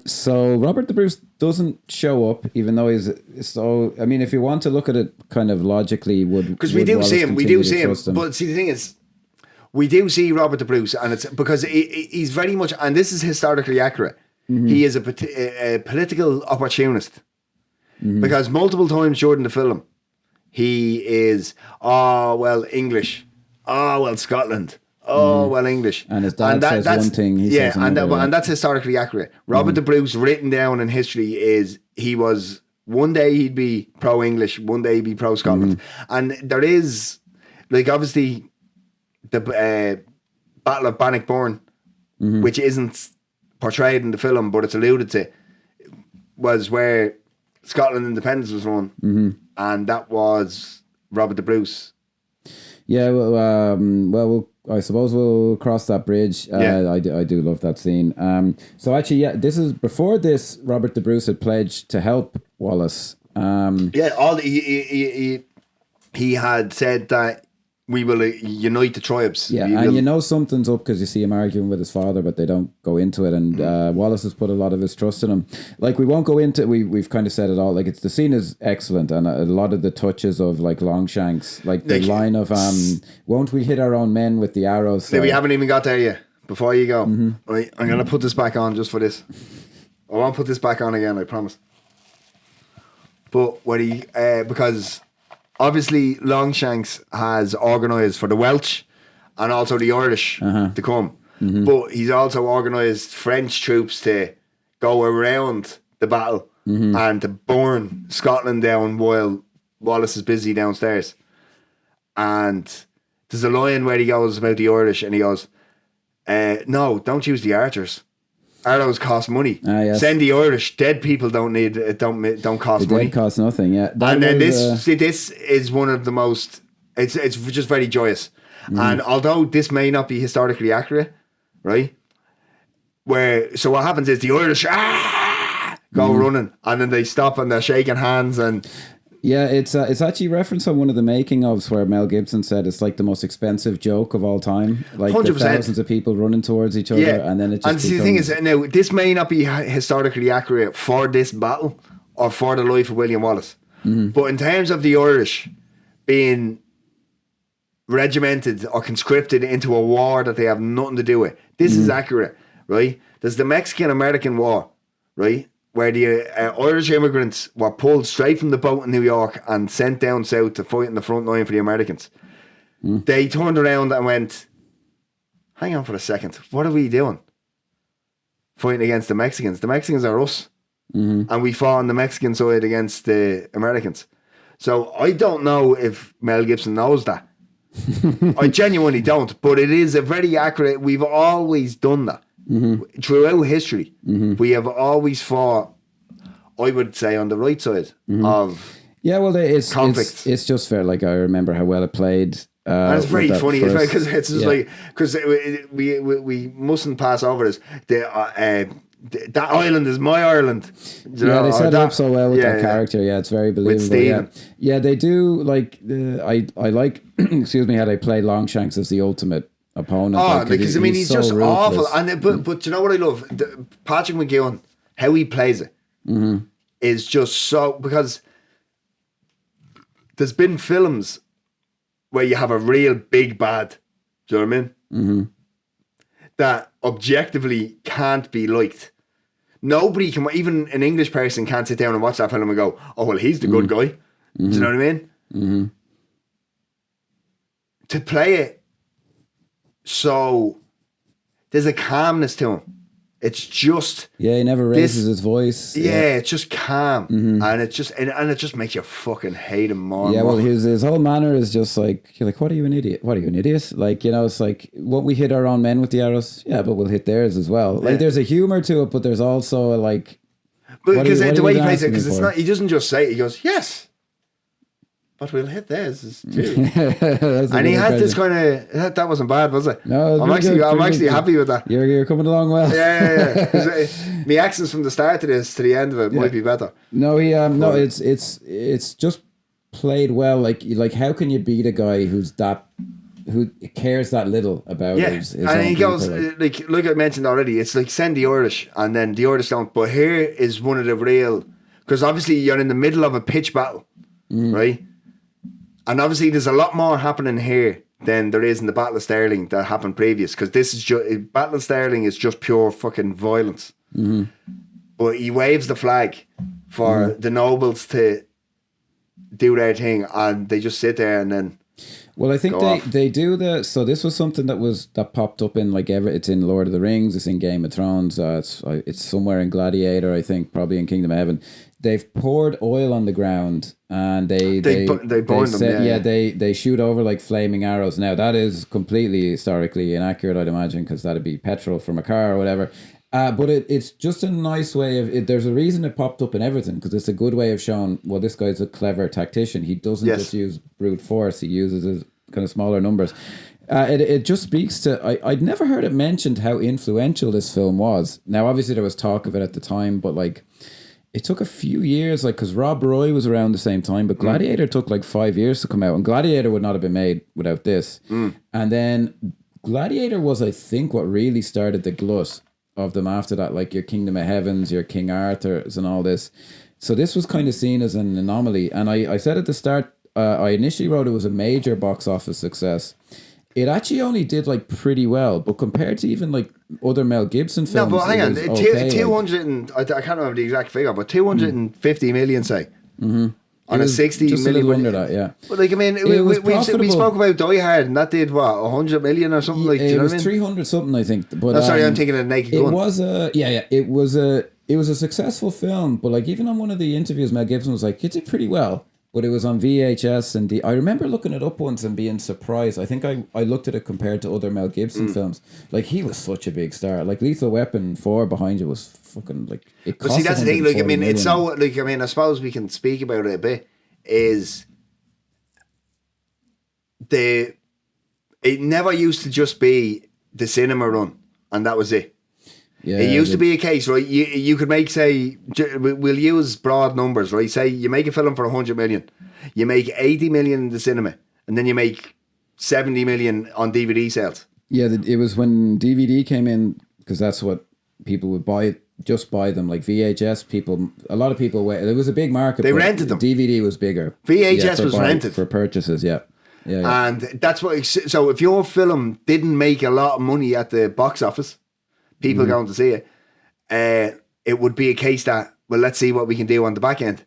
So Robert the Bruce doesn't show up, even though he's so. I mean, if you want to look at it kind of logically, because we do see him. But see, the thing is, we do see Robert the Bruce, and it's because he's very much, and this is historically accurate. He is a political opportunist, because multiple times during the film, he is English, Scotland. English. And his dad says one thing, he says another. And that's historically accurate. Robert the Bruce, written down in history, is he was, one day he'd be pro-English, one day he'd be pro-Scotland. And there is, like, obviously, the Battle of Bannockburn, which isn't portrayed in the film, but it's alluded to, was where Scotland independence was won. And that was Robert the Bruce. Yeah, I suppose we'll cross that bridge. I do love that scene. So actually, this is before this. Robert the Bruce had pledged to help Wallace. He had said that we will unite the tribes. Yeah, and something's up because you see him arguing with his father, but they don't go into it. And Wallace has put a lot of his trust in him. Like, we won't go into. We've kind of said it all. Like, the scene is excellent, and a lot of the touches of like Longshanks, like the line of "Won't we hit our own men with the arrows?" We haven't even got there yet. Before you go, right, I'm gonna put this back on just for this. I won't put this back on again, I promise. But because obviously Longshanks has organised for the Welsh and also the Irish to come. But he's also organised French troops to go around the battle and to burn Scotland down while Wallace is busy downstairs. And there's a line where he goes about the Irish and he goes, no, don't use the archers. Arrows cost money. Yes. Send the Irish. Dead people don't cost money. Dead cost nothing, yeah. And then this is one of the most, it's just very joyous. And although this may not be historically accurate, right? So what happens is the Irish go running and then they stop and they're shaking hands and... Yeah, it's actually referenced on one of the making ofs where Mel Gibson said it's like the most expensive joke of all time. Like 100%. The thousands of people running towards each other, and then it just. And see, the thing is, now this may not be historically accurate for this battle or for the life of William Wallace, but in terms of the Irish being regimented or conscripted into a war that they have nothing to do with, this is accurate, right? There's the Mexican-American War, right? Where the Irish immigrants were pulled straight from the boat in New York and sent down south to fight in the front line for the Americans. They turned around and went, hang on for a second, what are we doing? Fighting against the Mexicans. The Mexicans are us. And we fought on the Mexican side against the Americans. So I don't know if Mel Gibson knows that. I genuinely don't. But it is a very accurate, we've always done that. Throughout history, we have always fought, I would say, on the right side of conflicts. It's just fair. Like, I remember how well it played. And it's very funny because it's just like, because we mustn't pass over this. That island is my Ireland. They set it up so well with that character. Yeah, it's very believable. Yeah, they do. Like, I like, excuse me, how they play Longshanks as the ultimate opponent. Because he's just so awful. And but you know what I love? Patrick McGowan, how he plays it is just so, because there's been films where you have a real big bad, do you know what I mean? That objectively can't be liked. Nobody can, even an English person can't sit down and watch that film and go, oh well, he's the good guy. Do you know what I mean? To play it, so there's a calmness to him. It's just he never raises his voice. It's just calm, and it just makes you fucking hate him more. Yeah, and more. Well, his whole manner is just like, you're like, what are you, an idiot? What are you, an idiot? Like, you know, it's like, won't we hit our own men with the arrows? Yeah, but we'll hit theirs as well. Like, there's a humor to it, but there's also a, like, because the way he plays it, because it's not, he doesn't just say it. He goes, yes, but we'll hit theirs too. And he had this kind of, that wasn't bad, was it? No, I'm actually happy with that. You're coming along well. Yeah. My accents from the start to this to the end of it might be better. No, it's just played well. Like how can you beat a guy who cares that little about his and he goes like I mentioned already, it's like send the Irish, and then the Irish don't. But here is one of the real, because obviously you're in the middle of a pitch battle, right? And obviously there's a lot more happening here than there is in the Battle of Stirling that happened previous, because this is just, Battle of Stirling is just pure fucking violence. But he waves the flag for the nobles to do their thing, and they just sit there and then. Well, I think they do so this was something that popped up in it's in Lord of the Rings, it's in Game of Thrones, it's somewhere in Gladiator, I think, probably in Kingdom of Heaven. They've poured oil on the ground and they burn them. They shoot over like flaming arrows. Now that is completely historically inaccurate, I'd imagine, because that'd be petrol from a car or whatever. But it's just a nice way of. There's a reason it popped up in everything, because it's a good way of showing, well, this guy's a clever tactician. He doesn't just use brute force. He uses his kind of smaller numbers. It just speaks to. I'd never heard it mentioned how influential this film was. Now, obviously, there was talk of it at the time, but like, it took a few years, like, because Rob Roy was around the same time, but Gladiator took like 5 years to come out, and Gladiator would not have been made without this. And then Gladiator was, I think, what really started the glut of them after that, like your Kingdom of Heavens, your King Arthur's and all this. So this was kind of seen as an anomaly. And I said at the start, I initially wrote it was a major box office success. It actually only did like pretty well, but compared to even like other Mel Gibson films. No, but hang on, 200 and I can't remember the exact figure, but 250 million, say, on a 60 just million. A little under that, yeah. But like, I mean, we spoke about Die Hard, and that did what, 100 million or something, like. It was 300 something, I think. But sorry, I'm thinking of Naked Gun. It was it was a successful film, but like even on one of the interviews, Mel Gibson was like, "You did pretty well." But it was on VHS, and I remember looking it up once and being surprised. I think I looked at it compared to other Mel Gibson films. Like, he was such a big star. Like, Lethal Weapon 4 behind you was fucking, like, it cost. But see, that's the thing. Like, I mean, million. it's so, like, I mean, I suppose we can speak about it a bit. Is it never used to just be the cinema run, and that was it. Yeah, it used to be a case, right? You could make, say, we'll use broad numbers, right? Say you make a film for 100 million, you make 80 million in the cinema, and then you make 70 million on DVD sales. Yeah, it was when DVD came in, because that's what people would buy. Just buy them, like VHS. A lot of people. It was a big market. They rented them. DVD was bigger. VHS was rented for purchases. Yeah. And that's what. So if your film didn't make a lot of money at the box office, people going to see it, it would be a case that, well, let's see what we can do on the back end.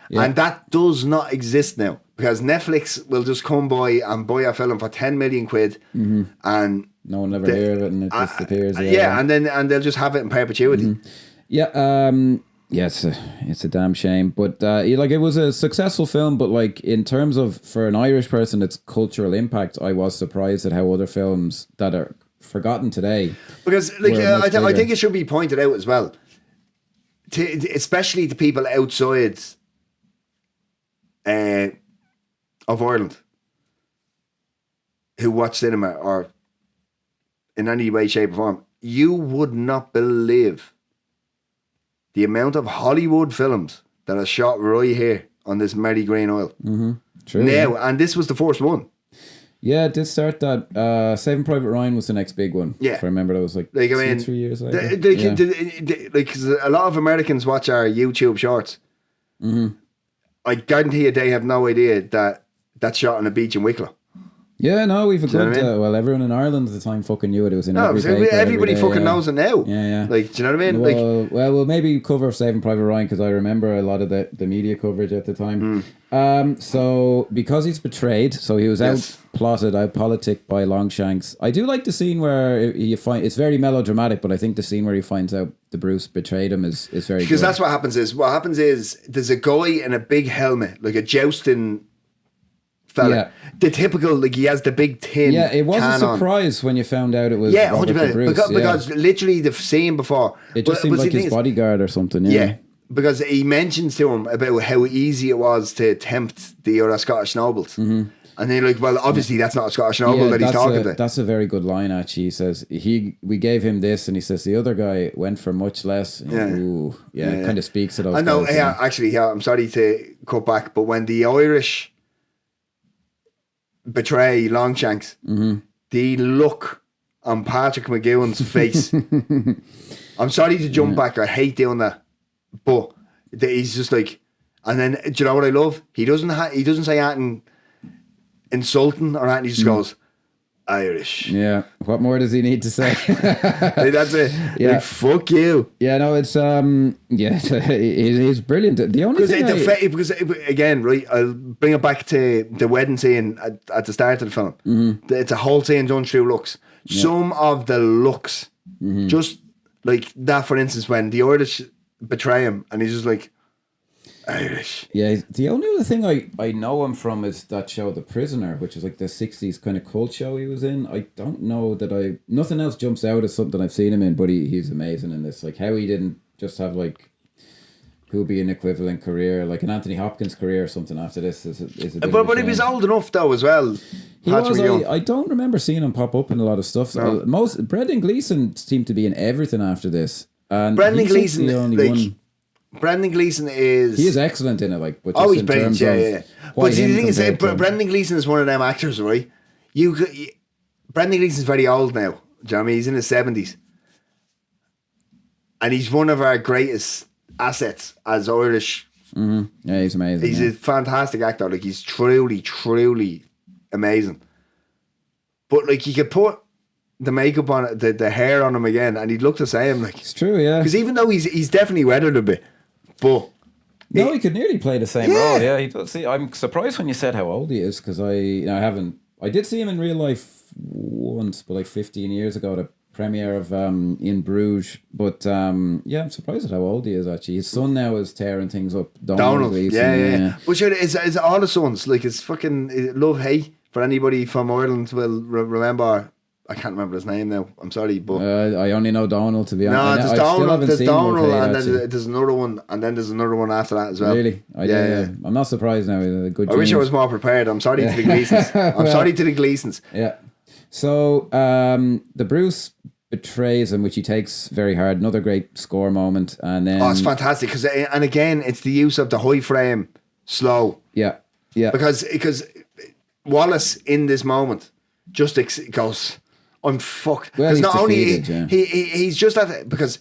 Yeah. And that does not exist now, because Netflix will just come by and buy a film for 10 million quid, and no one ever hear of it, and it just appears. And they'll just have it in perpetuity. Yeah, it's a damn shame. But like, it was a successful film, but like, in terms of, for an Irish person, its cultural impact, I was surprised at how other films that are forgotten today. Because, like, I think it should be pointed out as well, especially to people outside of Ireland who watch cinema or in any way, shape or form, you would not believe the amount of Hollywood films that are shot right here on this Merry Green Isle. True. Now, and this was the first one. Yeah, it did start that. Saving Private Ryan was the next big one. Yeah. If I remember, that was like, I mean, 3 years later. Like, 'cause a lot of Americans watch our YouTube shorts. I guarantee you they have no idea that that's shot on a beach in Wicklow. Yeah, no, we've a good. Well, everyone in Ireland at the time fucking knew it. It was in every paper, everybody fucking knows it now. Yeah. Like, do you know what I mean? Well, we'll maybe cover Saving Private Ryan, because I remember a lot of the media coverage at the time. So because he's betrayed, so he was outplotted, outpoliticked by Longshanks. I do like the scene where you find it's very melodramatic, but I think the scene where he finds out the Bruce betrayed him is very. Because good. that's what happens. Is there's a guy in a big helmet, like a jousting fella. Yeah. The typical, like, he has the big tin. Yeah, it was a surprise when you found out it was Robert 100%. Bruce. Because literally the scene before, it just seemed like his bodyguard or something. Yeah, because he mentions to him about how easy it was to tempt the other Scottish nobles. And they're like, well, obviously that's not a Scottish noble that he's talking to. That's a very good line, actually. He says, we gave him this, and he says the other guy went for much less. It kind of speaks to those. I know, guys, I'm sorry to cut back, but when the Irish betray Longshanks, the look on Patrick McGowan's face. I'm sorry to jump back, I hate doing that, but he's just like, and then, do you know what I love? He doesn't say anything insulting or anything, he just goes, Irish. Yeah. What more does he need to say? Like, that's it. Yeah. Like, fuck you. Yeah, no, it's it's brilliant. The only thing because again, right, I'll bring it back to the wedding scene at the start of the film. It's a whole scene done through looks. Yeah. Some of the looks, just like that, for instance, when the Irish betray him and he's just like, Irish. Yeah, the only other thing I know him from is that show The Prisoner, which is like the 60s kind of cult show he was in. I don't know that nothing else jumps out as something I've seen him in, but he's amazing in this. Like, how he didn't just have, like, who'd be an equivalent career, like an Anthony Hopkins career or something after this is a bit but he was old enough though as well. He was. I don't remember seeing him pop up in a lot of stuff. No. Brendan Gleeson seemed to be in everything after this. And Brendan Gleeson, the only one. Brendan Gleeson is... He is excellent in it, like... But he's brilliant, yeah. But see, the thing is, Brendan Gleeson is one of them actors, right? Brendan Gleeson's very old now. Do you know what I mean? He's in his 70s. And he's one of our greatest assets as Irish. Yeah, he's amazing. He's a fantastic actor. Like, he's truly, truly amazing. But, like, you could put the makeup on it, the hair on him again, and he'd look the same. Like, it's true, yeah. Because even though he's definitely weathered a bit, but he could nearly play the same role. Yeah, he does. See, I'm surprised when you said how old he is, because I did see him in real life once, but like 15 years ago, at a premiere of in Bruges. But yeah, I'm surprised at how old he is actually. His son now is tearing things up. Donald, yeah. But sure, it's all the sons. Like, it's fucking love-hate. For anybody from Ireland will remember, I can't remember his name now. I'm sorry, but I only know Donald, to be honest. No, there's Donald, and then there's another one, and then there's another one after that as well. Really? Yeah. I'm not surprised now. Good. I wish I was more prepared. I'm sorry to the Gleasons. I'm sorry to the Gleasons. Yeah. So the Bruce betrays him, which he takes very hard. Another great score moment, and then it's fantastic because, and again, it's the use of the high frame, slow. Yeah. Because Wallace in this moment just goes, I'm fucked. Because not only he's just at it, because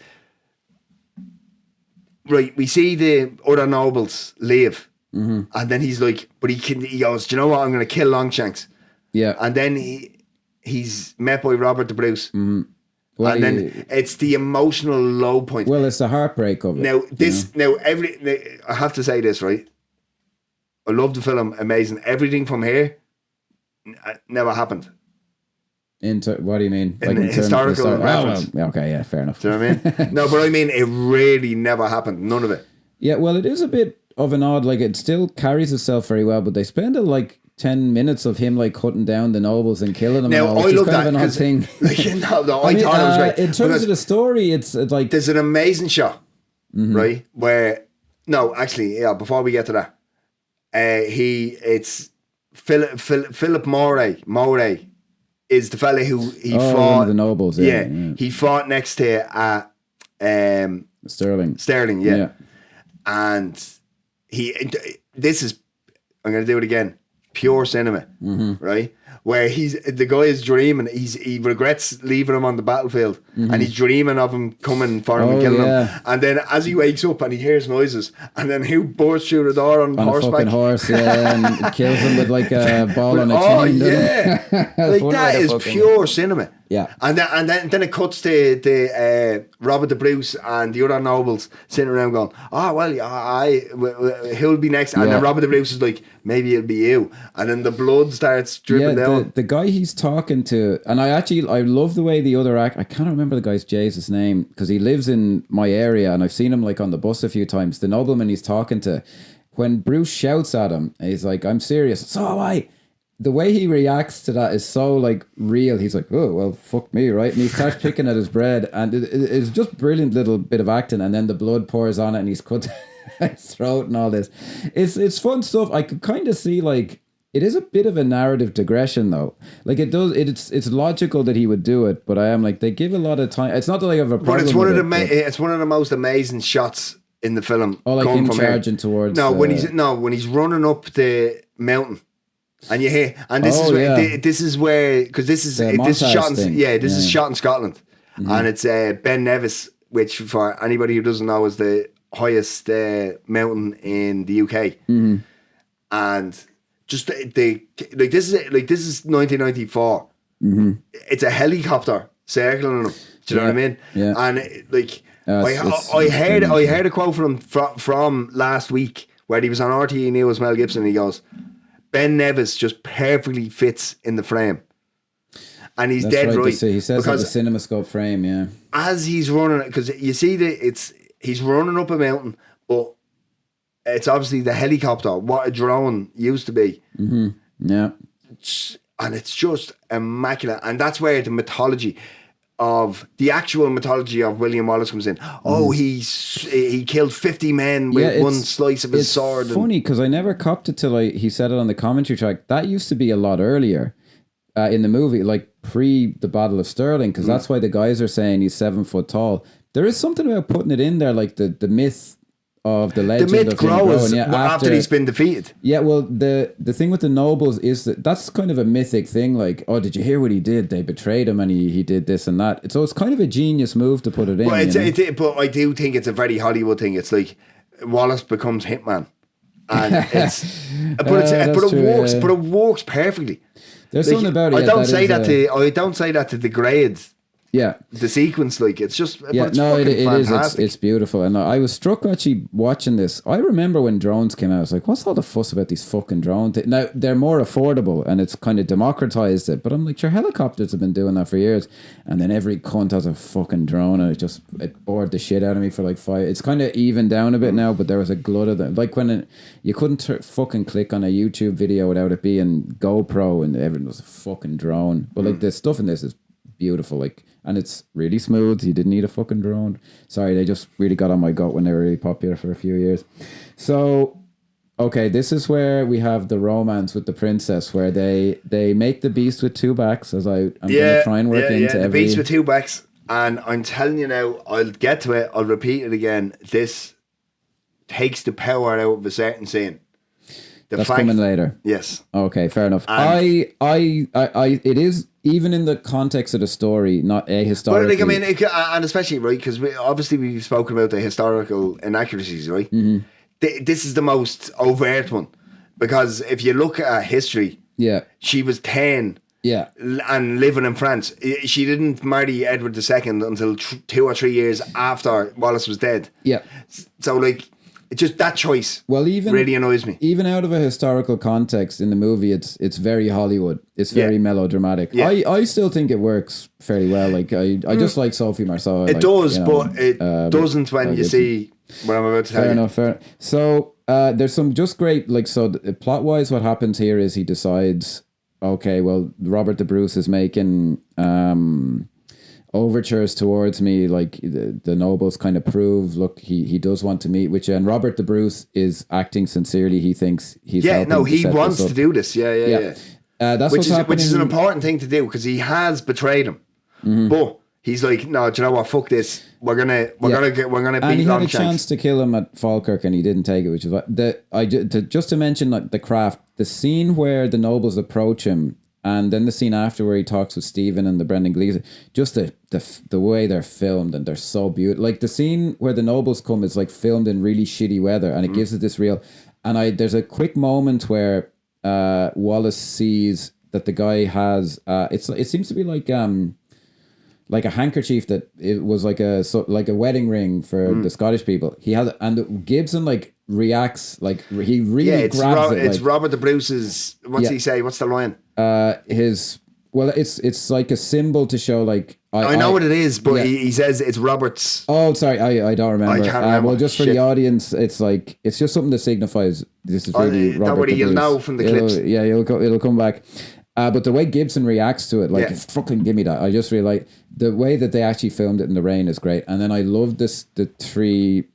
right, we see the other nobles leave, and then he's like, but he goes, do you know what? I'm going to kill Longshanks. Yeah, and then he's met by Robert the Bruce. Well, and then it's the emotional low point. Well, it's the heartbreak of it. Now I have to say this, right? I love the film, amazing. Everything from here never happened. What do you mean? Like in historical reference. Okay, yeah, fair enough. Do you know what I mean? No, but I mean, it really never happened. None of it. Yeah, well, it is a bit of an odd, like, it still carries itself very well, but they spend like 10 minutes of him like cutting down the nobles and killing them. Now, and all, I love that. An odd thing. I thought it was great. In terms of the story, it's like... There's an amazing shot, right? Where... No, actually, before we get to that, it's Philip Moray is the fella who he fought. One of the nobles, yeah. He fought next to at Sterling. Yeah. And this is, I'm going to do it again, pure cinema, right? Where the guy is dreaming, he regrets leaving him on the battlefield, and he's dreaming of him coming for him and killing him. And then as he wakes up and he hears noises, and then who bursts through the door on horseback? A fucking horse, and kills him with like a ball on a chain. Oh yeah, like that is pure cinema. Yeah, and then it cuts to Robert the Bruce and the other nobles sitting around going, "Oh well, he'll be next." And then Robert the Bruce is like, "Maybe it'll be you." And then the blood starts dripping down. The guy he's talking to, and I love the way the other act. I can't remember the guy's Jesus name because he lives in my area, and I've seen him like on the bus a few times. The nobleman he's talking to, when Bruce shouts at him, he's like, "I'm serious." So am I. The way he reacts to that is so like real. He's like, "Oh well, fuck me," right? And he starts picking at his bread, and it's just brilliant little bit of acting. And then the blood pours on it, and he's cut his throat and all this. It's fun stuff. I could kind of see like it is a bit of a narrative digression though. Like it's logical that he would do it, but I am like they give a lot of time. It's not that I have a problem. But it's one of it's one of the most amazing shots in the film. Oh, like him charging towards. When he's running up the mountain. And you hear, and this is where because this is shot in Scotland, and it's Ben Nevis, which for anybody who doesn't know is the highest mountain in the UK, and just this is 1994. It's a helicopter circling them. Do you know what I mean? Yeah. And I heard a quote from last week where he was on RTE News, Mel Gibson, and he goes, Ben Nevis just perfectly fits in the frame. And he's dead right. He says it's the CinemaScope frame, yeah. As he's running, because you see he's running up a mountain, but it's obviously the helicopter, what a drone used to be. Yeah. And it's just immaculate. And that's where the actual mythology of William Wallace comes in. He killed 50 men with one slice of his sword. It's funny because I never copped it till he said it on the commentary track. That used to be a lot earlier in the movie, like pre the Battle of Stirling, because that's why the guys are saying he's 7 foot tall. There is something about putting it in there, like the myth of the legend. The myth grows after he's been defeated. Yeah, well, the thing with the nobles is that's kind of a mythic thing. Like, oh, did you hear what he did? They betrayed him, and he did this and that. So it's kind of a genius move to put it in. But I do think it's a very Hollywood thing. It's like Wallace becomes Hitman, and it works. But it works perfectly. There's something about it. I don't say that to degrade Yeah. The sequence, like, it's just... Yeah, it's no, it is. fantastic. It's beautiful. And I was struck actually watching this. I remember when drones came out, I was like, what's all the fuss about these fucking drones? Now, they're more affordable and it's kind of democratized it. But I'm like, your helicopters have been doing that for years. And then every cunt has a fucking drone and it bored the shit out of me for like 5... It's kind of evened down a bit now, but there was a glut of them. Like when you couldn't fucking click on a YouTube video without it being GoPro and everything was a fucking drone. But like the stuff in this is beautiful, like, and it's really smooth. You didn't need a fucking drone. Sorry, they just really got on my gut when they were really popular for a few years. So, okay, this is where we have the romance with the princess, where they make the beast with two backs, as I'm going to try and work into the every... beast with two backs. And I'm telling you now, I'll get to it, I'll repeat it again. This takes the power out of a certain scene. That's coming later. Yes. Okay, fair enough. It is, even in the context of the story, not ahistorical. But like, I mean, and especially, right, because we've spoken about the historical inaccuracies, right? Mm-hmm. This is the most overt one. Because if you look at history, she was 10 and living in France. She didn't marry Edward II until 2 or 3 years after Wallace was dead. Yeah. So, like... Just that choice really annoys me. Even out of a historical context in the movie, it's very Hollywood. It's very melodramatic. Yeah. I still think it works fairly well. Like I just like Sophie Marceau. It does, but it doesn't when you see what I'm about to tell you. Fair enough. So there's some just great, like, so plot wise, what happens here is he decides, okay, well, Robert the Bruce is making overtures towards me, like the nobles kind of prove, look, he does want to meet with you, and Robert the Bruce is acting sincerely. He thinks he's he wants to do this. That's which is an important thing to do, because he has betrayed him. Mm-hmm. But he's like, no, do you know what? Fuck this. We're gonna beat Longshanks. And he had a chance to kill him at Falkirk, and he didn't take it, which is just to mention, like, the craft, the scene where the nobles approach him. And then the scene after where he talks with Stephen and the Brendan Gleeson, just the way they're filmed, and they're so beautiful. Like the scene where the nobles come is like filmed in really shitty weather, and it gives it this real. And there's a quick moment where Wallace sees that the guy has it seems to be like a handkerchief that it was like a wedding ring for the Scottish people. He has, and Gibson like reacts, like he really grabs it. It's Robert the Bruce's. What's he say? What's the line? It's like a symbol to show, like, I know what it is, but he says it's Robert's. Oh, sorry, I don't remember. I can't remember. Well, just for the audience, it's like, it's just something that signifies this is really Robert. Don't worry, you'll know from the clips. It'll come back. But the way Gibson reacts to it, like, fucking give me that. I just really like the way that they actually filmed it in the rain is great. And then I love the three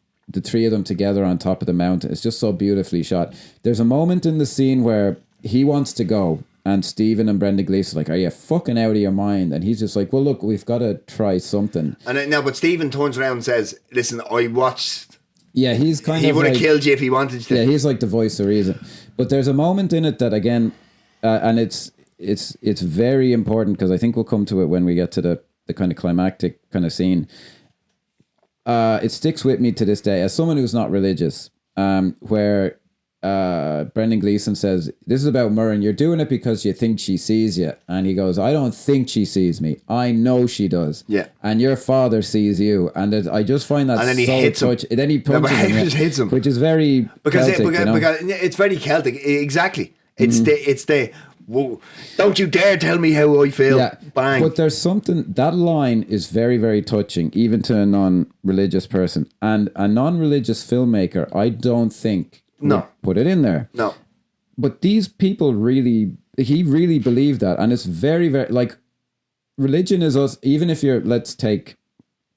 of them together on top of the mountain. It's just so beautifully shot. There's a moment in the scene where he wants to go, and Stephen and Brendan Gleeson are like, are you fucking out of your mind? And he's just like, well, look, we've got to try something. And now, but Stephen turns around and says, listen, I watched. Yeah, he's kind of he would have killed you if he wanted to. Yeah, he's like the voice of reason. But there's a moment in it that, again, and it's very important, because I think we'll come to it when we get to the kind of climactic kind of scene. It sticks with me to this day as someone who's not religious, where Brendan Gleeson says, this is about Murren, you're doing it because you think she sees you. And he goes, I don't think she sees me, I know she does. Yeah. And your father sees you. And I just find that, and then he hits him. Then he punches him, just hits him, which is very Celtic, because it's very Celtic. Exactly. It's the whoa, don't you dare tell me how I feel. Yeah. Bang. But there's something, that line is very, very touching, even to a non-religious person. And a non-religious filmmaker, I don't think put it in there. No. But these people he really believed that. And it's very, very, like, religion is us, even if let's take,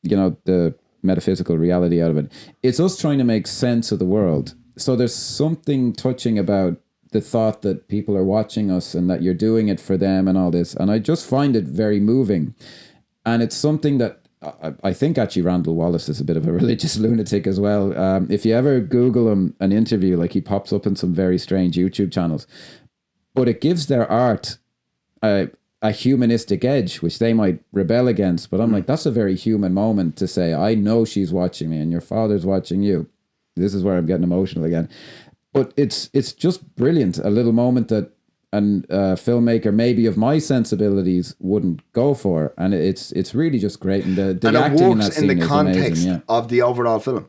the metaphysical reality out of it. It's us trying to make sense of the world. So there's something touching about the thought that people are watching us and that you're doing it for them and all this. And I just find it very moving. And it's something that I think actually Randall Wallace is a bit of a religious lunatic as well. If you ever Google him, an interview, like, he pops up in some very strange YouTube channels. But it gives their art a humanistic edge, which they might rebel against. But I'm like, that's a very human moment to say, I know she's watching me and your father's watching you. This is where I'm getting emotional again. But it's just brilliant. A little moment that filmmaker maybe of my sensibilities wouldn't go for, and it's really just great, and the and acting it in that works in scene the is context amazing, of the overall film.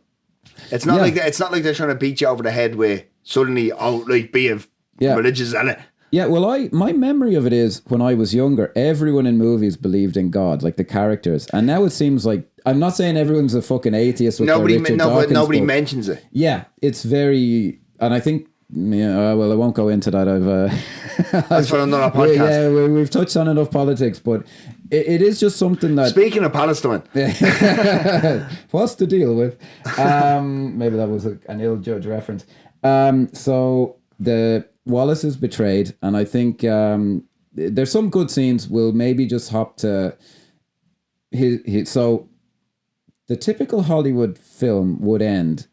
It's not like it's not like they're trying to beat you over the head with suddenly be a religious and Yeah, well, my memory of it is when I was younger, everyone in movies believed in God, like the characters, and now it seems like, I'm not saying everyone's a fucking atheist with nobody nobody mentions it. Yeah, it's very, and I think, well, I won't go into that. That's for another podcast. Yeah, we've touched on enough politics, but it is just something that. Speaking of Palestine, what's the deal with? Maybe that was an ill-judged reference. So the Wallace is betrayed, and I think there's some good scenes. We'll maybe just hop to his. So the typical Hollywood film would end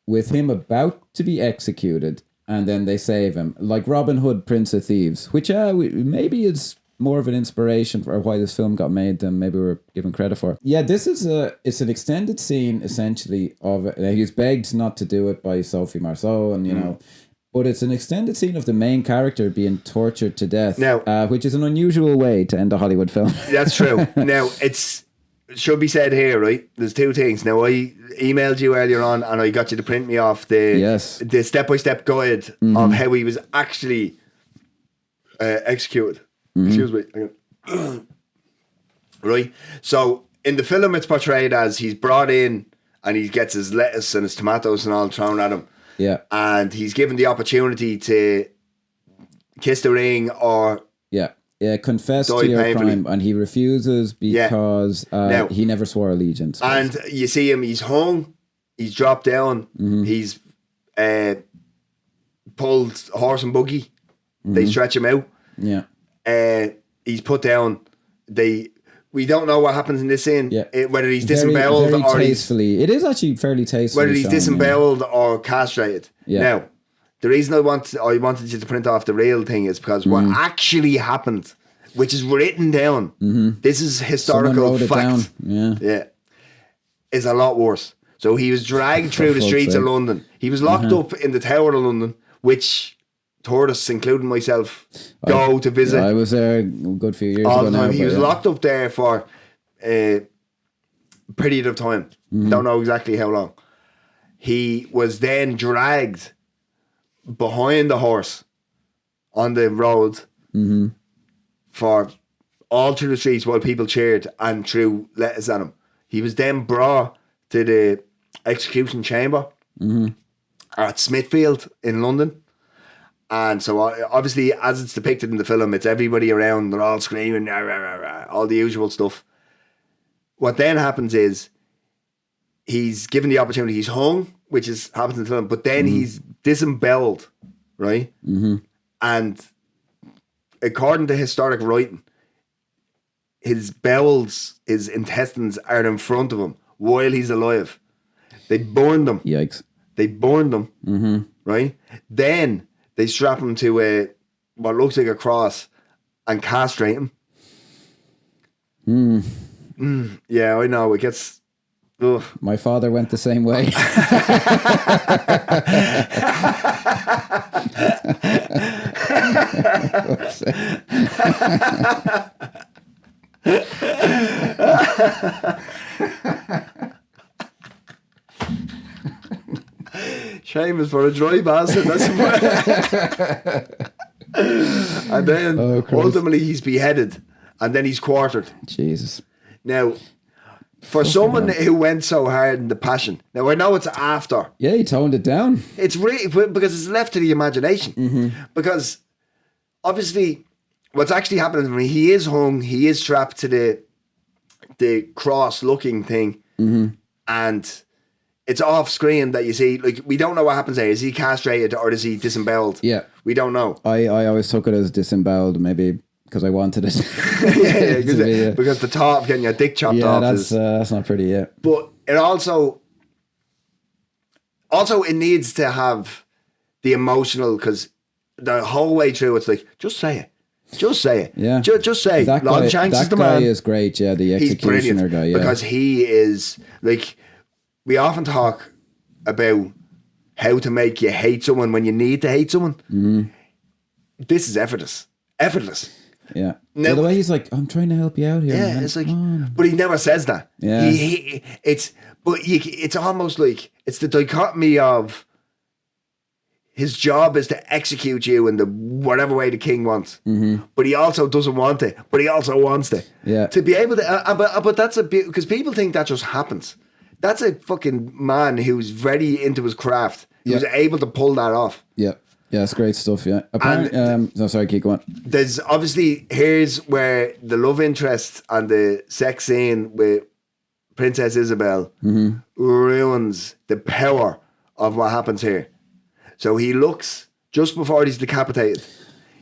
with him about to be executed, and then they save him, like Robin Hood, Prince of Thieves, which maybe is more of an inspiration for why this film got made than maybe we're given credit for. Yeah, this is it's an extended scene essentially of he was begged not to do it by Sophie Marceau, and you know. But it's an extended scene of the main character being tortured to death, now, which is an unusual way to end a Hollywood film. That's true. Now, it should be said here, right? There's two things. Now, I emailed you earlier on, and I got you to print me off the step-by-step guide of how he was actually executed. Excuse me. Right? So, in the film, it's portrayed as he's brought in, and he gets his lettuce and his tomatoes and all thrown at him. Yeah. And he's given the opportunity to kiss the ring or confess to your crime, and he refuses because he never swore allegiance. And you see him, he's hung, he's dropped down, he's pulled horse and buggy, they stretch him out. Yeah. He's put down, we don't know what happens in this scene. Yeah. Whether he's disemboweled very or tastefully. It is actually fairly tastefully. Whether he's disemboweled or castrated. Yeah. Now, the reason I wanted you to print off the real thing is because what actually happened, which is written down, this is historical fact. Yeah, is a lot worse. So he was dragged through the streets of London. He was locked up in the Tower of London, which tourists, including myself, go to visit. I was there a good few years all ago the time. now. He was locked up there for a period of time. Don't know exactly how long. He was then dragged behind the horse on the road for all through the streets while people cheered and threw letters at him. He was then brought to the execution chamber at Smithfield in London. And so obviously, as it's depicted in the film, it's everybody around, they're all screaming, rah, rah, rah, rah, all the usual stuff. What then happens is he's given the opportunity, he's hung, which happens in the film, but then he's disemboweled, right? And according to historic writing, his bowels, his intestines are in front of him while he's alive. They burned him. Yikes. They burned him, right? Then they strap him to what looks like a cross and castrate him. Yeah, I know. It gets... Ugh. My father went the same way. Seamus for a dry bastard. And then ultimately he's beheaded, and then he's quartered. Jesus. Now, for someone who went so hard in the Passion, now I know it's after. Yeah, he toned it down. It's really because it's left to the imagination. Because obviously, what's actually happening to him, he is hung, he is strapped to the cross-looking thing, and it's off screen that you see. Like, we don't know what happens there. Is he castrated or is he disemboweled? Yeah, we don't know. I always took it as disemboweled, maybe because I wanted it. Because the thought of getting your dick chopped off that's not pretty. Yeah, but it also it needs to have the emotional, because the whole way through it's like, just say it. Just say it. Yeah. Just say that Long guy, Shanks is the man. That guy man. is great, yeah, the executioner guy. Yeah. Because he is, like, we often talk about how to make you hate someone when you need to hate someone. this is effortless. Yeah. Now, the way he's like, I'm trying to help you out here. Yeah, man. it's like, but he never says that. Yeah. It's almost like it's the dichotomy of his job is to execute you in the whatever way the king wants, but he also doesn't want it, but he also wants it. Yeah. To be able to, but that's because people think that just happens. That's a fucking man who's very into his craft, who's able to pull that off. Yeah. Yeah, it's great stuff, yeah. Apparently, sorry, keep going. There's obviously, here's where the love interest and the sex scene with Princess Isabel ruins the power of what happens here. So he looks, just before he's decapitated,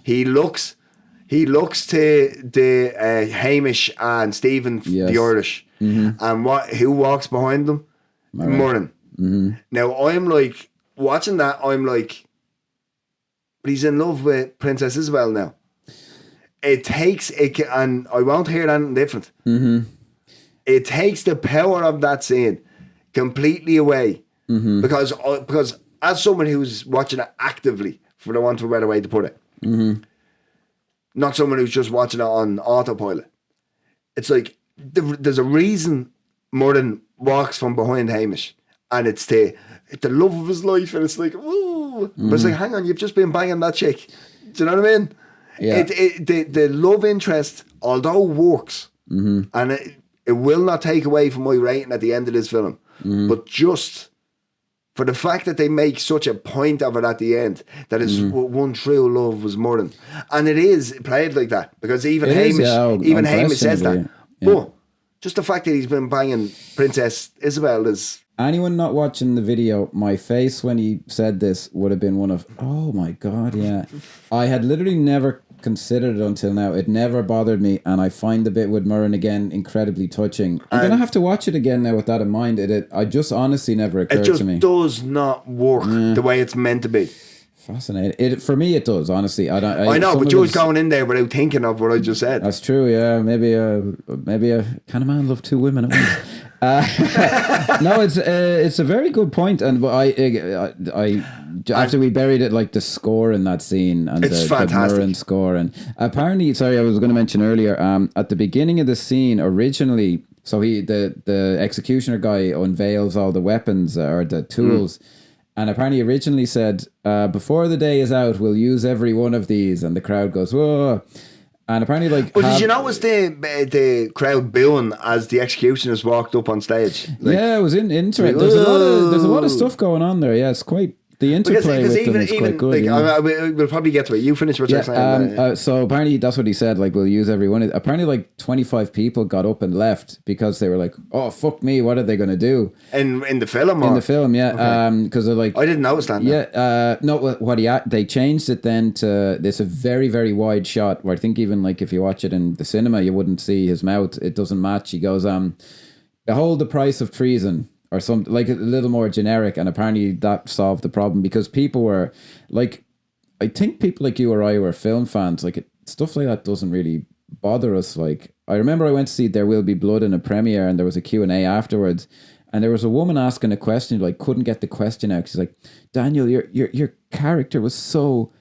he looks to the Hamish and Stephen the Irish. And who walks behind them? Murren. Now, I'm like, watching that, I'm like, but he's in love with Princess Isabel now. It takes it, and I won't hear anything different. It takes the power of that scene completely away, because as someone who's watching it actively, for the want of a better way to put it, not someone who's just watching it on autopilot. It's like there's a reason Murren walks from behind Hamish, and it's the love of his life, and it's like, ooh. But it's like, hang on, you've just been banging that chick. Do you know what I mean? Yeah. The love interest, although works, and it will not take away from my rating at the end of this film, but just for the fact that they make such a point of it at the end, that his one true love was Murren. And it is played like that, because even Hamish says that. Yeah. But just the fact that he's been banging Princess Isabel is... Anyone not watching the video, my face when he said this would have been one of, oh my God, yeah. I had literally never considered it until now. It never bothered me, and I find the bit with Murren again incredibly touching. I'm going to have to watch it again now with that in mind. I just honestly never occurred to me. It just does not work the way it's meant to be. Fascinating. For me, it does, honestly. I know, but you was going in there without thinking of what I just said. That's true, yeah. Maybe can a man love two women at once? No, it's a very good point, and I after we buried it, like the score in that scene and it's the Murren score, and apparently, sorry, I was going to mention earlier, at the beginning of the scene originally, so the executioner guy unveils all the weapons or the tools. And apparently originally said, before the day is out, we'll use every one of these. And the crowd goes, whoa. And apparently, like... Well, did you notice the crowd booing as the executioners walked up on stage? Like, yeah, it was interesting. There's a lot of stuff going on there. Yeah, it's quite... The interplay with them is quite good. Like, we'll probably get to it. You finish what you're saying. So apparently that's what he said, like, we'll use every one. Apparently like 25 people got up and left because they were like, oh, fuck me, what are they going to do? In the film? Or? In the film, yeah. Because they're like... I didn't notice that. Yeah. No, they changed it then to... There's a very, very wide shot where I think even like if you watch it in the cinema, you wouldn't see his mouth. It doesn't match. He goes, behold the price of treason. Or something like a little more generic, and apparently that solved the problem because people were like, I think people like you or I were film fans. Like stuff like that doesn't really bother us. Like I remember I went to see There Will Be Blood in a premiere, and there was a Q&A afterwards, and there was a woman asking a question, like couldn't get the question out. She's like, Daniel, your character was so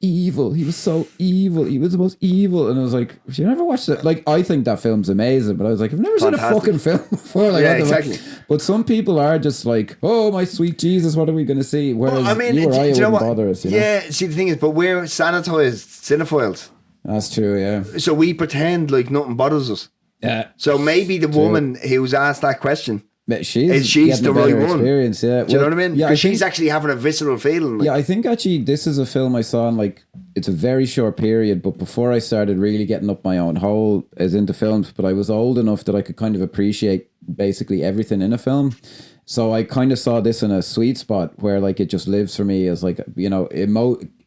evil. He was so evil. He was the most evil. And I was like, have you never watched it? Like, I think that film's amazing, but I was like, I've never seen a fucking film before. Like, yeah, exactly. But some people are just like, oh, my sweet Jesus, what are we going to see? Whereas you or I wouldn't bother us. Yeah, see, the thing is, but we're sanitized cinephiles. That's true, yeah. So we pretend like nothing bothers us. Yeah. So maybe the woman who was asked that question, she's the right one. Experience, yeah. Do you know what I mean? Yeah, because she's actually having a visceral feeling. Like. Yeah, I think actually this is a film I saw in like, it's a very short period, but before I started really getting up my own hole as into films, but I was old enough that I could kind of appreciate basically everything in a film. So I kind of saw this in a sweet spot where like it just lives for me as like, you know,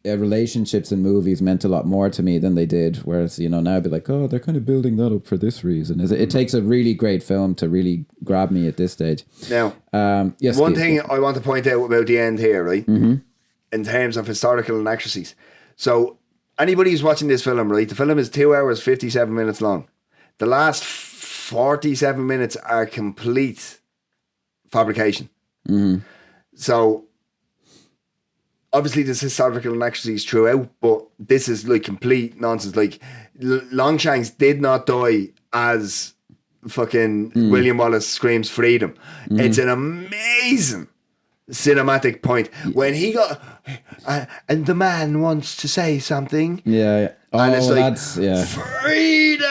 relationships in movies meant a lot more to me than they did. Whereas, you know, now I'd be like, oh, they're kind of building that up for this reason. It takes a really great film to really grab me at this stage. Now, yes, one thing I want to point out about the end here, right? In terms of historical inaccuracies. So anybody who's watching this film, right? The film is 2 hours, 57 minutes long. The last 47 minutes are complete fabrication. So obviously there's historical inaccuracies throughout, but this is like complete nonsense. Like Longshanks did not die as fucking William Wallace screams freedom. It's an amazing cinematic point when he got and the man wants to say something. Yeah. Oh, and it's like, that's freedom.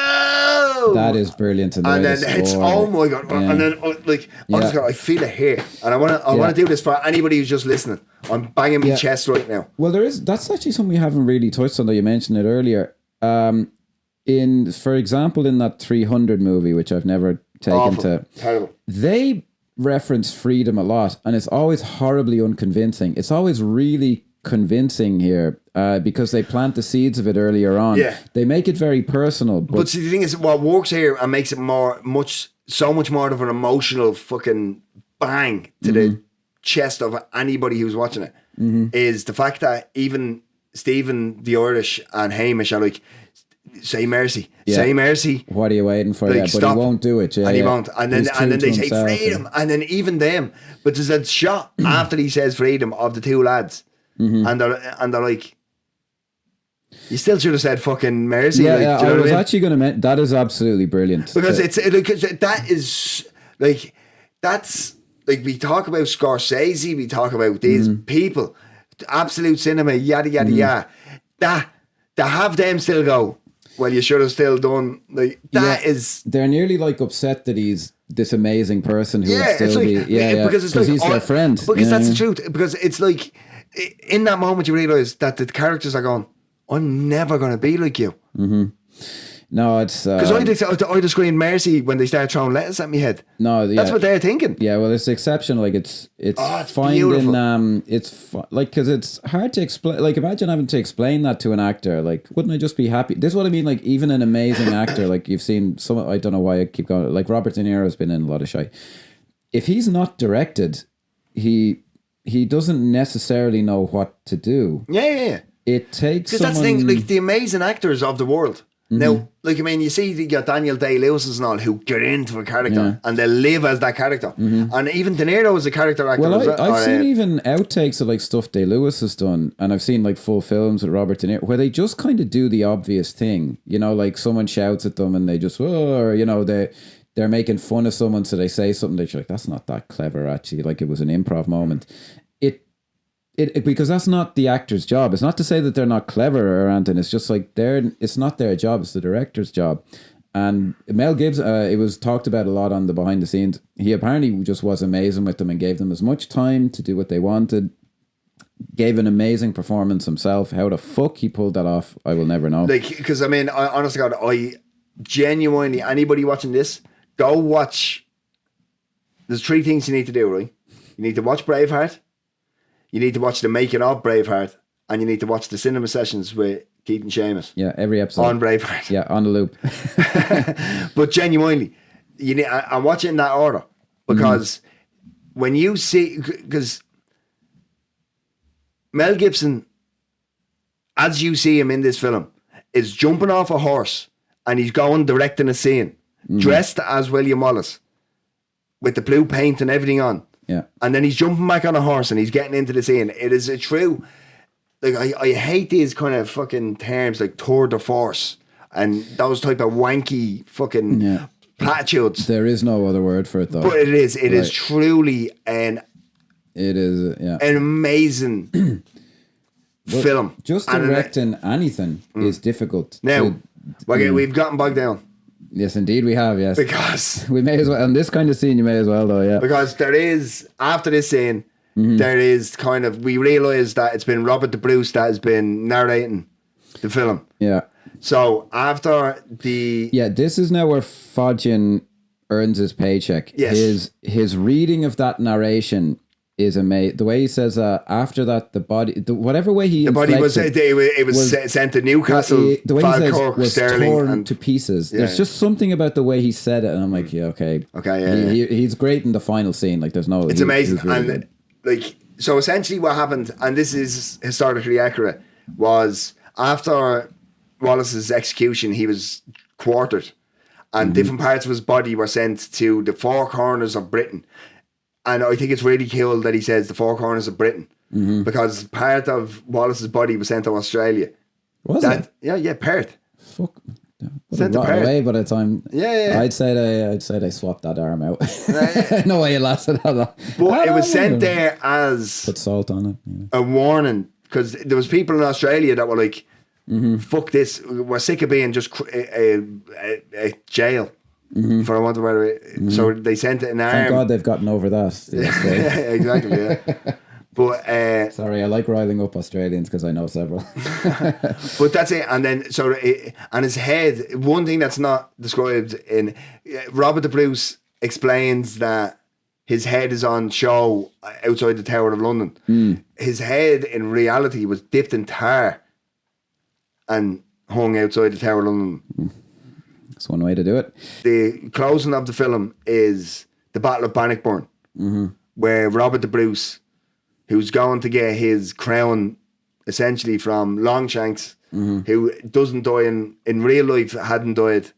That is brilliant. And then it's oh my god, and then like honestly, I feel it here, and I want to do this for anybody who's just listening. I'm banging my chest right now. Well, that's actually something we haven't really touched on. Though you mentioned it earlier. For example, in that 300 movie, which I've never taken terrible. They reference freedom a lot, and it's always horribly unconvincing. It's always really convincing here because they plant the seeds of it earlier on. Yeah. They make it very personal. But see, the thing is, what works here and makes it so much more of an emotional fucking bang to the chest of anybody who's watching it is the fact that even Stephen, the Irish, and Hamish are like, say mercy, say mercy. What are you waiting for? Like, but stop. he won't do it. And he won't. And then they say freedom. And then even them. But there's a shot after he says freedom of the two lads. And they're like, you still should have said fucking mercy. Yeah, like, yeah, do you know I was what actually going to mention, that is absolutely brilliant. Because that's like, we talk about Scorsese, we talk about these people, absolute cinema, yada, yada, yada. That, to have them still go, well, you should have still done, like, that is... They're nearly like upset that he's this amazing person who would still like, be... because he's their friend. Because that's the truth. Because it's like, in that moment you realise that the characters are going, I'm never going to be like you. No, it's... Because I'd have screamed mercy when they start throwing letters at me head. No, that's what they're thinking. Yeah, well, it's exceptional. Like, it's finding... Beautiful. Like, because it's hard to explain... Like, imagine having to explain that to an actor. Like, wouldn't I just be happy? This is what I mean. Like, even an amazing actor, like, you've seen some... I don't know why I keep going... Like, Robert De Niro's been in a lot of shit. If he's not directed, he doesn't necessarily know what to do. Yeah. It takes because that's the thing, like, the amazing actors of the world. Now, like, I mean, you see, you got Daniel Day-Lewis and all who get into a character and they live as that character. And even De Niro is a character actor. Well, I've seen even outtakes of like stuff Day-Lewis has done, and I've seen like full films with Robert De Niro where they just kind of do the obvious thing. You know, like someone shouts at them and they just, or, you know, they're making fun of someone, so they say something that you're like, that's not that clever actually. Like, it was an improv moment. Because that's not the actor's job. It's not to say that they're not clever or anything. It's just like it's not their job. It's the director's job. And Mel Gibson, it was talked about a lot on the behind the scenes. He apparently just was amazing with them and gave them as much time to do what they wanted. Gave an amazing performance himself. How the fuck he pulled that off, I will never know. Like, because I mean, honestly, God, I genuinely, anybody watching this, go watch. There's 3 things you need to do, right? You need to watch Braveheart. You need to watch the making of Braveheart, and you need to watch the cinema sessions with Keith and Seamus. Yeah, every episode on Braveheart. Yeah, on the loop. But genuinely, you need. I watch it in that order because when you see, because Mel Gibson, as you see him in this film, is jumping off a horse and he's going directing a scene, dressed as William Wallace, with the blue paint and everything on. Yeah. And then he's jumping back on a horse and he's getting into the scene. It is a true, like, I hate these kind of fucking terms like tour de force and those type of wanky fucking platitudes. There is no other word for it though. But it is truly an amazing film. Just directing anything is difficult. Now, we've gotten bogged down. Yes, indeed we have, yes. Because we may as well, on this kind of scene you may as well though, yeah. Because there is, after this scene, there is kind of, we realise that it's been Robert the Bruce that has been narrating the film. Yeah. So after the... Yeah, this is now where Fodgen earns his paycheck. Yes. His reading of that narration is amazing. The way he says after that, whatever way he the body was sent to Newcastle, the way Falkirk, he says was Sterling, torn and to pieces. There's just something about the way he said it, and I'm like, he's great in the final scene. Like, there's no, it's amazing, really and good. Like, so essentially what happened, and this is historically accurate, was after Wallace's execution, he was quartered, and different parts of his body were sent to the 4 corners of Britain. And I think it's really cool that he says the 4 corners of Britain, because part of Wallace's body was sent to Australia. Was it? Yeah, Perth. Fuck. Sent to Perth. Away by the time. Yeah. I'd say they swapped that arm out. No way it lasted that long. But it was sent there as put salt on it. Yeah. A warning, because there was people in Australia that were like, "Fuck this! We're sick of being just a jail." For a want of a better, so they sent it in arm. Thank God they've gotten over that. Exactly. Yeah. But sorry, I like riling up Australians because I know several. But that's it. And then and his head. One thing that's not described in Robert the Bruce explains that his head is on show outside the Tower of London. His head in reality was dipped in tar and hung outside the Tower of London. That's one way to do it. The closing of the film is the Battle of Bannockburn, where Robert the Bruce, who's going to get his crown essentially from Longshanks, who doesn't die in real life, hadn't died.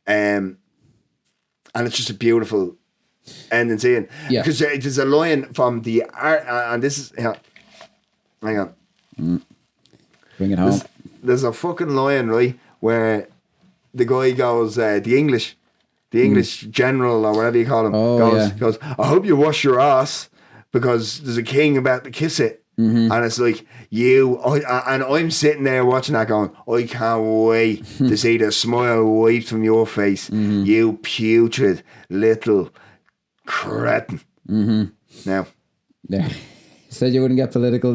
And it's just a beautiful ending scene. Yeah. Because there's a line from the art, and this is, hang on. Bring it home. There's a fucking line, right, where the guy goes, the English general or whatever you call him, goes, I hope you wash your ass because there's a king about to kiss it. And it's like, and I'm sitting there watching that going, I can't wait to see the smile wiped from your face, you putrid little cretin. Now. There. Said you wouldn't get political.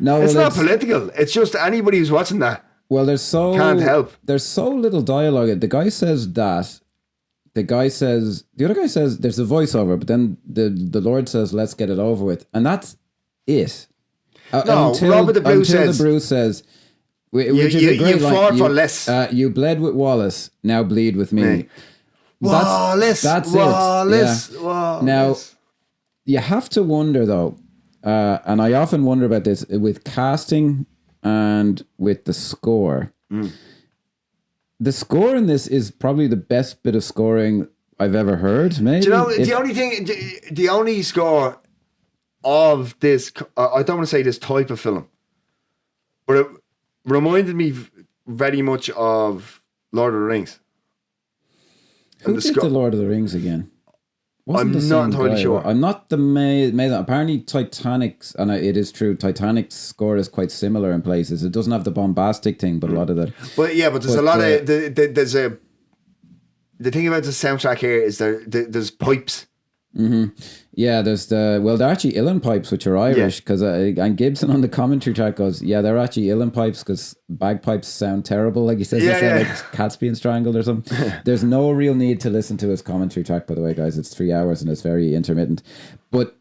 No, it's not political. It's just anybody who's watching that. Well, can't help. There's so little dialogue. The guy says that. The other guy says there's a voiceover, but then the Lord says, "Let's get it over with," and that's it. Robert the Bruce says, which is a great line. You fought for less. You bled with Wallace. Now bleed with me. Wallace. That's Wallace. it. Yeah. Wallace. Now, you have to wonder though, and I often wonder about this with casting. And with the score, the score in this is probably the best bit of scoring I've ever heard. Maybe. Do you know the only score of this? I don't want to say this type of film, but it reminded me very much of Lord of the Rings. Who did the Lord of the Rings again? I'm not entirely sure. I'm not the main. Apparently, Titanic's, and it is true, Titanic's score is quite similar in places. It doesn't have the bombastic thing, but a lot of the. But there's a lot of there's a. The thing about the soundtrack here is there's pipes. Yeah, there's they're actually uilleann pipes, which are Irish, because and Gibson on the commentary track goes, they're actually uilleann pipes because bagpipes sound terrible, like he says, like cats being strangled or something. There's no real need to listen to his commentary track, by the way, guys. It's 3 hours and it's very intermittent. But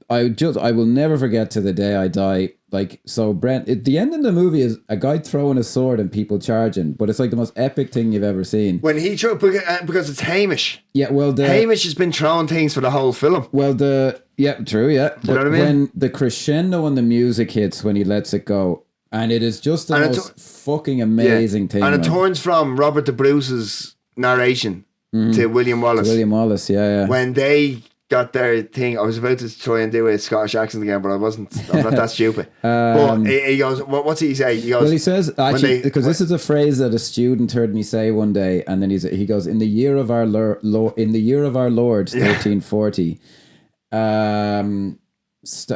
I will never forget to the day I die. Like, so Brent, the end of the movie is a guy throwing a sword and people charging, but it's like the most epic thing you've ever seen. When he threw, because it's Hamish. Yeah, well, Hamish has been throwing things for the whole film. Well, true, yeah. Do you know what I mean? When the crescendo and the music hits, when he lets it go, and it is just the most fucking amazing thing. And it turns from Robert the Bruce's narration to William Wallace. Yeah. When they got their thing, I was about to try and do a Scottish accent again, but I wasn't. I'm not that stupid. But he goes, what's he say? He goes, well, he says actually, because this is a phrase that a student heard me say one day, and then he goes, in the year of our Lord 1340,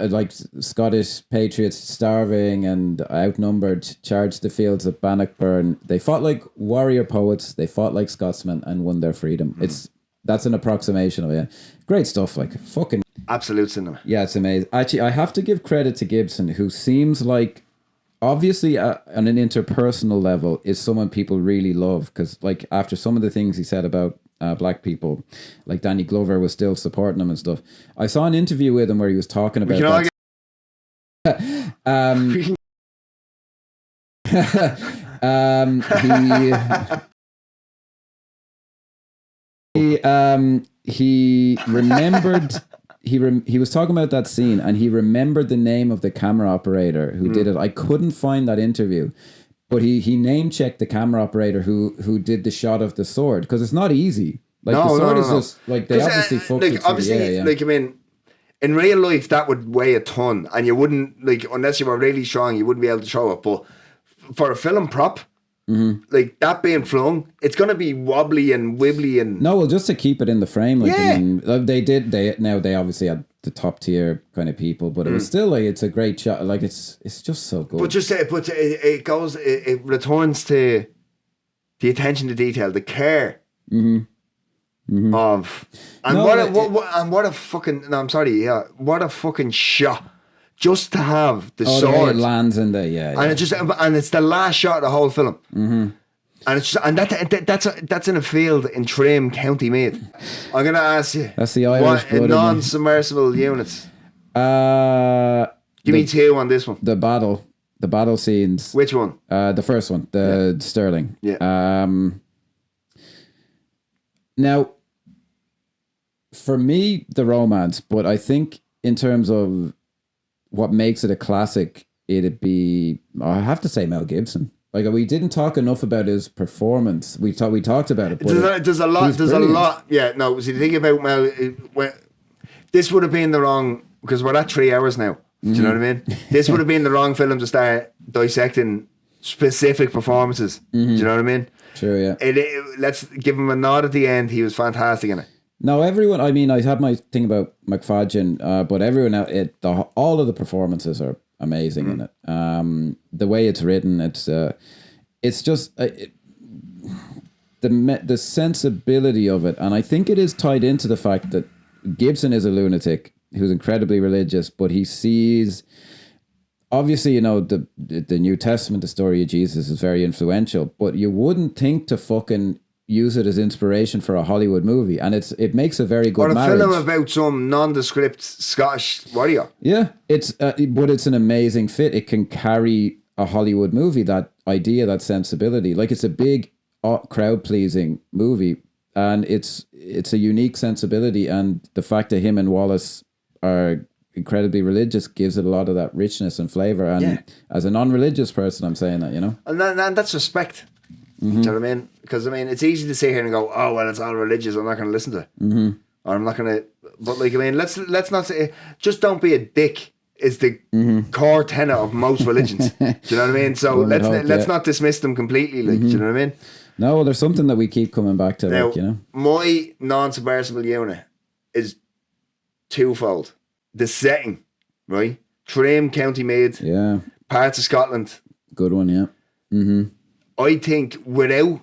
like Scottish patriots starving and outnumbered charged the fields of Bannockburn. They fought like warrior poets. They fought like Scotsmen and won their freedom. That's an approximation of it. Great stuff, like fucking absolute cinema. Yeah, it's amazing. Actually, I have to give credit to Gibson, who seems like, obviously, on an interpersonal level, is someone people really love. Because, like, after some of the things he said about black people, like Danny Glover was still supporting him and stuff. I saw an interview with him where he was talking about he remembered he was talking about that scene, and he remembered the name of the camera operator who did it. I couldn't find that interview, but he name checked the camera operator who did the shot of the sword, because it's not easy. Like the sword is just like they obviously fucked it. Obviously, I mean, In real life, that would weigh a ton, and you wouldn't, like, unless you were really strong, you wouldn't be able to throw it. But for a film prop, like that being flung, it's going to be wobbly and wibbly and... No, well, just to keep it in the frame. Like, I mean, they obviously had the top tier kind of people, but it was still like, it's a great shot. Like, it's just so good. But it returns to the attention to detail, the care of, and what a fucking, no, I'm sorry, what a fucking shot. Just to have the sword, the way it lands in the and it's the last shot of the whole film, and it's just, and that's in a field in Trim, County Meath. I'm gonna ask you, that's the Irish blood non-submersible units. Give me two on this one. The battle scenes. Which one? The first one, the Stirling. Yeah. Now, for me, the romance, but I think in terms of what makes it a classic, it'd be, I have to say, Mel Gibson. Like, we didn't talk enough about his performance. We talked about it. But there's a lot. Yeah, no. See, the thing about Mel, this would have been the wrong, because we're at 3 hours now. Do you know what I mean? This would have been the wrong film to start dissecting specific performances. Do you know what I mean? Sure, yeah. Let's give him a nod at the end. He was fantastic in it. No, everyone. I mean, I have my thing about McFadden, but everyone out, all of the performances are amazing in it. The way it's written, it's just the sensibility of it, and I think it is tied into the fact that Gibson is a lunatic who's incredibly religious, but he sees. Obviously, you know, the New Testament, the story of Jesus is very influential, but you wouldn't think to fucking use it as inspiration for a Hollywood movie, and it makes a very good marriage. Or a film about some nondescript Scottish warrior. Yeah, but it's an amazing fit. It can carry a Hollywood movie, that idea, that sensibility. Like, it's a big crowd pleasing movie, and it's a unique sensibility, and the fact that him and Wallace are incredibly religious gives it a lot of that richness and flavor. And as a non-religious person, I'm saying that, you know, and that's respect. Do you know what I mean? Because I mean, it's easy to sit here and go, "Oh, well, it's all religious. I'm not going to listen to it, or I'm not going to." But like, I mean, let's not say. Just don't be a dick. Is the core tenet of most religions. Do you know what I mean? So let's not dismiss them completely. Like, do you know what I mean? No, well, there's something that we keep coming back to. Now, like, you know, my non-submersible unit is twofold. The setting, right? Trim, County Meath, parts of Scotland. Good one, yeah. I think without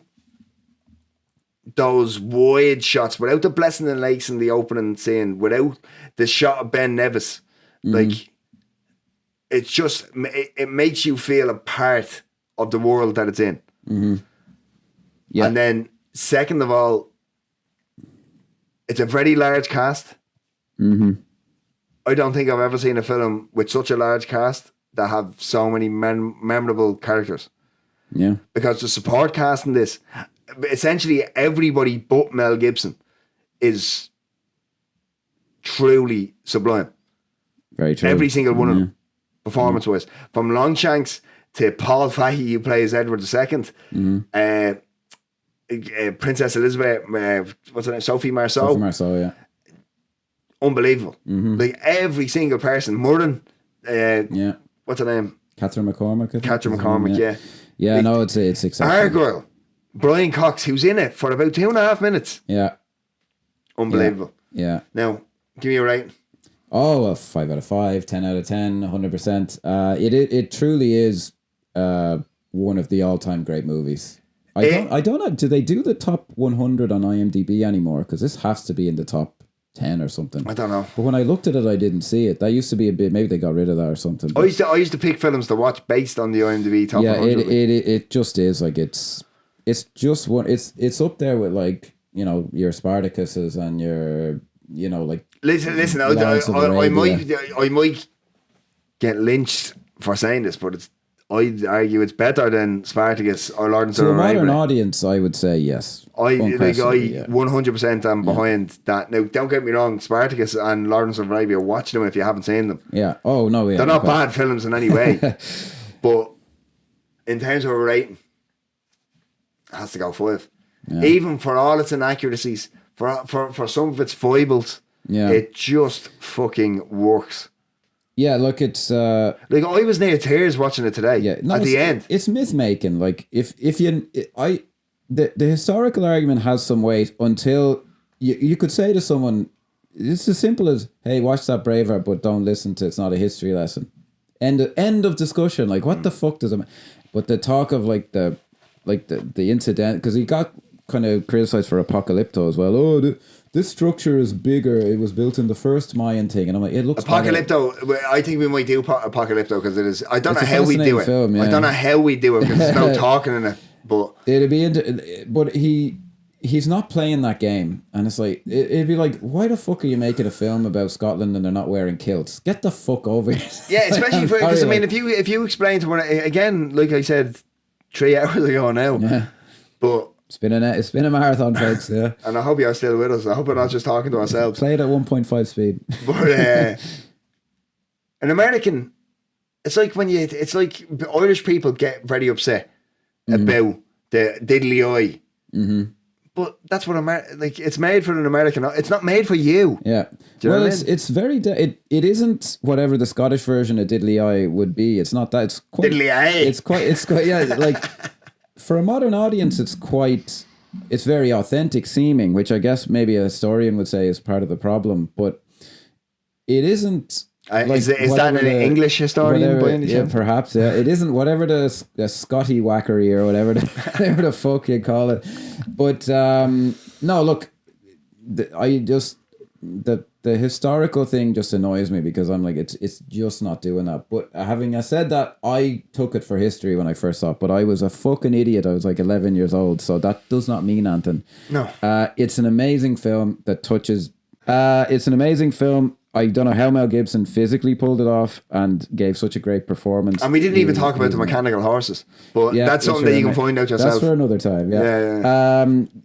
those wide shots, without the Blessing and Lakes in the opening scene, without the shot of Ben Nevis, like, it's just, it makes you feel a part of the world that it's in. Yeah. And then, second of all, it's a very large cast. I don't think I've ever seen a film with such a large cast that have so many memorable characters. Yeah. Because the support cast in this, essentially everybody but Mel Gibson is truly sublime. Very true. Every single one of them, performance-wise. From Longshanks to Paul Fahey, who plays Edward II, Princess Elizabeth, what's her name? Sophie Marceau. Sophie Marceau, yeah. Unbelievable. Like, every single person. Murden, what's her name? Catherine McCormack. Catherine McCormack, yeah. Yeah, like, no, it's exciting. Argyle, Brian Cox, who's in it for about 2.5 minutes. Yeah. Unbelievable. Yeah. Now, give me a rating. Oh, a 5 out of 5, 10 out of 10, 100%. It truly is one of the all-time great movies. I don't know. Do they do the top 100 on IMDb anymore? Because this has to be in the top 10 or something. I don't know. But when I looked at it, I didn't see it. That used to be a bit. Maybe they got rid of that or something. I used to pick films to watch based on the IMDb top 100. It just is like it's just one. It's up there with, like, you know, your Spartacuses and your, you know, like. Listen. I might get lynched for saying this, but I'd argue it's better than Spartacus or Lawrence of Arabia. To a modern audience, I would say yes. I 100% am behind that. Now, don't get me wrong, Spartacus and Lawrence of Arabia, watch them if you haven't seen them. Yeah. Oh, no, yeah. They're not bad films in any way. But in terms of a rating, it has to go 5. Yeah. Even for all its inaccuracies, for some of its foibles, Yeah. It just fucking works. Yeah, look, it's like I was near tears watching it today. Yeah, no, at the end, it's myth making. Like the historical argument has some weight until you could say to someone, it's as simple as, hey, watch that Braveheart, but don't listen to it's not a history lesson. End of discussion. Like, what the fuck does it? But the talk of the incident, because he got kind of criticized for Apocalypto as well. Oh, this structure is bigger. It was built in the first Mayan thing, and I'm like, it looks Apocalypto. Better. I think we might do Apocalypto because it is. I don't know how we do it. Film, yeah. I don't know how we do it because there's no talking in it. But it'd be but he's not playing that game, and it's like it'd be like, why the fuck are you making a film about Scotland and they're not wearing kilts? Get the fuck over it. Yeah, especially because I mean, if you explain to one again, like I said 3 hours ago now, yeah. But it's been a marathon, folks. Yeah, and I hope you're still with us. I hope we're not just talking to ourselves. Play it at 1.5 speed. But an American, it's like Irish people get very upset about the diddly eye. Mm-hmm. But that's what it's made for an American. It's not made for you. Yeah. Do you know what I it's mean? it's very it isn't whatever the Scottish version of diddly eye would be. It's not that. It's quite diddly eye. It's quite yeah. Like for a modern audience, it's very authentic seeming, which I guess maybe a historian would say is part of the problem. But it isn't. Is that an English historian? By any chance? Perhaps. Yeah, it isn't whatever the Scotty whackery or whatever the fuck you call it. But no, look, the historical thing just annoys me because I'm like, it's just not doing that. But having said that, I took it for history when I first saw it, but I was a fucking idiot. I was like 11 years old, so that does not mean anything. No, it's an amazing film that touches. It's an amazing film. I don't know how Mel Gibson physically pulled it off and gave such a great performance. And we didn't even talk about the mechanical horses, but that's something that you can find out yourself. That's for another time.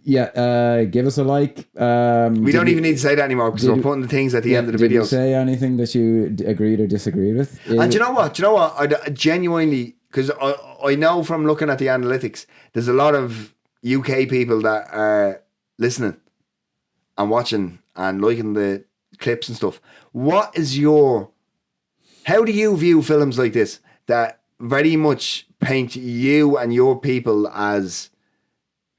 Yeah. Give us a like. We don't even need to say that anymore because we're putting the things at the end of the video. Did you say anything that you agreed or disagreed with? And do you know what? I genuinely, because I know from looking at the analytics, there's a lot of UK people that are listening and watching and liking the clips and stuff. How do you view films like this that very much paint you and your people as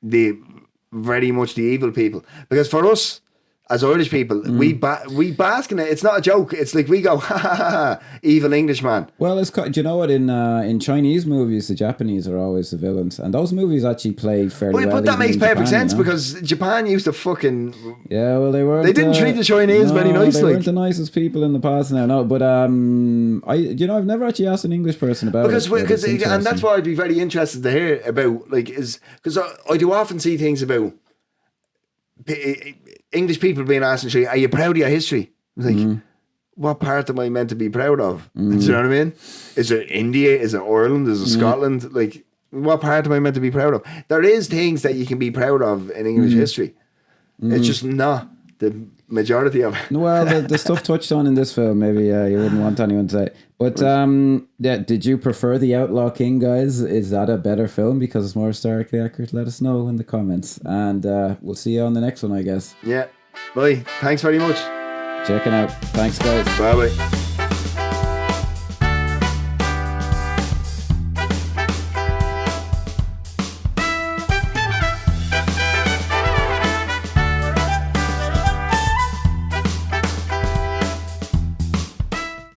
very much the evil people? Because for us as Irish people, we bask in it. It's not a joke. It's like we go, ha ha ha, evil Englishman. Well, do you know what? In Chinese movies, the Japanese are always the villains, and those movies actually play fairly well. But that makes perfect sense because Japan used to fucking. Yeah, well, they didn't treat the Chinese very nicely. They weren't the nicest people in the past now. No, but I've never actually asked an English person about it. Because and that's why I'd be very interested to hear about because I do often see things about English people being asked, are you proud of your history? Like, what part am I meant to be proud of? Do you know what I mean? Is it India? Is it Ireland? Is it Scotland? Like, what part am I meant to be proud of? There is things that you can be proud of in English history. It's just not the majority of it. Well, the stuff touched on in this film, maybe you wouldn't want anyone to say. But did you prefer The Outlaw King, guys? Is that a better film because it's more historically accurate? Let us know in the comments. And we'll see you on the next one, I guess. Yeah. Bye. Thanks very much. Checking out. Thanks, guys. Bye-bye.